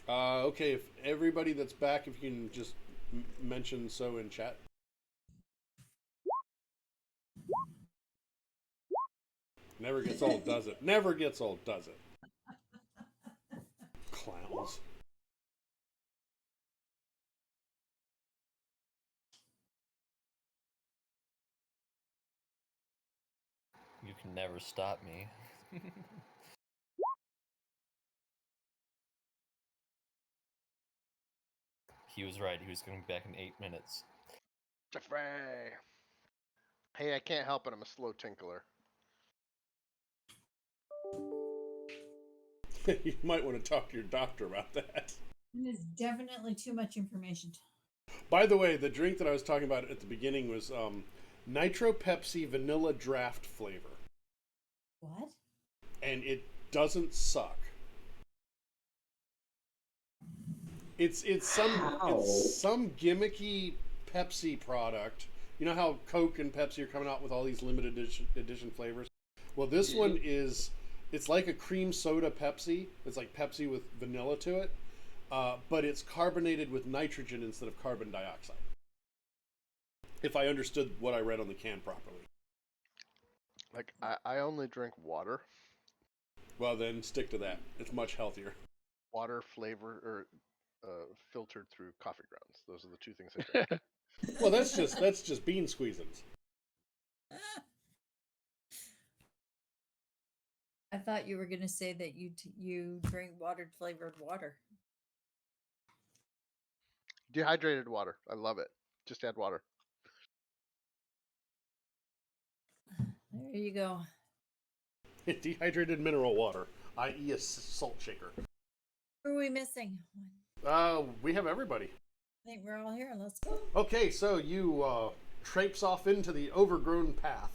Okay, if everybody that's back, if you can just mention so in chat. Never gets old, does it? Never gets old, does it? Clowns. can never stop me. He was right. He was coming back in 8 minutes. Jeffrey. Hey, I can't help it. I'm a slow tinkler. You might want to talk to your doctor about that. It is definitely too much information. By the way, the drink that I was talking about at the beginning was Nitro Pepsi Vanilla Draft flavor. What? And it doesn't suck. It's some gimmicky Pepsi product. You know how Coke and Pepsi are coming out with all these limited edition flavors? Well, this one is, it's like a cream soda Pepsi. It's like Pepsi with vanilla to it, but it's carbonated with nitrogen instead of carbon dioxide. If I understood what I read on the can properly. Like, I only drink water. Well, then stick to that. It's much healthier. Water flavor or filtered through coffee grounds. Those are the two things I drink. Well, that's just bean squeezins. I thought you were going to say that you drink water flavored water. Dehydrated water. I love it. Just add water. There you go. Dehydrated mineral water, i.e. a salt shaker. Who are we missing? We have everybody. I think we're all here. Let's go. Okay, so you traipse off into the overgrown path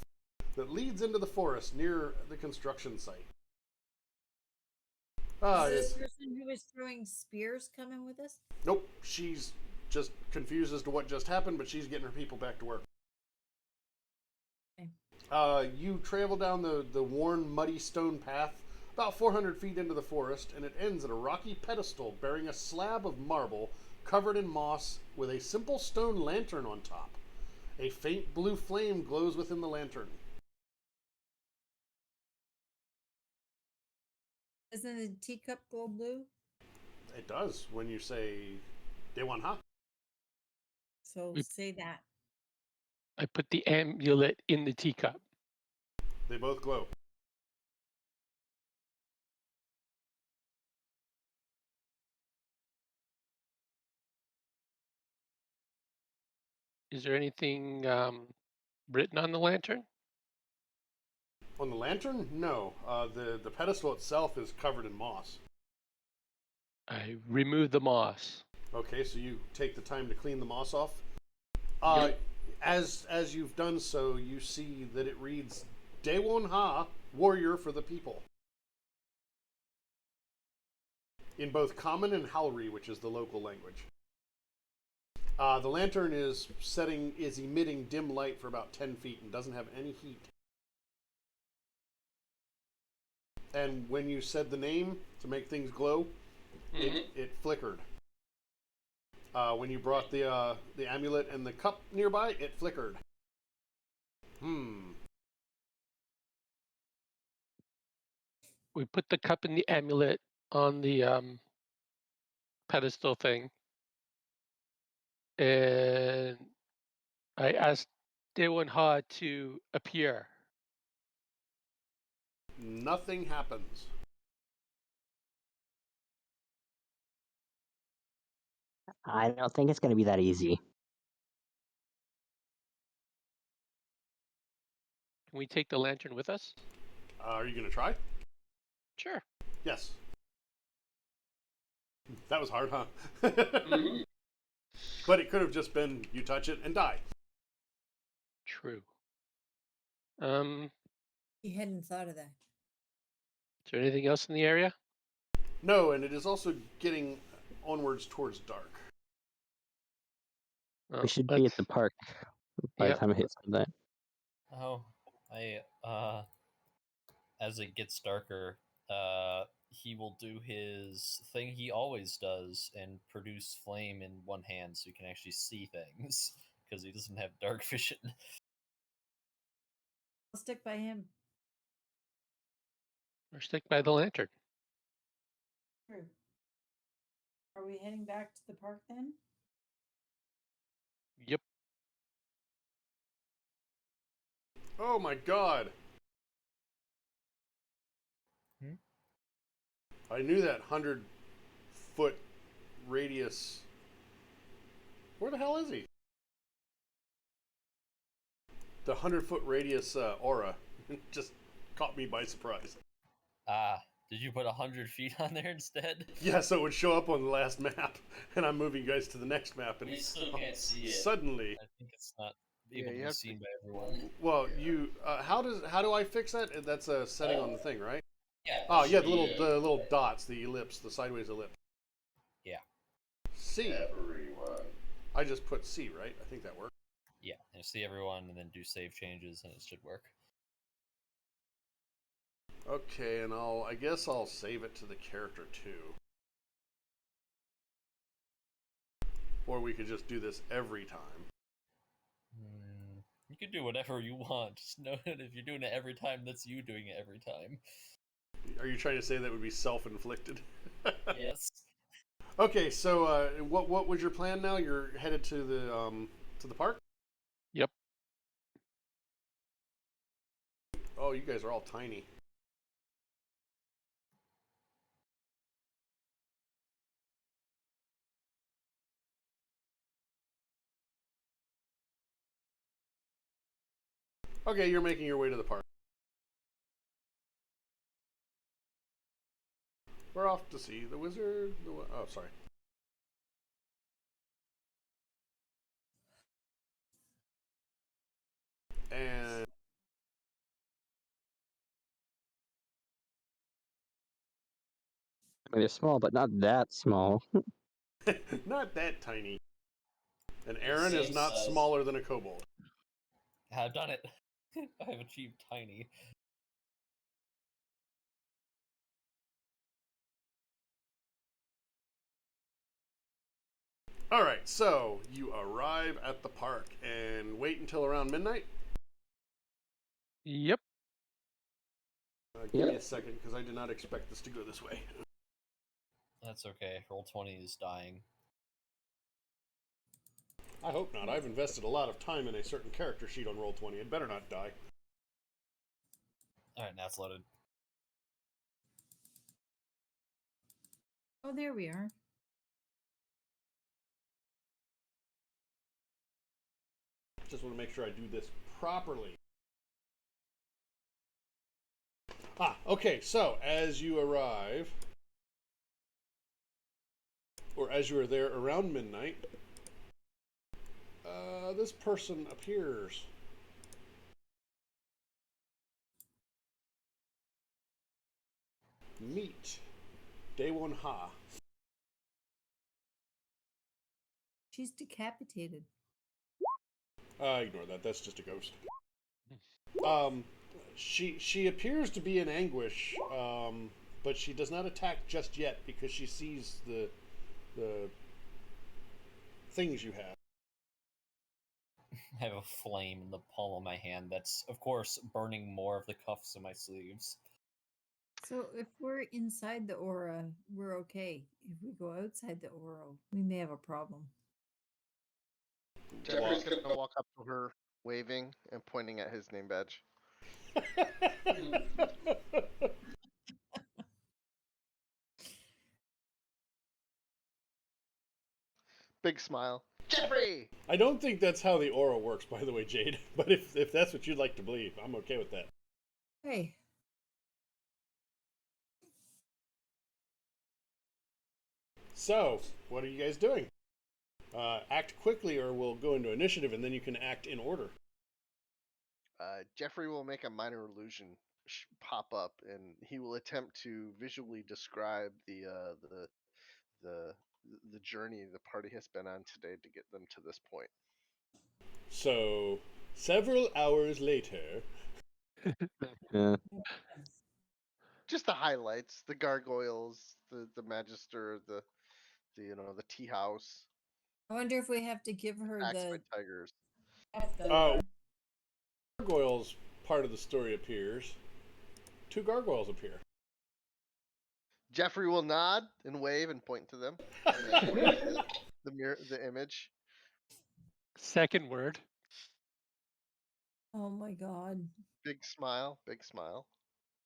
that leads into the forest near the construction site. Is the person who was throwing spears coming with us? Nope, she's just confused as to what just happened, but she's getting her people back to work. Okay. You travel down the worn, muddy stone path about 400 feet into the forest, and it ends at a rocky pedestal bearing a slab of marble covered in moss with a simple stone lantern on top. A faint blue flame glows within the lantern. Isn't the teacup glow blue? It does when you say Dewan Ha. So say that. I put the amulet in the teacup. They both glow. Is there anything written on the lantern? On the lantern? No. The pedestal itself is covered in moss. I remove the moss. Okay, so you take the time to clean the moss off. Yep. As you've done so, you see that it reads Dewon Ha, warrior for the people. In both Common and Howry, which is the local language. The lantern is emitting dim light for about 10 feet and doesn't have any heat. And when you said the name to make things glow, it flickered. When you brought the amulet and the cup nearby, it flickered. We put the cup and the amulet on the pedestal thing, and I asked Dewon Ha to appear. Nothing happens. I don't think it's going to be that easy. Can we take the lantern with us? Are you going to try? Sure. Yes. That was hard, huh? But it could have just been you touch it and die. True. You hadn't thought of that. Is there anything else in the area? No, and it is also getting onwards towards dark. Well, We should be at the park by the time it hits midnight. Oh, as it gets darker, he will do his thing he always does and produce flame in one hand so he can actually see things because he doesn't have dark vision. I'll stick by him. Or stick by the lantern. True. Are we heading back to the park then? Yep. Oh my god! I knew that 100-foot radius. Where the hell is he? The 100-foot radius aura just caught me by surprise. Did you put 100 feet on there instead? Yeah, so it would show up on the last map, and I'm moving you guys to the next map, and You still can't see it. suddenly. I think it's not Yeah, able you to be have seen by everyone. Well, you how do I fix that? That's a setting on the thing, right? Yeah. Oh yeah, the little dots, the ellipse, the sideways ellipse. Yeah. C. I just put C, right? I think that worked. Yeah, and see everyone, and then do save changes, and it should work. Okay, and I guess I'll save it to the character too. Or we could just do this every time. You can do whatever you want. Just know that if you're doing it every time, that's you doing it every time. Are you trying to say that would be self-inflicted? Yes. Okay, so what was your plan now? You're headed to the park? Yep. Oh, you guys are all tiny. Okay, you're making your way to the park. We're off to see the wizard. Oh, sorry. And I mean, they're small, but not that small. not that tiny. And Aaron is not smaller than a kobold. I've done it. I have achieved tiny. All right, so you arrive at the park and wait until around midnight. Yep. Give me a second, because I did not expect this to go this way. That's okay. Roll20 is dying. I hope not. I've invested a lot of time in a certain character sheet on Roll20. It better not die. Alright, now it's loaded. Oh, there we are. Just want to make sure I do this properly. Okay, so as you arrive, or as you are there around midnight, this person appears. Meet Daewon Ha. She's decapitated. Ignore that. That's just a ghost. She appears to be in anguish, but she does not attack just yet because she sees the things you have. I have a flame in the palm of my hand that's, of course, burning more of the cuffs of my sleeves. So if we're inside the aura, we're okay. If we go outside the aura, we may have a problem. Jeffrey's gonna walk up to her, waving and pointing at his name badge. Big smile. Jeffrey! I don't think that's how the aura works, by the way, Jade. But if that's what you'd like to believe, I'm okay with that. Hey. So, what are you guys doing? Act quickly, or we'll go into initiative, and then you can act in order. Jeffrey will make a minor illusion pop up, and he will attempt to visually describe the journey the party has been on today to get them to this point. So, several hours later. Yeah. Just the highlights: the gargoyles, the magister, the tea house. I wonder if we have to give her Attacks the by tigers. Gargoyles part of the story appears. 2 gargoyles appear. Jeffrey will nod and wave and point to them. The image. Second word. Oh my god. Big smile, big smile.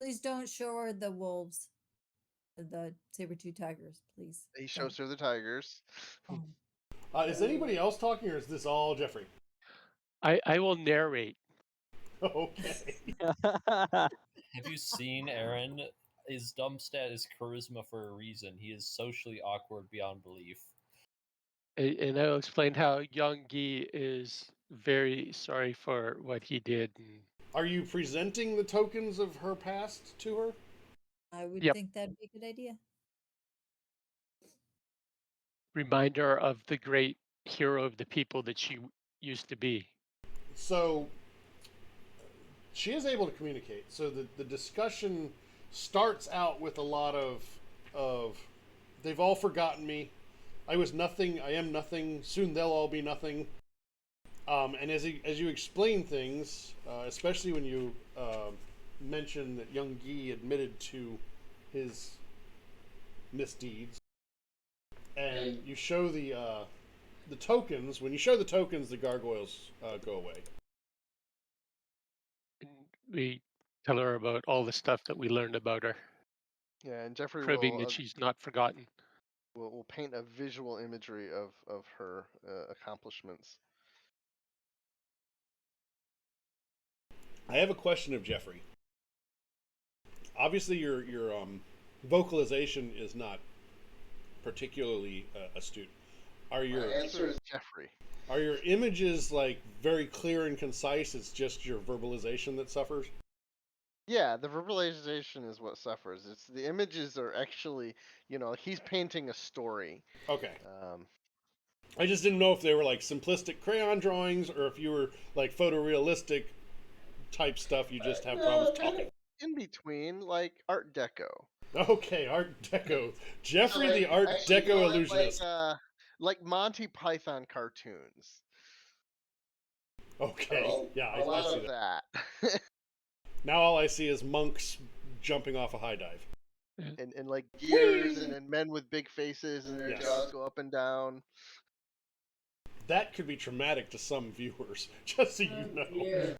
Please don't show her the wolves, the saber-tooth tigers, please. He shows her the tigers. Is anybody else talking, or is this all Jeffrey? I will narrate. Okay. Have you seen Aaron? His dumb stat is charisma for a reason. He is socially awkward beyond belief. And I'll explain how young Guy is very sorry for what he did. And Are you presenting the tokens of her past to her? I would Yep. think that'd be a good idea. reminder of the great hero of the people that she used to be. So she is able to communicate. So the discussion starts out with a lot of they've all forgotten me. I was nothing. I am nothing. Soon they'll all be nothing. And as you explain things, especially when you mention that young Guy admitted to his misdeeds, and you show the tokens. When you show the tokens, the gargoyles go away. And we tell her about all the stuff that we learned about her, Yeah, and Jeffrey proving that she's not forgotten. will paint a visual imagery of her accomplishments. I have a question of Jeffrey. Obviously, your vocalization is not particularly astute. Are your answer is Jeffrey. Are your images like very clear and concise? It's just your verbalization that suffers. Yeah, the verbalization is what suffers. It's the images are actually, he's painting a story. Okay. Um, I just didn't know if they were like simplistic crayon drawings or if you were like photorealistic type stuff. You just have problems talking. in between, like Art Deco. Okay, Art Deco. Jeffrey the Art Deco illusionist. Like Monty Python cartoons. Okay, yeah, I see that. Now all I see is monks jumping off a high dive. and like gears and men with big faces and their Yes. jaws go up and down. That could be traumatic to some viewers, just so you know.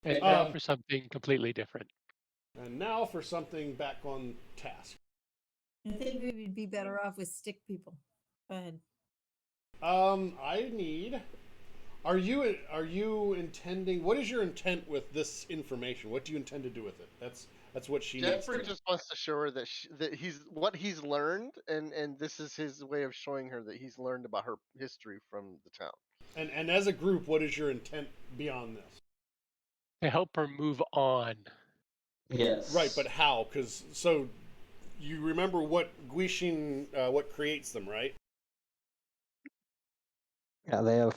And now for something completely different. And now for something back on task. I think we would be better off with stick people. Go ahead. I need. Are you intending? What is your intent with this information? What do you intend to do with it? That's what she needs. Jeffrey just wants to show her that that he's learned, and this is his way of showing her that he's learned about her history from the town. And as a group, what is your intent beyond this? To help her move on. Yes. Right, but how? Because so you remember what Guishin, what creates them, right? Yeah, they have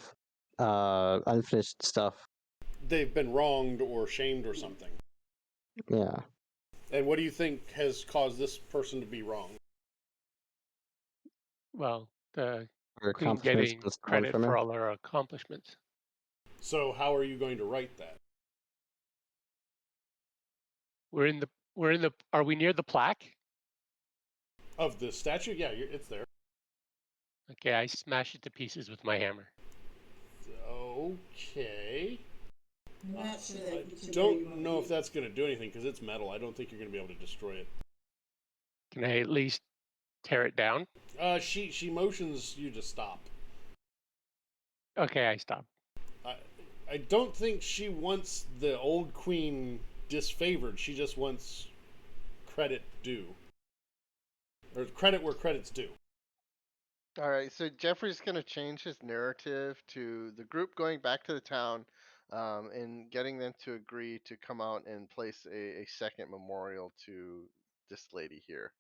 unfinished stuff. They've been wronged or shamed or something. Yeah. And what do you think has caused this person to be wrong? Well, the Her queen accomplishments getting been stolen credit from her. for all her accomplishments. So how are you going to write that? We're in the. Are we near the plaque? Of the statue? Yeah, it's there. Okay, I smash it to pieces with my hammer. Okay. I'm not sure I that you don't know if that's going to do anything because it's metal. I don't think you're going to be able to destroy it. Can I at least tear it down? She motions you to stop. Okay, I stop. I don't think she wants the old queen disfavored. She just wants credit due. Or credit where credit's due. All right, so Jeffrey's going to change his narrative to the group going back to the town and getting them to agree to come out and place a second memorial to this lady here.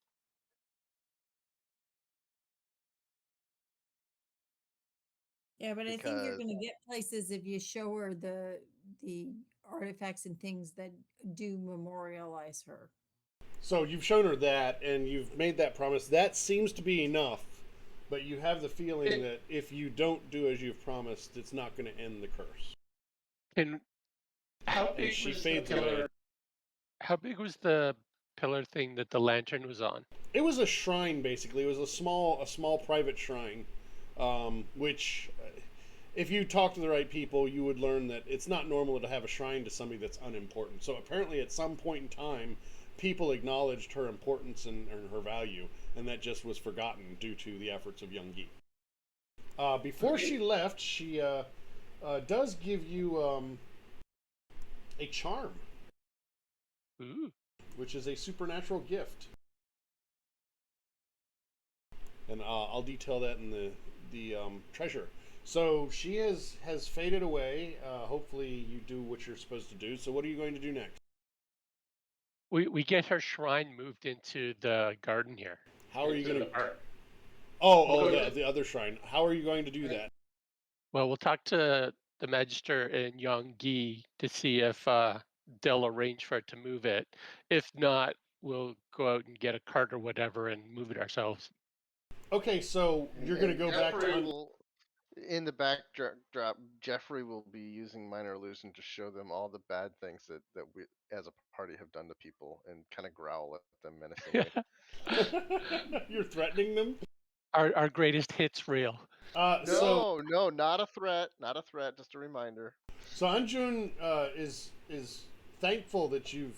Yeah, but I think you're going to get places if you show her the artifacts and things that do memorialize her. So you've shown her that, and you've made that promise. That seems to be enough, but you have the feeling that if you don't do as you've promised, it's not going to end the curse. And how And big she was the fades away. pillar? How big was the pillar thing that the lantern was on? It was a shrine, basically. It was a small private shrine, which if you talk to the right people, you would learn that it's not normal to have a shrine to somebody that's unimportant. So apparently, at some point in time, people acknowledged her importance and her value, and that just was forgotten due to the efforts of young Yi. Before she left, she does give you a charm, Ooh. which is a supernatural gift, and I'll detail that in the treasure. So she has faded away. Hopefully, you do what you're supposed to do. So, what are you going to do next? We get her shrine moved into the garden here. How are you Into going the to? park. The other shrine. How are you going to do that? Well, we'll talk to the Magister and Yonggi to see if they'll arrange for it to move it. If not, we'll go out and get a cart or whatever and move it ourselves. Okay, so you're going to go back to. Jeffrey will, in the backdrop, Jeffrey will be using minor illusion to show them all the bad things that we, as a party, have done to people, and kind of growl at them menacingly. You're threatening them. Our greatest hits reel. No, not a threat, not a threat. Just a reminder. So Anjun is thankful that you've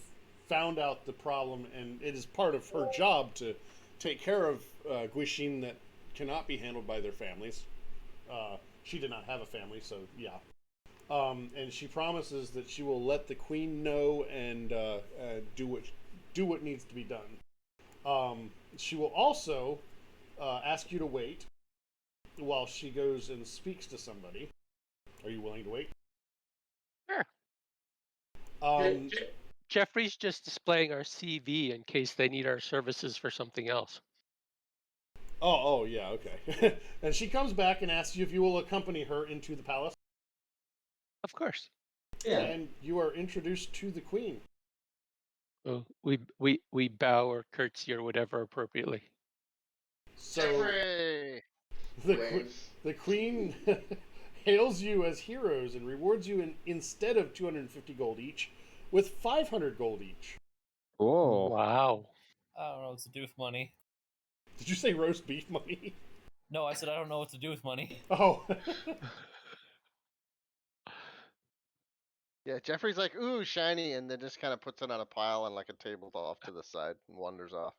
found out the problem, and it is part of her job to take care of Guishin that cannot be handled by their families. She did not have a family, so yeah. And she promises that she will let the queen know and do what needs to be done. She will also ask you to wait while she goes and speaks to somebody. Are you willing to wait? Sure. Um, Jeffrey's just displaying our CV in case they need our services for something else. oh, yeah, okay. And she comes back and asks you if you will accompany her into the palace. Of course. Yeah. And you are introduced to the queen. Well, we bow or curtsy or whatever appropriately. So Jeffrey! the queen hails you as heroes and rewards you instead of 250 gold each with 500 gold each. Whoa. Wow. I don't know what to do with money. Did you say roast beef money? No, I said I don't know what to do with money. Oh. Yeah, Jeffrey's like, ooh, shiny, and then just kind of puts it on a pile on like a table off to the side and wanders off.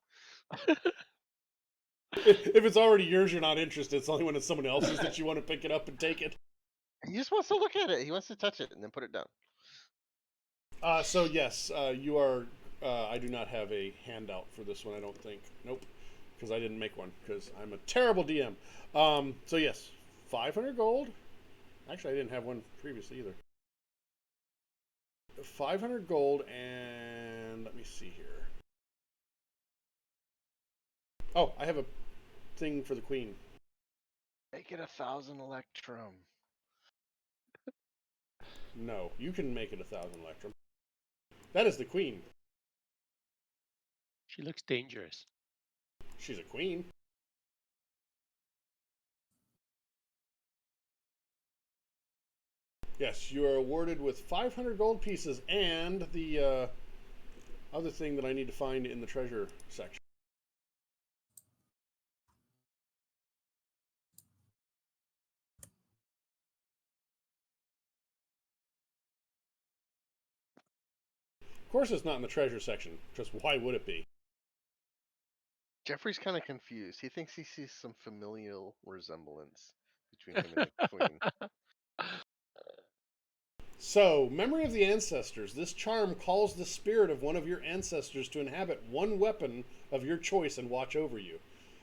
If it's already yours, you're not interested. It's only when it's someone else's that you want to pick it up and take it. He just wants to look at it. He wants to touch it and then put it down. So yes, you are. I do not have a handout for this one. I don't think. Nope, because I didn't make one because I'm a terrible DM. So yes, 500 gold. Actually, I didn't have one previously either. 500 gold, and let me see here. Oh, I have a thing for the queen. Make it 1,000 electrum. No, you can make it 1,000 electrum. That is the queen. She looks dangerous. She's a queen. Yes, you are awarded with 500 gold pieces and the other thing that I need to find in the treasure section. Of course, it's not in the treasure section. Just why would it be? Jeffrey's kind of confused. He thinks he sees some familial resemblance between him and the queen. So, memory of the ancestors. This charm calls the spirit of one of your ancestors to inhabit one weapon of your choice and watch over you.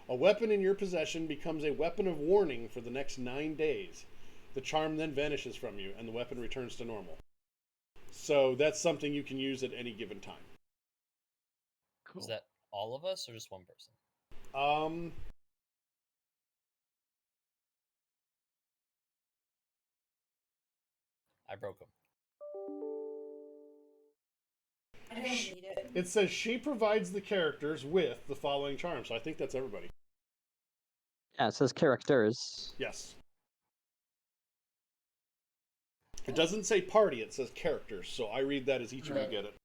A weapon in your possession becomes a weapon of warning for the next 9 days. The charm then vanishes from you, and the weapon returns to normal. So, that's something you can use at any given time. Cool. Is that all of us or just one person? I broke him. I don't need it. It says she provides the characters with the following charms. So I think that's everybody. Yeah, it says characters. Yes. It doesn't say party, it says characters. So I read that as each of you get it.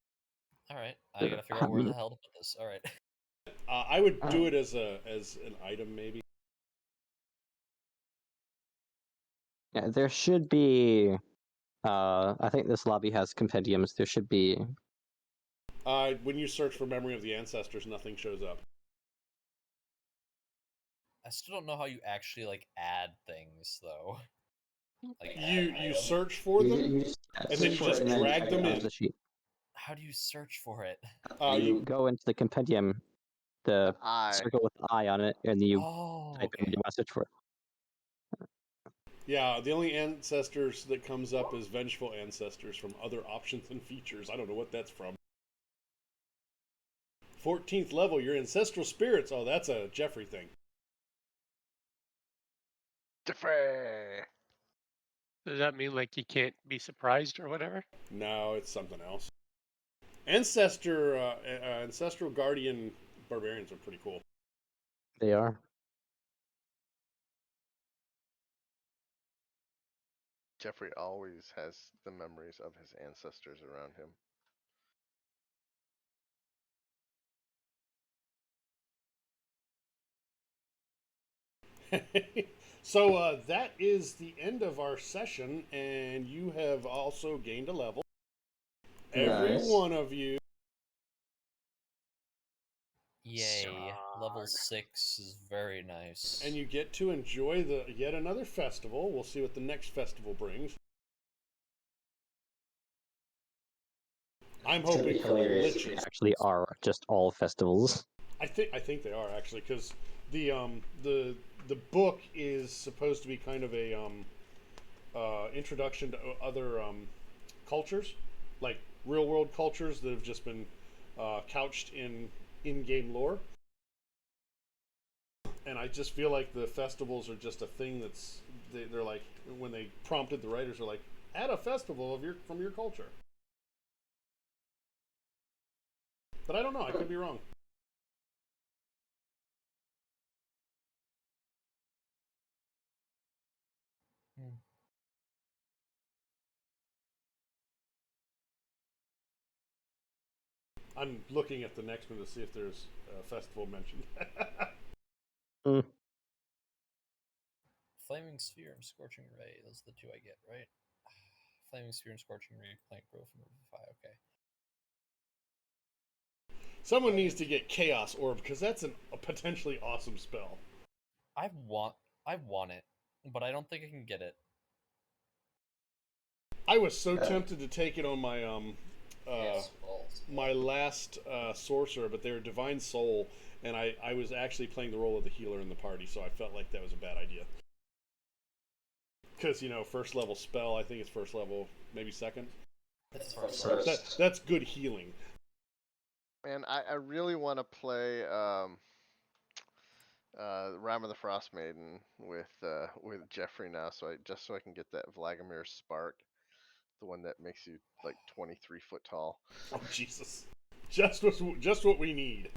All right, I gotta figure out where the hell to put this. All right. I would do it as an item, maybe. Yeah, there should be. I think this lobby has compendiums. There should be. When you search for Memory of the Ancestors, nothing shows up. I still don't know how you actually like add things though. Like You search for them, just and then you just drag them in. The sheet. how do you search for it? You go into the compendium, the I. circle with the eye on it, and then you Oh, type in what okay. you want to search for. Yeah, the only ancestors that comes up is Vengeful Ancestors from other options and features. I don't know what that's from. 14th level, your ancestral spirits. Oh, that's a Jeffrey thing. Jeffrey. Does that mean like you can't be surprised or whatever? No, it's something else. Ancestral Guardian Barbarians are pretty cool. They are. Jeffrey always has the memories of his ancestors around him. So that is the end of our session, and you have also gained a level. Every Nice. one of you. Yay. Level 6 is very nice. And you get to enjoy yet another festival. We'll see what the next festival brings. I'm hoping for liches. Actually, are just all festivals. I think they are actually, because the book is supposed to be kind of a introduction to other cultures, like real world cultures that have just been couched in game lore. And I just feel like the festivals are just a thing they're like, when they prompted the writers, are like, add a festival from your culture. But I don't know. I could be wrong. I'm looking at the next one to see if there's a festival mentioned. Flaming Sphere and Scorching Ray. Those are the two I get, right? Flaming Sphere and Scorching Ray, plant growth and revivify. Okay. Someone needs to get Chaos Orb, because that's a potentially awesome spell. I want it, but I don't think I can get it. I was so tempted to take it on my my last sorcerer, but they were Divine Soul, and I was actually playing the role of the healer in the party, so I felt like that was a bad idea. Because, first level spell, I think it's first level, maybe second. It's first. That's good healing. Man, I really want to play Rime of the Frost Maiden with Jeffrey now, so I can get that Vladimir's Spark, the one that makes you like 23 foot tall. Oh Jesus! Just what we need.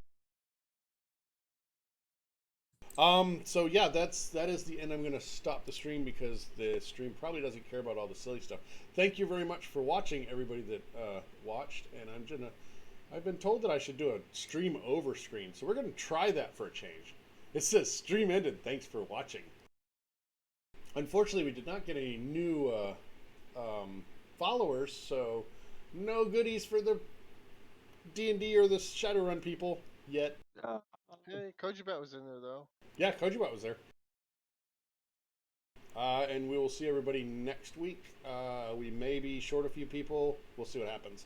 So yeah, that is the end. I'm gonna stop the stream because the stream probably doesn't care about all the silly stuff. Thank you very much for watching, everybody that watched, and I've been told that I should do a stream over screen, so we're gonna try that for a change. It says stream ended. Thanks for watching. Unfortunately, we did not get any new followers, so no goodies for the D&D or the Shadowrun people yet. Hey, Kojibat was in there though. Yeah, Kojibot was there. And we will see everybody next week. We may be short a few people. We'll see what happens.